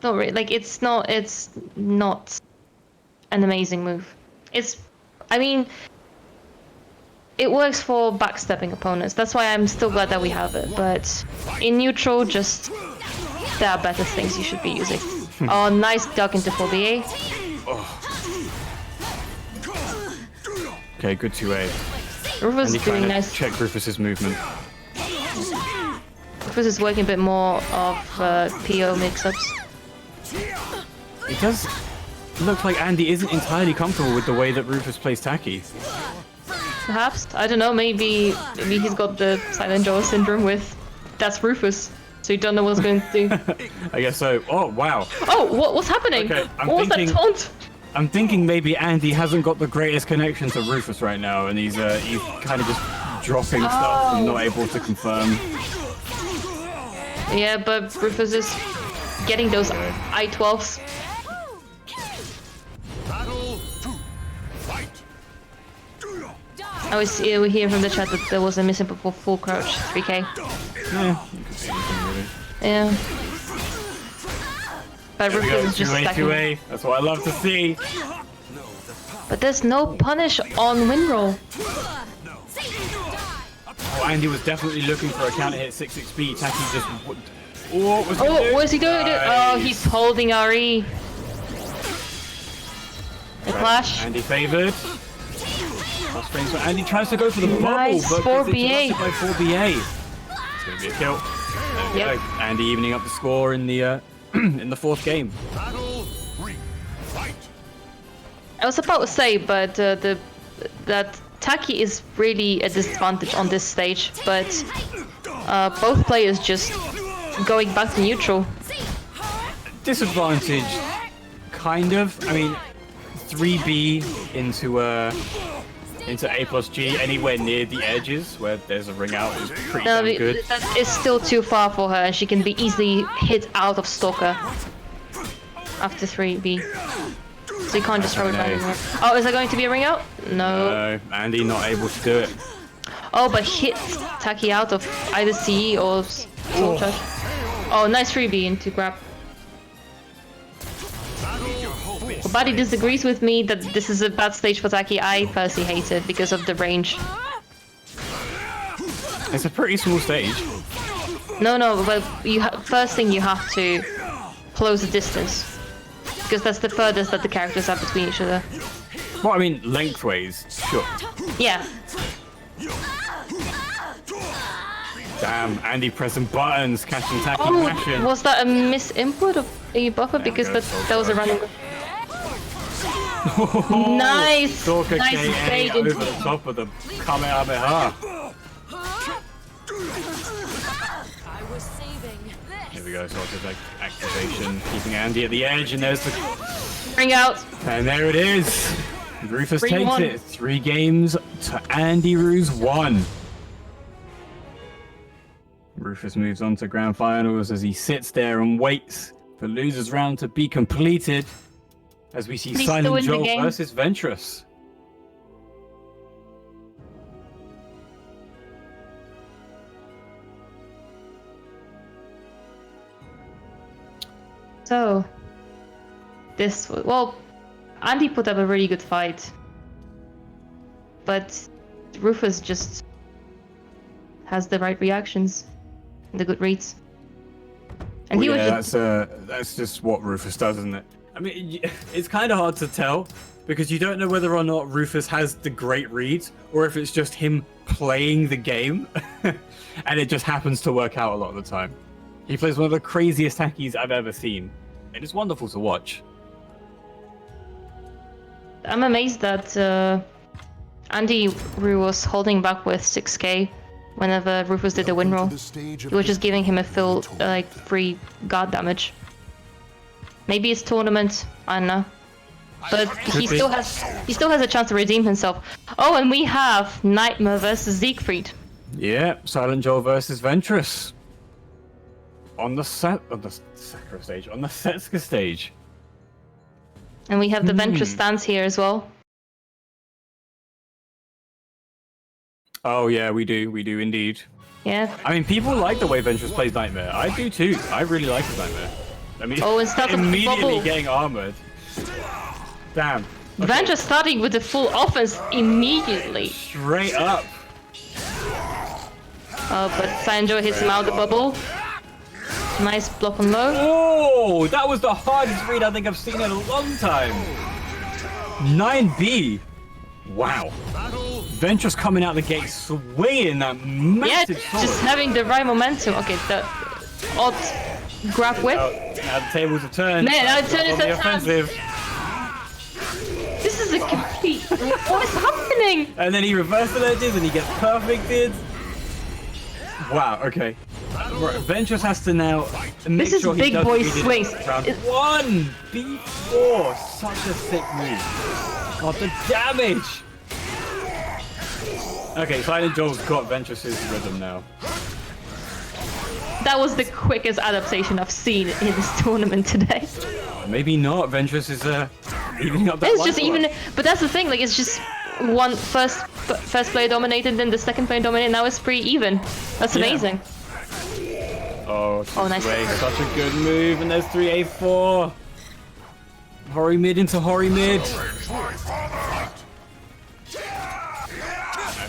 not really. Like it's not an amazing move. I mean, it works for backstepping opponents. That's why I'm still glad that we have it. But in neutral, just there are better things you should be using. Oh, nice duck into 4BA. Okay, good 2A. Rufus And is he trying doing to nice. check Rufus's movement. Rufus is working a bit more of PO mix-ups. It does look like Andy isn't entirely comfortable with the way that Rufus plays Taki. Perhaps, I don't know. Maybe he's got the Silent Jaw syndrome with that's Rufus, so you don't know what's going to do. I guess so. Oh, wow. Oh, what's happening? Okay, What was that taunt? I'm thinking maybe Andy hasn't got the greatest connection to Rufus right now, and he's kind of just dropping stuff and not able to confirm. Yeah, but Rufus is getting those I-12s. Battle 2. Fight. We hear from the chat that there was a missing before full crouch 3k. Yeah, you could see anything really. Yeah. But There we go, Rufus is just 2A, stacking. 2A. That's what I love to see. But there's no punish on Windroll. Oh, Andy was definitely looking for a counter hit 6-6B. Taki just... What was he Oh, doing? what is he doing? Oh, he's holding RE. The clash. Andy favored. Cross frames, so Andy tries to go for the bubble, Nice, but 4BA. gets interrupted by 4BA. It's going to be a kill. There we Yep. go. Andy evening up the score in the in the 4th game. Battle 3. Fight. I was about to say, but that Taki is really a disadvantage on this stage, but both players just going back to neutral. Disadvantage, kind of. I mean, 3B into A plus G anywhere near the edges where there's a ring out is pretty No, damn good. that is still too far for her, and she can be easily hit out of Stalker after 3B. So you can't just throw it back anymore. Oh, is there going to be a ring out? No. No, Andy not able to do it. Oh, but hit Taki out of either CE or Soul Charge. Oh, nice 3B into grab. Well, Buddy disagrees with me that this is a bad stage for Taki. I personally hate it because of the range. It's a pretty small stage. No, but first thing you have to close the distance. Because that's the furthest that the characters are between each other. Well, I mean, lengthways, sure. Yeah. Damn, Andy pressing buttons, catching Taki, Oh, mashing. was that a misinput of a buffer? Because that was a random. Nice! Stalker Nice KA fade over into- the top of the Kamehameha. I was saving this. Here we go, Stalker's like activation, keeping Andy at the edge, and there's the... Ring out! And there it is. Rufus 3-1. takes it. 3 games to Andy Ruse 1. Rufus moves on to grand finals as he sits there and waits for losers round to be completed. As we see He's still Silent in the Joel game. versus Ventress. So, well, Andy put up a really good fight. But Rufus just has the right reactions, the good reads. And he was just... that's just what Rufus does, isn't it? I mean, it's kind of hard to tell because you don't know whether or not Rufus has the great reads or if it's just him playing the game and it just happens to work out a lot of the time. He plays one of the craziest hackies I've ever seen, and it's wonderful to watch. I'm amazed that Andy Rue was holding back with 6k whenever Rufus did the win roll. He was just giving him a full, free guard damage. Maybe it's tournament, I don't know. But he be. still has a chance to redeem himself. Oh, and we have Nightmare versus Siegfried. Yeah, Silent Joel versus Ventress. On the Sakura stage, on the Setsuka stage. And we have the Ventress stance here as well. Oh yeah, we do indeed. Yeah. I mean, people like the way Ventress plays Nightmare. I do too. I really like his Nightmare. I mean, Oh, and start immediately bubble. getting armored. Damn. Okay. Ventress starting with the full offense immediately. Straight up. Oh, but Sanjo hits him out the bubble. Nice block on low. Oh, that was the hardest read I think I've seen in a long time. 9B. Wow. Battle. Ventress coming out the gate swinging that Yeah, massive sword. just having the right momentum. Okay, the odd grab whip. Now the tables have turned. Man, now the turn is On the at hand. offensive. This is a complete. What is happening? And then he reversed the ledges and he gets perfected. Wow, okay. Right, Ventress has to now make This is sure he big doesn't boy beat it swings. Round It- 1! B4! Such a sick move. Oh, the damage! Okay, Silent Joel's got Ventress's rhythm now. That was the quickest adaptation I've seen in this tournament today. Maybe not. Ventress is evening up that It's just life even, line. but that's the thing. Like it's just one first player dominated, then the second player dominated. Now it's pretty even. That's Yeah. amazing. Oh, Oh, nice. swing. Such a good move, and there's 3A4. Hori mid into Hori mid.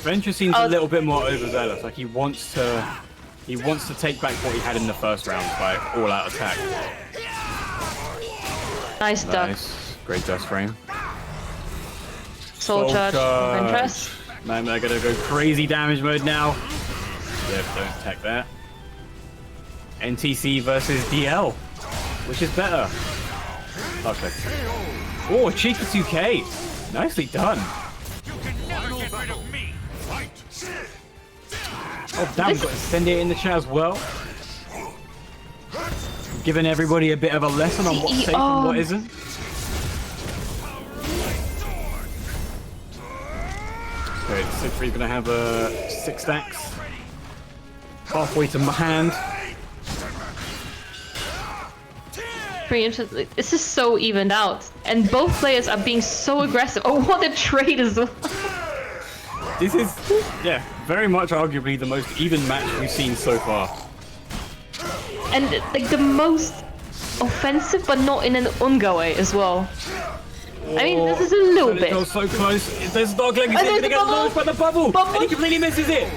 Ventress seems a Oh. little bit more overzealous. Like he wants to take back what he had in the first round by all-out attack. Nice duck. Nice, great dust frame. Soul charge. from Ventress. Nightmare gonna go crazy damage mode now. Yep, don't attack that. NTC versus DL, which is better? Okay. Oh, cheeky 2K. Nicely done. Final battle. Fight. Oh, damn, we've got Incendiate in the chat as well. Giving everybody a bit of a lesson on what's safe and what isn't. Okay, Siegfried's gonna have 6 stacks. Halfway to my hand. Pretty interesting. This is so evened out, and both players are being so aggressive. Oh, what a trade as well. This is, yeah, very much arguably the most even match we've seen so far. And like the most offensive, but not in an unga way as well. I mean, this is a little bit. It's so close. There's Dark Legacy there's gonna the get bubble. launched by the bubble, Bubble. and he completely misses it.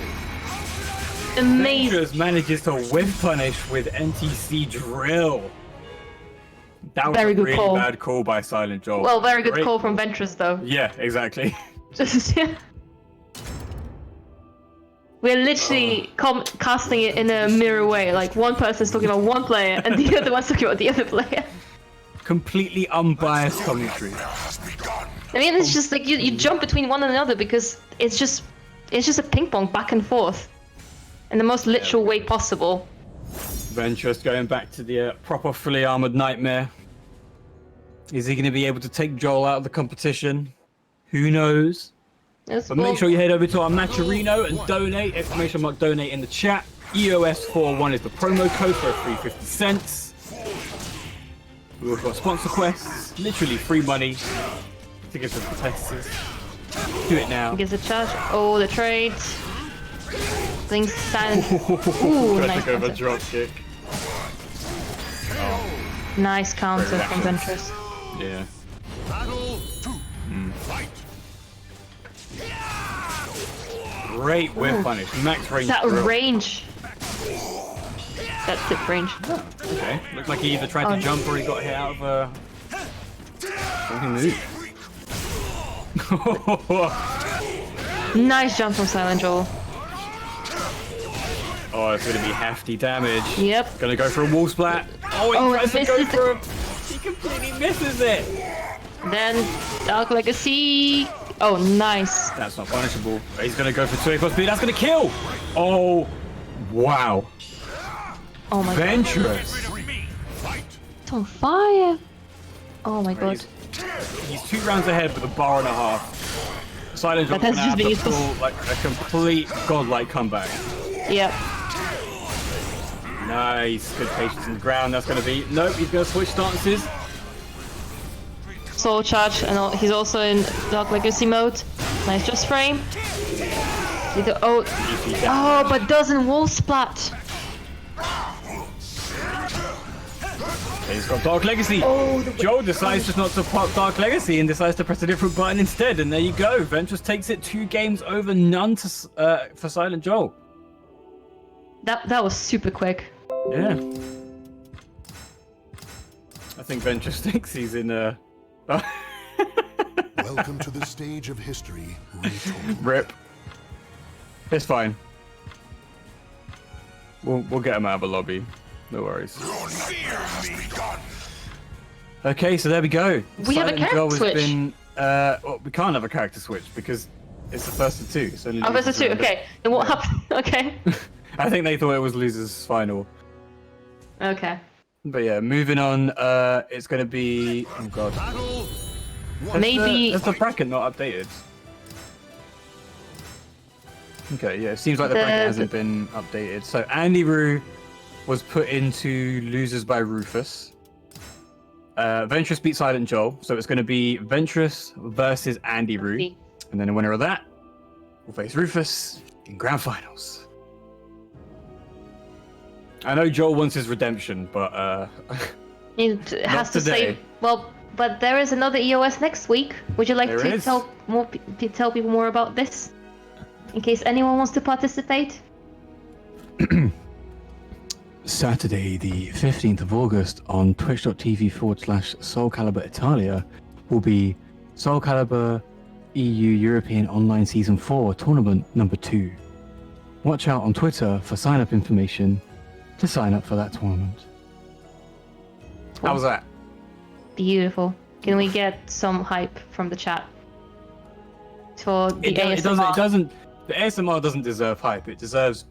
Amazing. Ventress manages to whiff punish with NTC drill. That was Very a good really call. bad call by Silent Joel. Well, very good Great call from Ventress though. Yeah, exactly. Just yeah. We're literally casting it in a mirror way. Like one person's talking about one player, and the other one's talking about the other player. Completely unbiased commentary. I mean, it's just like you jump between one and another because it's just a ping pong back and forth, in the most literal way possible. Ventress going back to the proper fully armored Nightmare. Is he going to be able to take Joel out of the competition? Who knows? Yes, But well, make sure you head over to our Matcherino and donate. Exclamation mark donate in the chat. EOS41 is the promo code for 350 cents. We've also got sponsor quests. Literally free money to give to the competitors. Do it now. gives a charge. Oh, the trade. Things silent. Ooh, Try nice to go for a counter. drop kick. Nice counter Very from reactive. Ventress. Battle Yeah. 2. Fight. Great whip punish. Max range. That drill. range. That tip range. Okay. Looks like he either tried Oh. to jump or he got hit out of a something move. Nice jump from Silent Joel. Oh, it's gonna be hefty damage. Yep. Gonna go for a wall splat. Oh, he Oh, tries to it go misses for a... He completely misses it. Then Dark Legacy. Oh, nice. That's not punishable. He's gonna go for 2A plus B. That's gonna kill. Oh, wow. Oh my god. Ventress. It's on fire. Oh my god. He's 2 rounds ahead with a bar and a half. Silent Joel That has gonna just have been to pull like a complete godlike comeback. Yep. Nice. Good patience in the ground. That's gonna be... Nope, he's gonna switch stances. Soul charge, and he's also in Dark Legacy mode. Nice just frame. Oh, Easy down. oh, but doesn't wall splat. He's got Dark Legacy. Oh, Joe decides just not to pop Dark Legacy and decides to press a different button instead. And there you go. Ventress takes it 2 games over, none to, for Silent Joel. That was super quick. Yeah. I think Ventress thinks he's in a... Welcome to the stage of history retold. Rip. It's fine. We'll get him out of the lobby. No worries. Your fear has begun. Okay, so there we go. We have a Silent character Joel has switch. Been, well, we can't have a character switch because it's the first of 2. It's only Oh, there's a losers 2. round. Okay. Then what happened? Okay. I think they thought it was losers final. Okay. But yeah, moving on. It's gonna be. Oh god. Battle Maybe. Is the bracket not updated? Okay, yeah, it seems like the bracket hasn't been updated. So Andy Rue was put into losers by Rufus. Ventress beat Silent Joel, so it's going to be Ventress versus Andy Rue, and then the winner of that will face Rufus in grand finals. I know Joel wants his redemption, but It has to today. say. Well, but there is another EOS next week. Would you like There to is. tell people more about this? In case anyone wants to participate? Saturday, the 15th of August, on twitch.tv/Soul Calibur Italia, will be Soul Calibur EU European Online Season 4 Tournament number 2. Watch out on Twitter for sign up information to sign up for that tournament. How was that? Beautiful. Can we get some hype from the chat? For the ASMR? It doesn't. The ASMR doesn't deserve hype. It deserves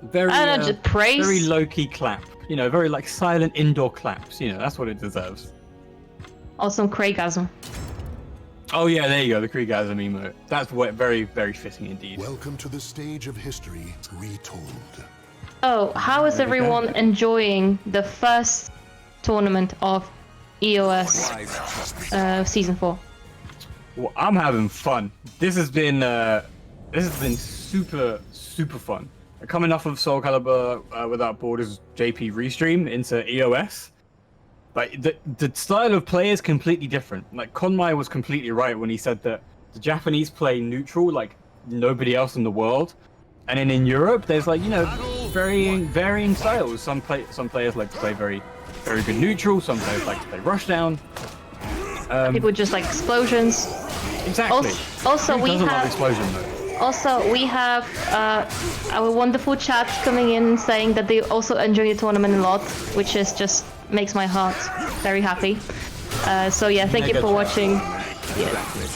very, I don't know, just praise. very low-key clap. You know, very like silent indoor claps. You know, that's what it deserves. Or some Craigasm. Oh yeah, there you go, the Kriegasm emote. That's very, very fitting indeed. Welcome to the stage of history retold. Oh, how is There we go. everyone enjoying the first tournament of EOS Season 4? Well, I'm having fun. This has been super, super fun. Coming off of Soul Calibur Without Borders JP restream into EOS, like the style of play is completely different. Like Konmai was completely right when he said that the Japanese play neutral like nobody else in the world, and then in Europe there's like, you know, varying styles. Some players like to play very good neutral. Some players like to play rushdown. People just like explosions. Exactly. Also, Who we doesn't love have explosion though? Also, we have our wonderful chat coming in saying that they also enjoy the tournament a lot, which is just makes my heart very happy. So yeah, thank you Mega for chat. watching. Exactly.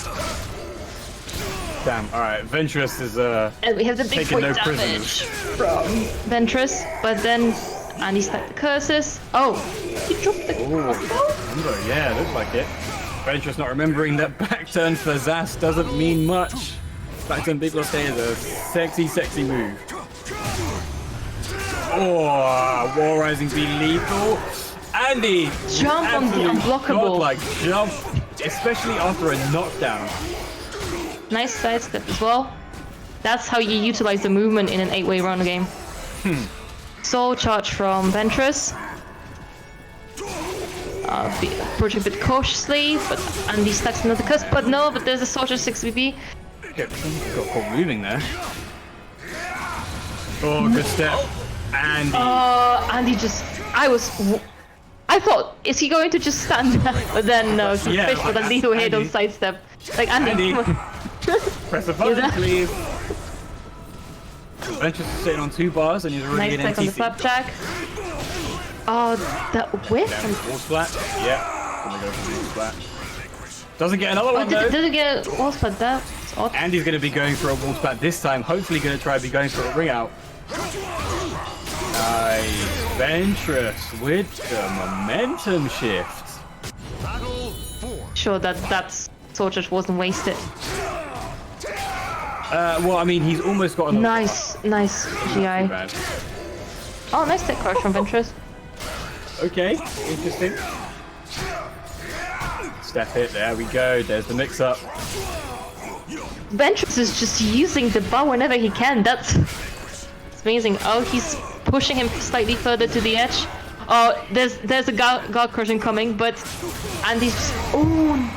Damn. All right. Ventress is And we have the big taking point no damage prisoners. from Ventress, but then Andy stacked the curses. Oh, he dropped the Oh, yeah, looks like it. Ventress not remembering that back turn for Zas doesn't mean much. Back turn Big Lotte is a sexy move. Oh, War Rising be lethal. Andy! Jump on the absolute unblockable. godlike jump, especially after a knockdown. nice sidestep as well. That's how you utilize the movement in an 8-way run game. Soul charge from Ventress. Approaching a bit cautiously, but Andy stacks another curse. But no, but there's a Soldier 6 VP. Got caught moving there. Oh, good step. Andy. Andy just... I thought, is he going to just stand there? But then no, he Yeah, fished with a like, lethal hit on Andy. sidestep. Like, Andy, Andy. come on. Press the button, that- please. Ventress is sitting on 2 bars and he's already Nice in stack on the NTC. flapjack. Oh, that whiff? Wall splat. Yeah. Gonna go for the wall splat. Doesn't get another Oh, one though. did it get a wall splat? That's odd. Andy's gonna be going for a wall splat this time. Hopefully gonna try to be going for a ring out. Nice. Ventress with the momentum shift. Battle 4. Sure that Soldier wasn't wasted. Well, I mean, he's almost got another. Nice Too GI. bad. Oh, nice tech crush from Ventress. Okay, interesting. Step hit, there we go. There's the mix up. Ventress is just using the bar whenever he can. That's amazing. Oh, he's pushing him slightly further to the edge. Oh, there's a guard crushing coming, but Andy's just... Oh,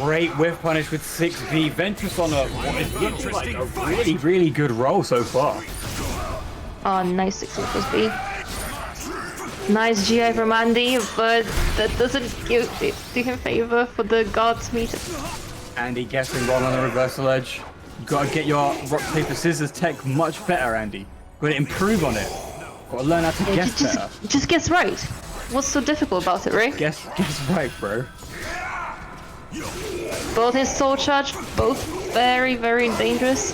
Great whiff punish with 6v. Ventress on a what is looking like a really, really good roll so far. oh nice 6 plus B. Nice GI from Andy, but that doesn't do him favor for the guards meter. Andy guessing wrong on the reversal edge. You gotta get your rock, paper, scissors tech much better, Andy. Gotta improve on it. Gotta learn how to guess better. Just guess right. What's so difficult about it, right? Guess right, bro. Both his soul charge, both very, very dangerous.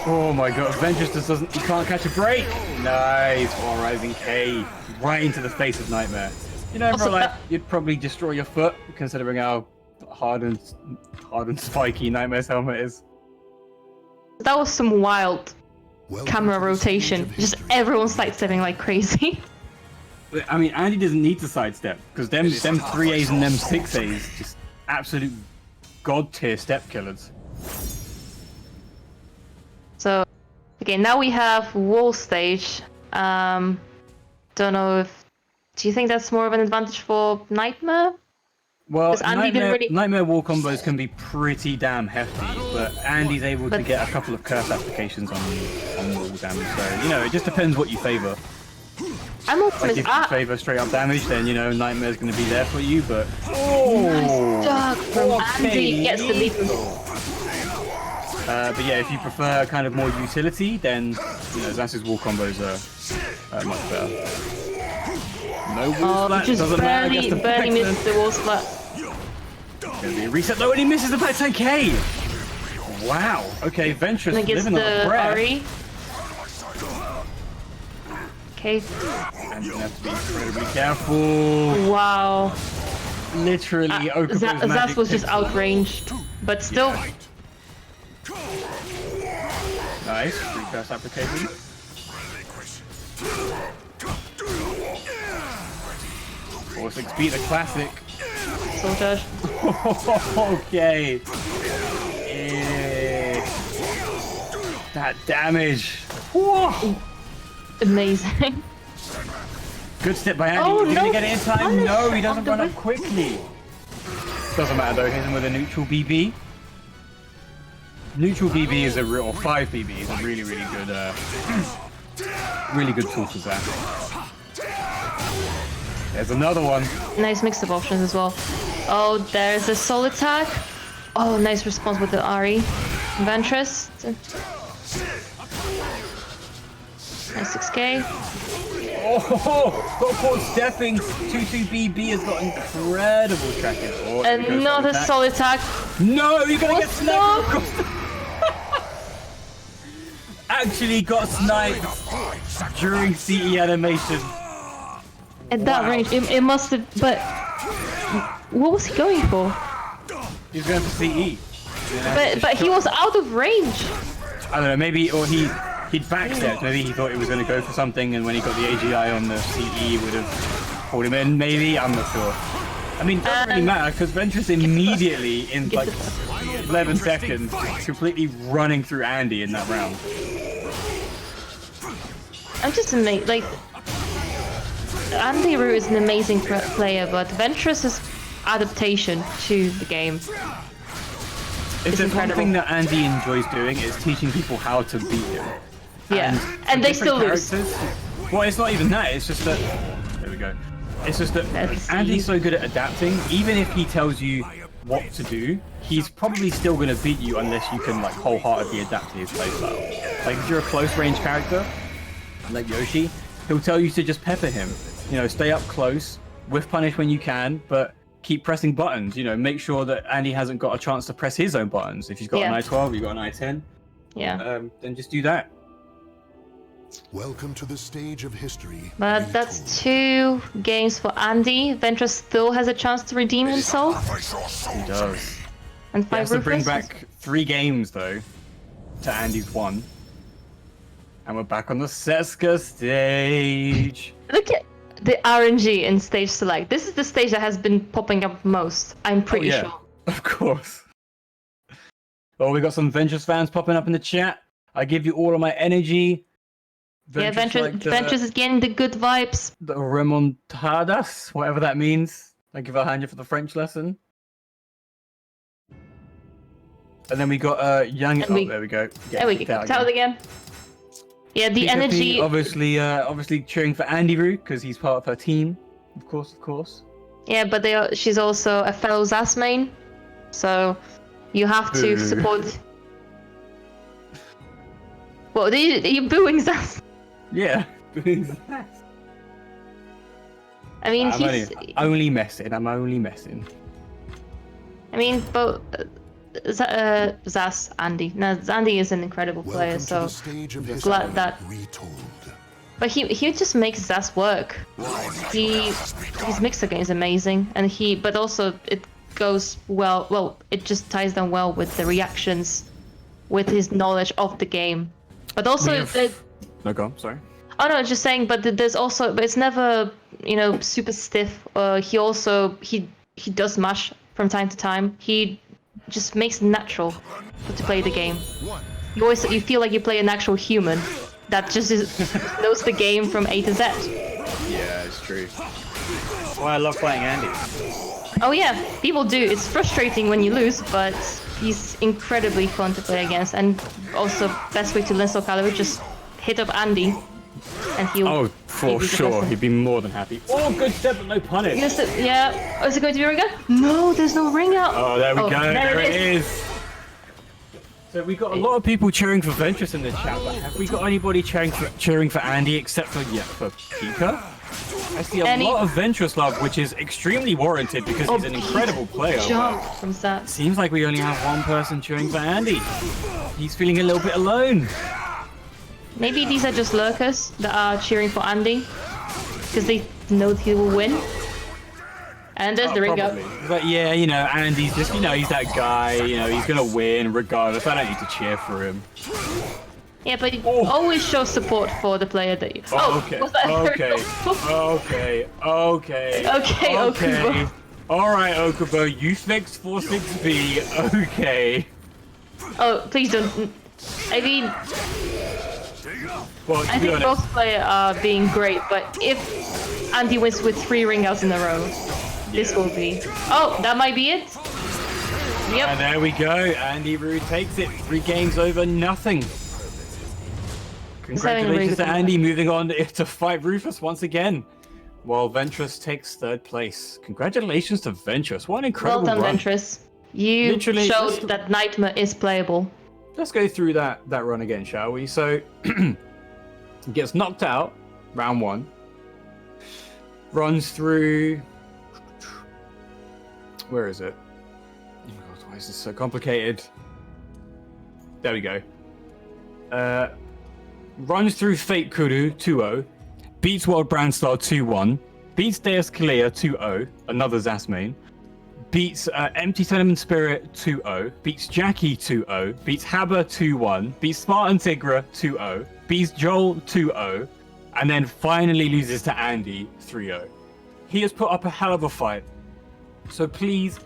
Oh my god, Ventress just doesn't, he can't catch a break. Nice, All Rising K. Right into the face of Nightmare. You know, Also, bro, like, you'd probably destroy your foot, considering how hard and spiky Nightmare's helmet is. That was some wild Welcome camera to the stage rotation. of Just history. everyone sidestepping like crazy. I mean, Andy doesn't need to sidestep, because them 3As and them 6As, just absolute god tier step killers. So, okay, now we have wall stage. Don't know if... Do you think that's more of an advantage for Nightmare? Well, Because Andy didn't really- Nightmare wall combos can be pretty damn hefty, but Andy's able to But- get a couple of curse applications on wall damage, so, you know, it just depends what you favor. I'm Like, optimist. if you favor straight up damage, then, you know, Nightmare's gonna be there for you, but... Oh! Dark from Andy Okay. gets the lead. But yeah, if you prefer kind of more utility, then, you know, Zance's wall combos are much better. No wall Oh, splat, just doesn't matter, barely, gets the barely back missed the wall splat. Gonna be a reset though, and he misses the back 10k! Wow, okay, Ventress And gets living on a the breath. RE. Okay, And you're gonna have to be incredibly careful. wow. Literally, Okafor's Zaz magic was just tips. outranged. But still, Nice, free curse application. 4-6 beat the classic. soul charge. Okay. Yeah. That damage. Whoa. Amazing. Good step by Andy. Oh, He's gonna no get it in time. punish No, he on doesn't the run up whip. quickly. Doesn't matter though. Hit him with a neutral BB. Neutral BB is a real, or 5 BB is a really, really good, really good tool for that. There's another one. Nice mix of options as well. Oh, there's a soul attack. Oh, nice response with the RE. Ventress. Nice 6k. Oh, got caught stepping. 2-2 BB has got incredible tracking. Oh, here goes Another attack. soul attack. No, you're gonna get What's sniped up? across the... Actually got sniped during CE animation. At that Wow. range, it must have. But what was he going for? He's going for CE. But he was out of range. I don't know, maybe, or he'd backstepped. Maybe he thought he was going to go for something, and when he got the AGI on the CE, would have pulled him in. Maybe, I'm not sure. I mean, it doesn't really matter because Ventress immediately in like 11 seconds, completely running through Andy in that round. I'm just amazed. Like Andy Root is an amazing player, but Ventress's adaptation to the game. If there's one incredible. thing that Andy enjoys doing, is teaching people how to beat him. Yeah, for and they different still lose. characters- Well, it's not even that. It's just that. There we go. It's just that Let's Andy's see. so good at adapting. Even if he tells you what to do, he's probably still going to beat you unless you can like wholeheartedly adapt to his playstyle. Like if you're a close range character, like Yoshi, he'll tell you to just pepper him. You know, stay up close, whiff punish when you can, but keep pressing buttons. You know, make sure that Andy hasn't got a chance to press his own buttons. If he's got Yeah. an I-12, you've got an I-10, Yeah, then just do that. Welcome to the stage of history. but that's retold. 2 games for Andy. Ventress still has a chance to redeem himself. He does. And He 5 has to bring Rufus. back 3 games though, to Andy's 1. And we're back on the Seska stage. Look at the RNG in stage select. This is the stage that has been popping up most. I'm pretty Oh, yeah. sure. Of course. Oh, we got some Ventress fans popping up in the chat. I give you all of my energy. Yeah, Ventress is getting the good vibes. The remontadas, whatever that means. Thank you, Valhanya, for the French lesson. And then we got young. And there we go. There we go. Tell it again. Yeah, the PKP, energy. obviously cheering for Andy Roo because he's part of her team. Of course. Yeah, but she's also a fellow Zas main, so you have to support. What are you booing Zas? Yeah, booing Zas. I mean, I'm he's only messing. I'm only messing. I mean, both Zas, Andy. Now, Andy is an incredible player, Welcome to so the stage of glad history that. retold. But he just makes Zas work. His mixer game is amazing, and but also it goes well. Well, it just ties down well with the reactions, with his knowledge of the game. But also, No, go on. Sorry. oh no, just saying. But there's also, but it's never, super stiff. He does mash from time to time. He just makes it natural to play the game. You feel like you play an actual human that just knows the game from A to Z. Yeah, it's true. That's why I love playing Andy. Oh yeah, people do. It's frustrating when you lose, but he's incredibly fun to play against. And also, best way to learn Soul Calibur, just hit up Andy, and he'll. Oh, for sure, he'd be more than happy. Oh, good step, but no punish. Yeah. Oh, is it going to be a ring out? No, there's no ring out. Oh, there we go. There it is. So we got a lot of people cheering for Ventress in the chat, but have we got anybody cheering for Andy except for Pika? I see a lot of Ventress love, which is extremely warranted because he's an incredible player. Jump from that. Seems like we only have one person cheering for Andy. He's feeling a little bit alone. Maybe these are just lurkers that are cheering for Andy because they know he will win. And there's the ring up. But yeah, Andy's just, he's that guy, he's gonna win regardless. I don't need to cheer for him. Yeah, but you always show support for the player that you. Okay. Was that Okay. Okubo. Alright, Okubo, you fixed 46B. Okay. Oh, please don't. I mean, Well, I think both players are being great, but if Andy wins with 3 ring outs in a row, this will be. Oh, that might be it. Yep. And there we go. Andy Roo takes it. 3 games over nothing. Congratulations to Andy, moving on to fight Rufus once again, while Ventress takes 3rd place. Congratulations to Ventress. What an incredible Well done, run. Ventress. You showed that Nightmare is playable. Let's go through that run again, shall we? So, gets knocked out, round 1. Runs through... Where is it? Oh my god, why is this so complicated? There we go. Runs through Fate Kuru 2-0, beats World Brandstar 2-1, beats Deus Kalia 2-0, another Zas main, beats Empty Tenement Spirit 2-0, beats Jackie 2-0, beats Habba 2-1, beats Spartan Tigra 2-0, beats Joel 2-0, and then finally loses to Andy 3-0. He has put up a hell of a fight. So please,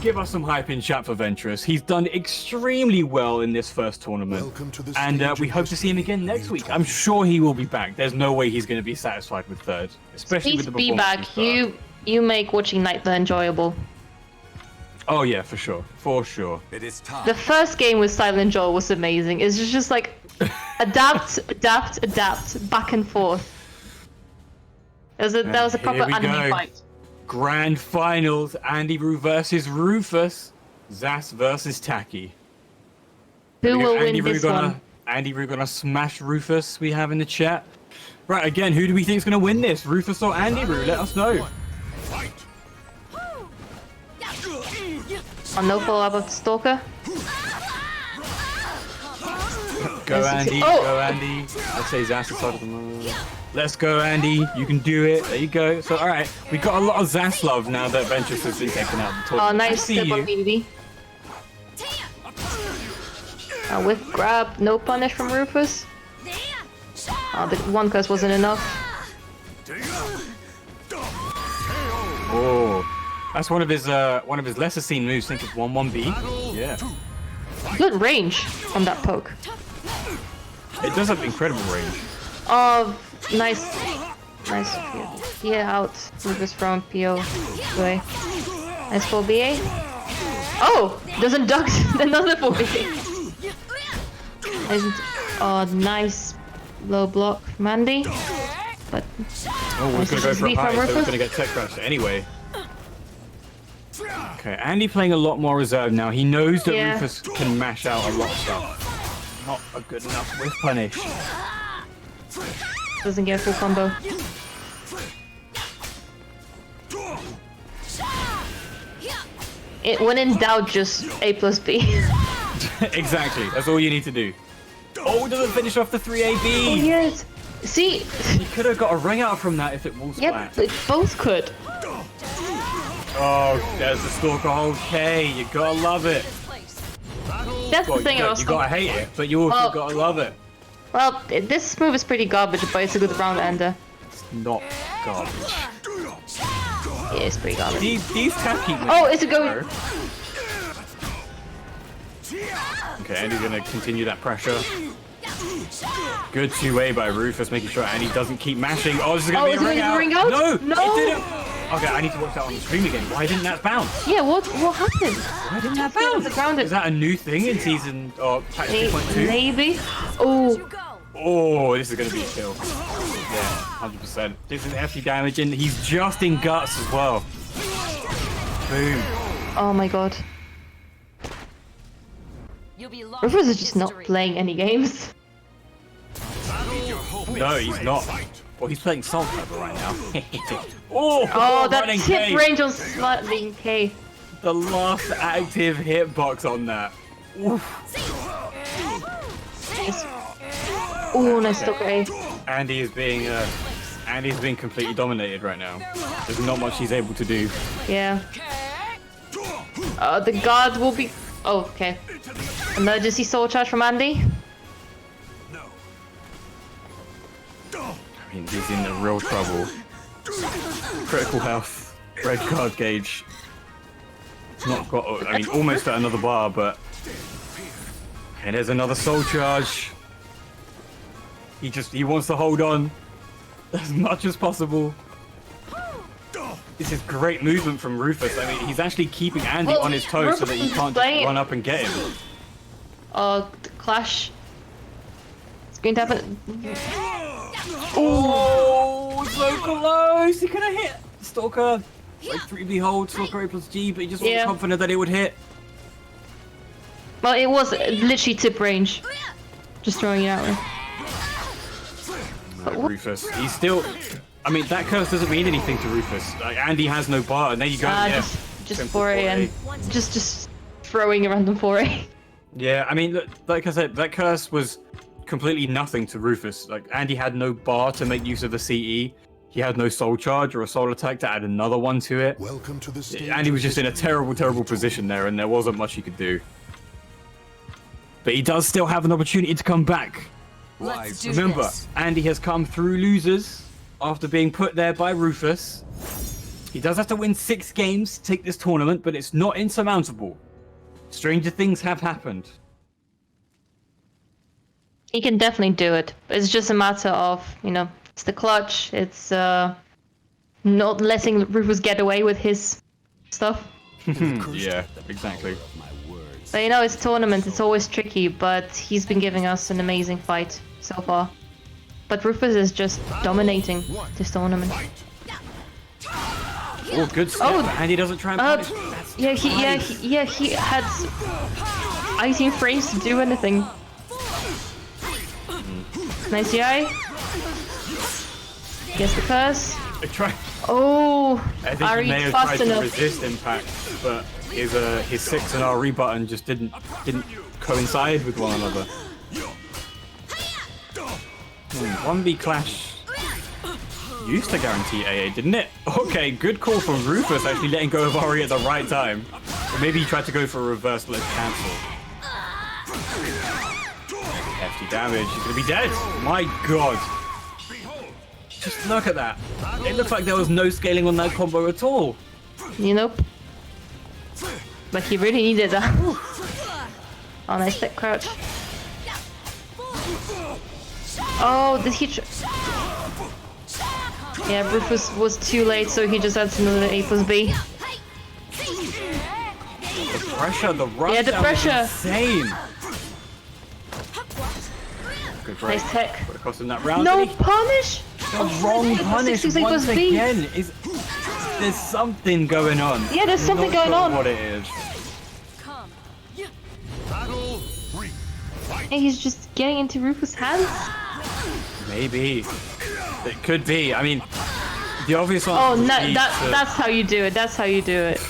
give us some hype in chat for Ventress. He's done extremely well in this first tournament. And we hope to see him again next week. I'm sure he will be back. There's no way he's going to be satisfied with 3rd. Especially with the Please be performance. back. You make watching Nightmare enjoyable. Oh yeah, for sure. For sure. It is time. The first game with Silent Joel was amazing. It's just like adapt, back and forth. That was a proper Here we anime go. fight. Grand finals, Andy Roo versus Rufus, Zas versus Taki. Who will win this one? Andy Roo gonna smash Rufus, we have in the chat. Right, again, who do we think is gonna win this? Rufus or Andy Roo? Let us know. On no follow-up of the Stalker. Go Andy, go Andy. I'd say Zas is side of the moon. Let's go Andy, you can do it. There you go. So alright, we got a lot of Zas love now that Ventress has been taken out of the tournament. Oh, nice I see step on you. BBB. Whip grab, no punish from Rufus. Oh, the 1 curse wasn't enough. Oh, that's one of his lesser seen moves. Think it's 1-1B. Yeah. Good range from that poke. It does have incredible range. Oh, nice. Nice. Yeah, out. Rufus from PO. Way. Nice 4BA. Oh! Doesn't duck another 4BA. Oh, nice low block from Andy. But Oh, we're nice gonna go for a SSB high, from so we're Rufus. gonna get tech crashed anyway. Okay, Andy playing a lot more reserved now. He knows that Yeah. Rufus can mash out a lot of stuff. Not a good enough whiff punish. Doesn't get a full combo. When in doubt, just A plus B. Exactly, that's all you need to do. Oh, doesn't finish off the 3AB! Yes. See? He could have got a ring out from that if it was Yep, flat. they both could. Oh, there's the Stalker hold K. You gotta love it. That's Well, the thing I was you gotta hate it, but you also Well- gotta love it. Well, this move is pretty garbage, but it's a good round ender. Not garbage. Yeah, it's pretty garbage. These tap keep. Oh, is it going? Okay, Andy's gonna continue that pressure. Good two-way by Rufus, making sure Andy doesn't keep mashing. Oh, this is gonna Oh, be is a it ring gonna out. be a ring out? No, No. it didn't. Okay, I need to watch that on the stream again. Why didn't that bounce? Yeah, what happened? Why didn't that Bounce, bounce? grounded. Is that a new thing in season or patch 2.2? Maybe. Oh, You go. Oh, this is gonna be a kill. Yeah, 100%. This is hefty damage, and he's just in guts as well. Boom. oh my god. You'll be lost Rufus in is just not history. playing any games. No, he's not. Well, he's playing Soul Calibur right now. Oh, Oh, that running tip K. range on Slatling K. The last active hitbox on that. Oof. Oh, nice Stalker A. Andy's being completely dominated right now. There's not much he's able to do. Yeah. The guard will be. Oh, okay. Emergency soul charge from Andy. I mean, he's in real trouble. Critical health, red card gauge. Not got. I mean, almost at another bar, but. And there's another soul charge. He wants to hold on as much as possible. This is great movement from Rufus. I mean, he's actually keeping Andy Well, on his toes so that he Rufus can't playing- just run up and get him. The clash. It's going to happen. Oh, so close! He could have hit Stalker. Like 3B hold, Stalker A plus G, but he just wasn't Yeah. confident that it would hit. Well, it was literally tip range. Just throwing it out there. Rufus, he's still. I mean, that curse doesn't mean anything to Rufus. Like, Andy has no bar, and there you go. Yeah. Just Simple 4A and just throwing a random 4A. Yeah, I mean, look, like I said, that curse was completely nothing to Rufus. Like, Andy had no bar to make use of the CE. He had no soul charge or a soul attack to add another one to it. Welcome to the stage. Andy was just in a terrible, terrible position there, and there wasn't much he could do. But he does still have an opportunity to come back. Let's do Remember, this. Andy has come through losers after being put there by Rufus. He does have to win 6 games to take this tournament, but it's not insurmountable. Stranger things have happened. He can definitely do it. It's just a matter of, it's the clutch. It's not letting Rufus get away with his stuff. Yeah, exactly. But it's tournament. It's always tricky, but he's been giving us an amazing fight so far. But Rufus is just dominating this tournament. Oh, good step. Oh, but Andy doesn't try and punish. That's He had 18 frames to do anything. Nice DI. Guess the curse. I tried. Oh, I think Ari he may have fast tried to enough. resist impact, but his 6 and RE button just didn't coincide with one another. 1B clash used to guarantee AA, didn't it? Okay, good call from Rufus actually letting go of Ari at the right time. Or maybe he tried to go for a reverse let's cancel. Hefty damage, he's gonna be dead. My god. Just look at that. It looks like there was no scaling on that combo at all. But he really needed that. Oh, nice tech crouch. Oh, did he? Yeah, Rufus was too late, so he just adds another A plus B. The pressure, the rush. Yeah, the down was pressure. insane. Good break. Nice tech. Would have cost him that round. No did he? punish. The wrong punish 66 A once plus B. again. There's something going on. Yeah, there's something Not going sure on. What it is? Battle 3. And he's just getting into Rufus' hands. Maybe. It could be. I mean, the obvious one. Oh, would no, be to- that's how you do it. That's how you do it.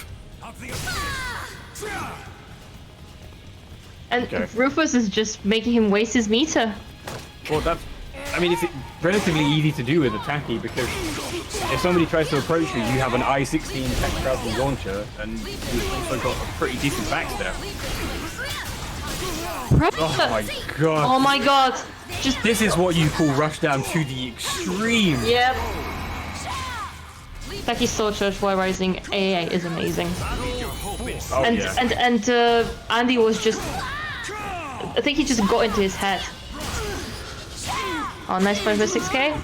And Okay. Rufus is just making him waste his meter. Well, that's. I mean, it's relatively easy to do with a Taki because if somebody tries to approach you, you have an I-16 tech crouching launcher, and you've also got a pretty decent backstep. Oh my god. Oh my god. Just This is what you call rush down to the extreme. yep. Taki Soul Charge while rising AA is amazing. Oh, And yeah. Andy was just I think he just got into his head. Oh, nice play for 6k.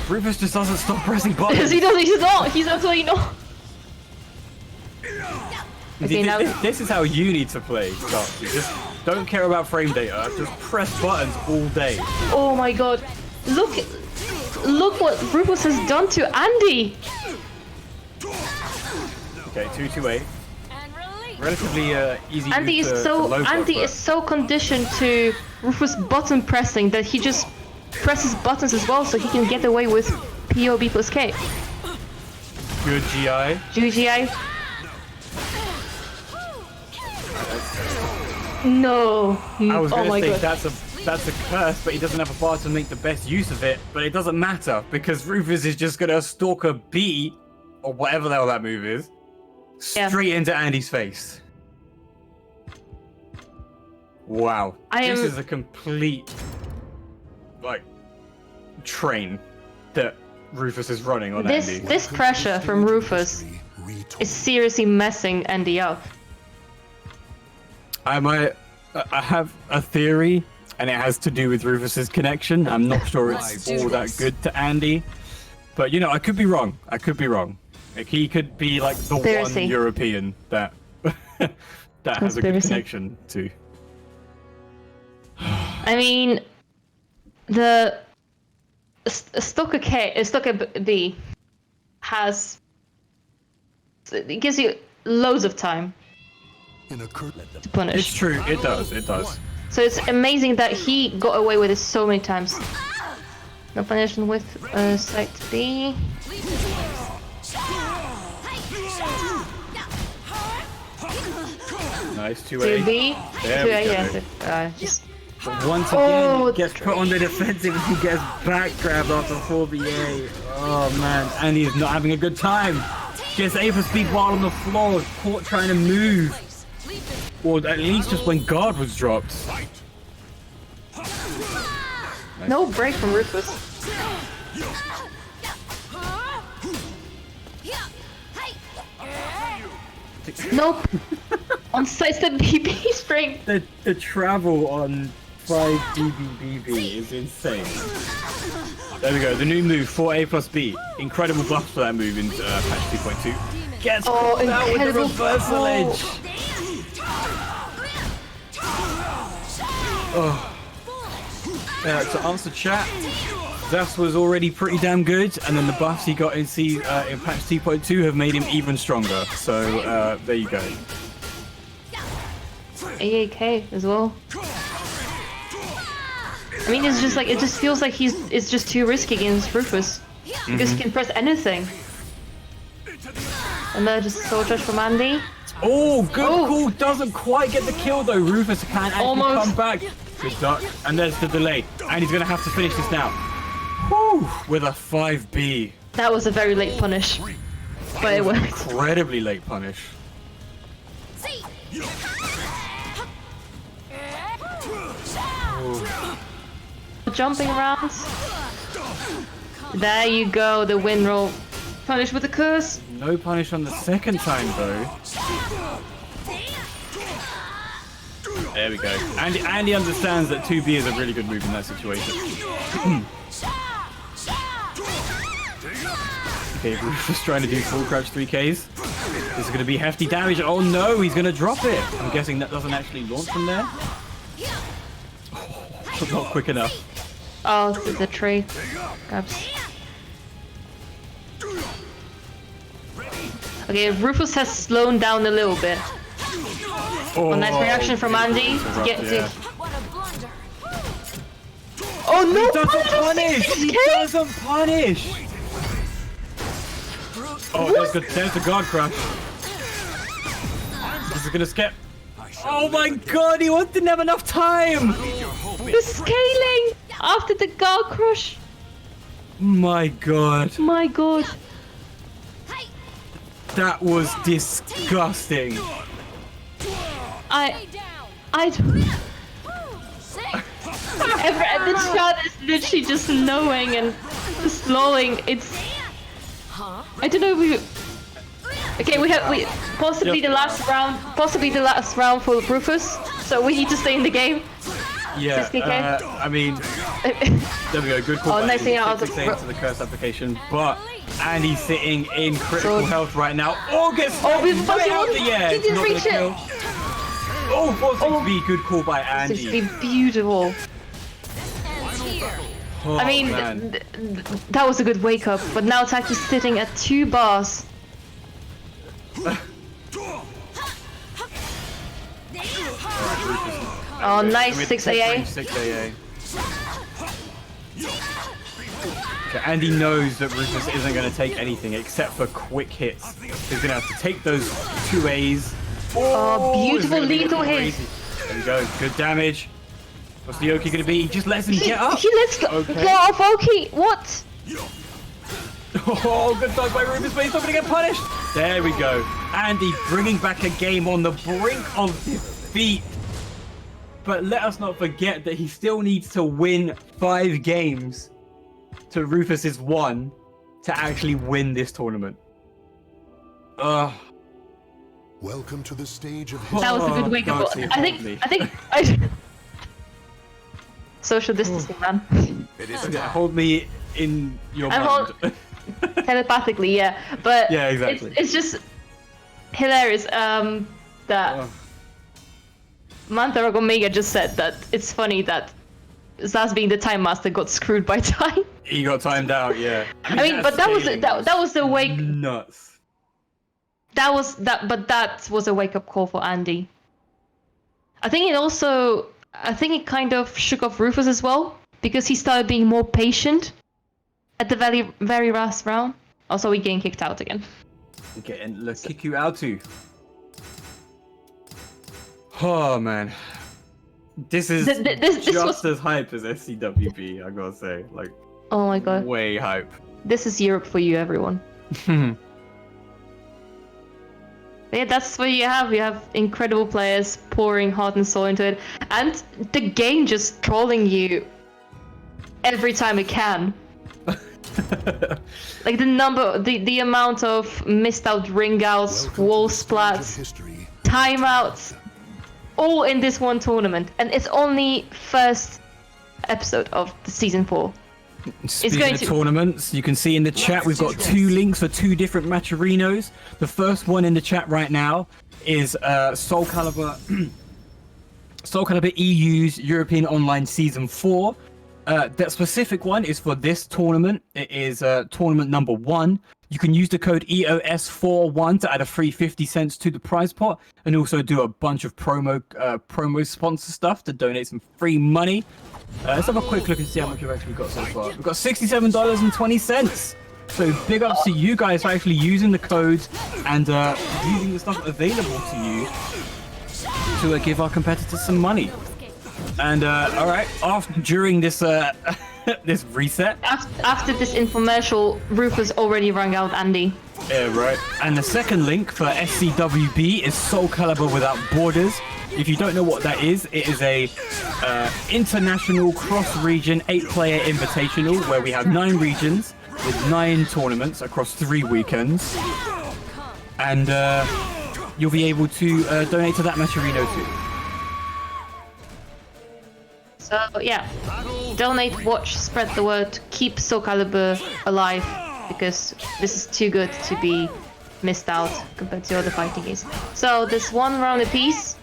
Rufus just doesn't stop pressing Because buttons. he doesn't, he's not. He's absolutely not. Okay, now This is how you need to play, Darcy. Just don't care about frame data. Just press buttons all day. oh my god. Look what Rufus has done to Andy. Okay, 228. And release. Relatively easy. Andy use is to so low block, Andy but- is so conditioned to Rufus button pressing that he just presses buttons as well, so he can get away with POB plus K. Good GI. GGI. No. I was Oh gonna my say god. that's a curse, but he doesn't have a bar to make the best use of it. But it doesn't matter because Rufus is just gonna stalk a B or whatever the hell that move is Yeah. straight into Andy's face. Wow, I this am- is a complete like train that Rufus is running on Andy. This pressure from Rufus is seriously messing Andy up. I have a theory, and it has to do with Rufus's connection. I'm not sure it's all that good to Andy, but you know, I could be wrong. I could be wrong. Like, he could be like the Conspiracy. one European that that has a good Conspiracy. connection to. I mean, the Stocker B has it gives you loads of time In a cur- to It's punish. true. It does. It does. So it's amazing that he got away with it so many times. No punishment with site B. Nice 2A. 2B. There we 2A, go. yeah. Just But once Oh, again, gets put on the defensive and he gets back grabbed after 4BA. Oh man, and he's not having a good time. Gets A for speed while on the floor, caught trying to move. Or at least just when guard was dropped. no break from Rufus. Nope. On sidestep BB spring. The travel on 5BBBB is insane. There we go, the new move, 4A plus B. Incredible buff for that move in patch 2.2. Gets Oh, caught out with the incredible reversal edge. Oh. To answer chat, Zest was already pretty damn good, and then the buffs he got in patch 2.2 have made him even stronger. So there you go. AAK as well. I mean, it's just like it just feels like it's just too risky against Rufus because he can press anything. And then just Soul Charge from Andy. Oh, good Oh. call. Doesn't quite get the kill though. Rufus can actually Almost. come back. Good duck. And there's the delay. And he's going to have to finish this now. Whew, with a 5B. That was a very late punish, but it worked. Incredibly late punish. Jumping around. There you go, the win roll. Punish with a curse. No punish on the second time though. There we go. Andy understands that 2B is a really good move in that situation. Okay, Rufus trying to do full crouch 3Ks. This is going to be hefty damage. Oh no, he's going to drop it. I'm guessing that doesn't actually launch from there. Oh, not quick enough. Oh, the tree. Grabs. Okay, Rufus has slowed down a little bit. Oh, Nice reaction from Andy to get to. What a blunder. Oh no! He doesn't punish! He doesn't punish! Oh, there's the guard crush. This is gonna skip. Oh my god, he didn't have enough time! The scaling after the guard crush. My god. My god. That was disgusting. I the shot is literally just knowing and slowing. It's I don't know if we. Okay, we possibly the last round for Rufus. So we need to stay in the game. Yeah, 60K. I mean, there we go. Good call. Oh, nice thing out of the 668 to the curse application, but Andy's sitting in critical health right now. Oh, gets we've right out the he didn't reach it. Oh, 460, good call by Andy. 60, beautiful. Oh, I mean, man. that was a good wake up, but now Taki's sitting at 2 bars. Oh, nice 6AA. 6AA. Okay, Andy knows that Rufus isn't going to take anything except for quick hits. He's going to have to take those 2As. Oh, beautiful lethal hit. There we go. Good damage. What's the Oki going to be? He just lets him get up. He lets go off Oki. What? Oh, good dodge by Rufus, but he's not going to get punished. There we go. Andy bringing back a game on the brink of defeat. But let us not forget that he still needs to win 5 games to Rufus's 1 to actually win this tournament. Welcome to the stage of That was a good wake up. God, I think social distancing, man. Hold me in your I'm mind. Telepathically, yeah. But Yeah, exactly. it's just hilarious that Mantarok Omega just said that it's funny that Zaz being the time master got screwed by time. He got timed out, yeah. I mean, but that was the wake. Nuts. That was a wake up call for Andy. I think it kind of shook off Rufus as well because he started being more patient at the very last round. Also, we getting kicked out again. Okay, and let's kick you out too. Oh man, this is this just was. as hype as SCWP. I gotta say, like, Oh my god. way hype. This is Europe for you, everyone. Yeah, that's what you have. You have incredible players pouring heart and soul into it, and the game just trolling you every time it can. Like the amount of missed out ring outs, wall splats, timeouts, all in this one tournament, and it's only first episode of the season 4. Speaking of tournaments, you can see in the chat we've got 2 links for 2 different Matcherinos. The first one in the chat right now is Soul Calibur EU's European Online Season 4. That specific one is for this tournament. It is tournament number 1. You can use the code EOS41 to add a free 50 cents to the prize pot, and also do a bunch of promo sponsor stuff to donate some free money. Let's have a quick look and see how much we've actually got so far. We've got $67.20. So big ups to you guys for actually using the codes and using the stuff available to you to give our competitors some money. And all right, during this this reset, After this infomercial, Rufus already rang out Andy. yeah, right. And the second link for SCWB is Soul Calibur Without Borders. If you don't know what that is, it is a international cross-region 8-player invitational where we have 9 regions with 9 tournaments across 3 weekends, and you'll be able to donate to that Matcherino too. So yeah, donate, watch, spread the word, keep Soul Calibur alive, because this is too good to be missed out compared to other fighting games. So this 1 round apiece.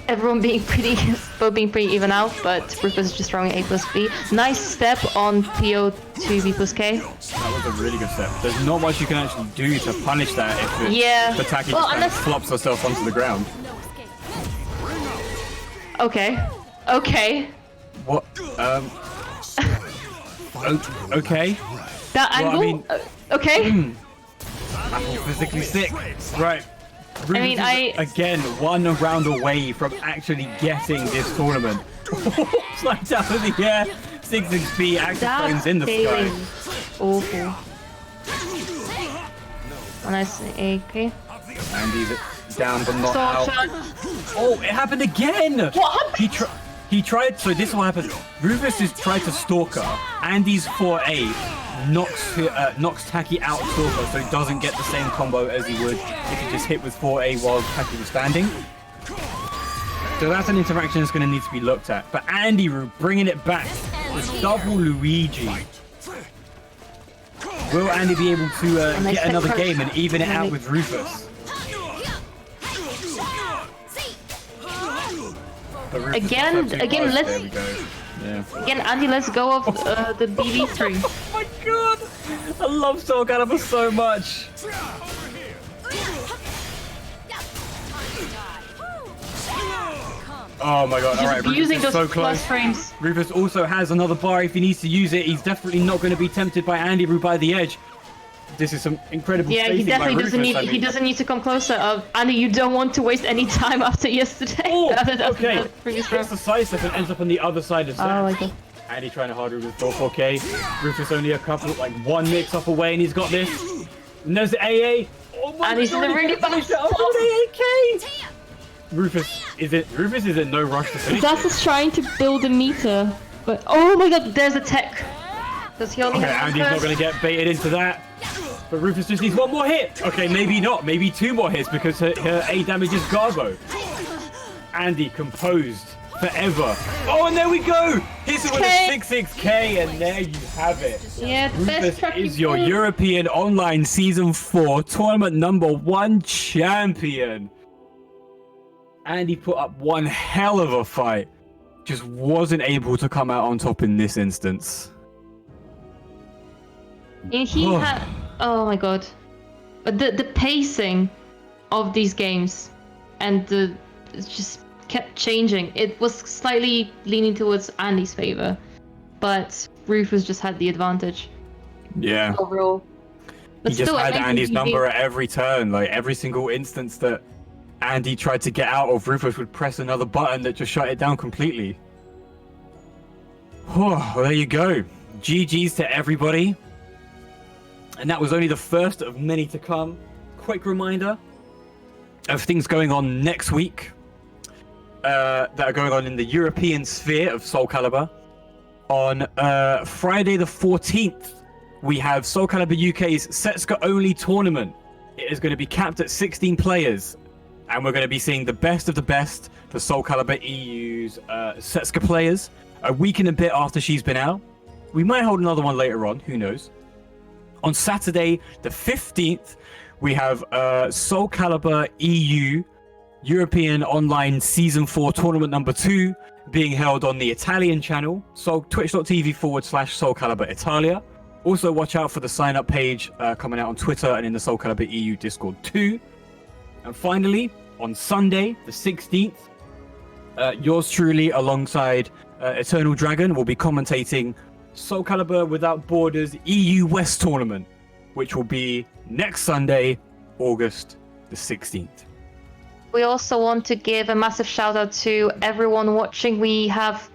Everyone being pretty, both being pretty even out, but Rufus is just throwing A plus B. Nice step on PO to B plus K. That was a really good step. There's not much you can actually do to punish that if Taki just kind of flops herself onto the ground. Okay. Okay. What? Okay. That angle? I mean- okay. I'm physically sick. Right. I mean, Again, 1 round away from actually getting this tournament. Slide down in the air. 6-6B, active frames in the sky. Awful. Nice AK. Andy's down but not out. Shot. Oh, it happened again! What? He tried, so this is what happens. Rufus has tried to stalk her. Andy's 4A knocks Taki out of stalker, so he doesn't get the same combo as he would if he just hit with 4A while Taki was standing. So that's an interaction that's going to need to be looked at. But Andy bringing it back with double Luigi. Will Andy be able to get another game and even it out with Rufus? Again, let's. There we go. Yeah. Again, Andy, let's go off the BB3. Oh my god! I love Soul Calibur so much! Oh my god, alright, Rufus Using is those so plus close. frames. Rufus also has another bar if he needs to use it. He's definitely not going to be tempted by Andy Roo by the edge. This is some incredible Yeah, he spacing by definitely doesn't Rufus, need. He doesn't need to come closer. Andy, you don't want to waste any time after yesterday. Oh, After okay. the previous Hits round. the side step and ends up on the other side of Oh that. my god. Andy trying to hard with 4K. Rufus only a couple, like 1 mix up away, and he's got this. And there's the AA. Oh my And he's god, delivering he it back. finished it off with AK. Rufus is in no rush to finish. Das is trying to build a meter, but oh my god, there's a tech. Does he only Okay, have one Andy's not first? going to get baited into that. But Rufus just needs 1 more hit. Okay, maybe not. Maybe 2 more hits because her A damage is Garbo. Andy composed forever. Oh, and there we go. Hits it with a 6-6K, and there you have it. Yeah, best Rufus track is you your can. European Online Season 4 Tournament #1 champion. Andy put up one hell of a fight. Just wasn't able to come out on top in this instance. And he Oh. had. Oh my god, but the pacing of these games, and it just kept changing. It was slightly leaning towards Andy's favor, but Rufus just had the advantage Yeah. overall. But He just still, had amazing Andy's PvP. number at every turn. Like every single instance that Andy tried to get out of, Rufus would press another button that just shut it down completely. Oh, well, there you go. GG's to everybody. And that was only the first of many to come. Quick reminder of things going on next week that are going on in the European sphere of Soul Calibur. On Friday the 14th, we have Soul Calibur UK's Setsuka only tournament. It is going to be capped at 16 players, and we're going to be seeing the best of the best for Soul Calibur EU's Setsuka players. A week and a bit after she's been out. We might hold another one later on, who knows. On Saturday the 15th, we have Soul Calibur EU European Online Season 4 Tournament #2 being held on the Italian channel, so twitch.tv/Soul Calibur Italia. Also, watch out for the sign-up page coming out on Twitter and in the Soul Calibur EU Discord too. And finally, on Sunday, the 16th, yours truly, alongside Eternal Dragon, will be commentating Soul Calibur Without Borders EU West Tournament, which will be next Sunday, August the 16th. We also want to give a massive shout out to everyone watching. We have,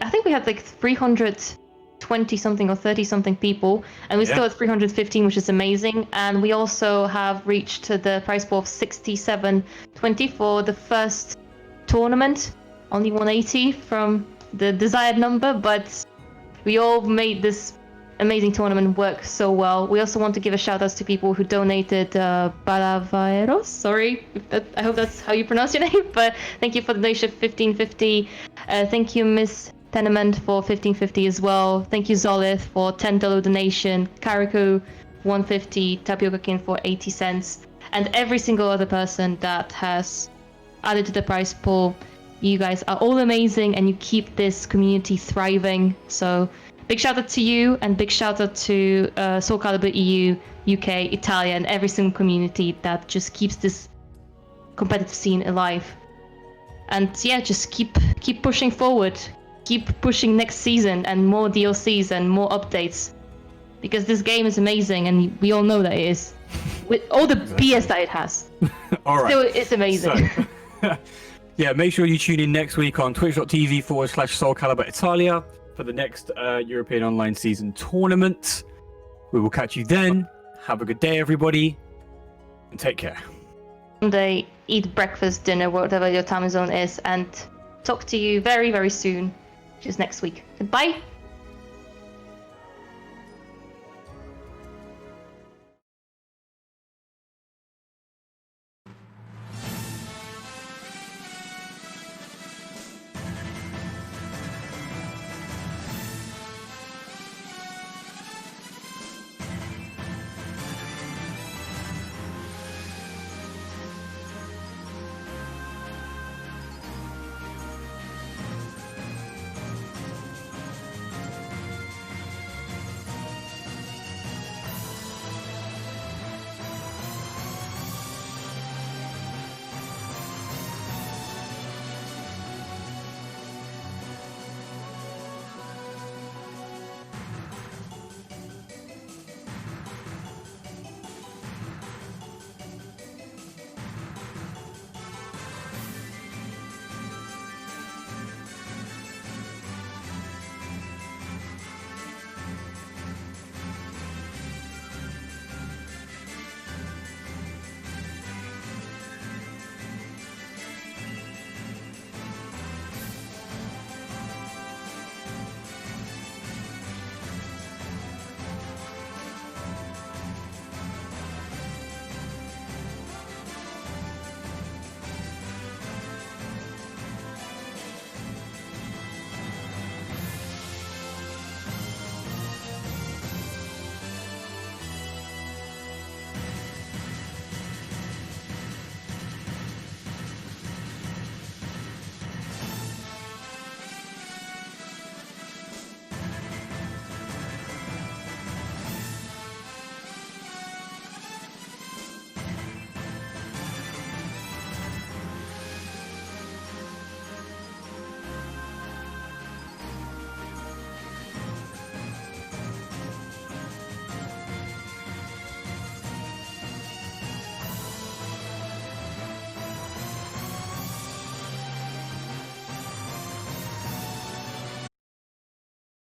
I think we had like 320 something or 30 something people, and we still at 315, which is amazing. And we also have reached the prize pool of 67.20 for the first tournament. Only 180 from the desired number, but we all made this amazing tournament work so well. We also want to give a shout out to people who donated Balavairos. Sorry, I hope that's how you pronounce your name, but thank you for the donation 1550. Thank you, Miss Tenement, for 1550 as well. Thank you, Zolith, for $10 donation. Kariko, 150. Tapioca King for 80 cents. And every single other person that has added to the prize pool. You guys are all amazing and you keep this community thriving. So big shout out to you and big shout out to Soul Calibur EU, UK, Italia, and every single community that just keeps this competitive scene alive. And yeah, just keep pushing forward. Keep pushing next season and more DLCs and more updates. Because this game is amazing and we all know that it is. With all the BS that it has. All right. Still, it's amazing. So, yeah, make sure you tune in next week on twitch.tv/Soul Calibur Italia for the next European Online Season tournament. We will catch you then. Have a good day, everybody, and take care. Sunday, eat breakfast, dinner, whatever your time zone is, and talk to you very, very soon, which is next week. Goodbye.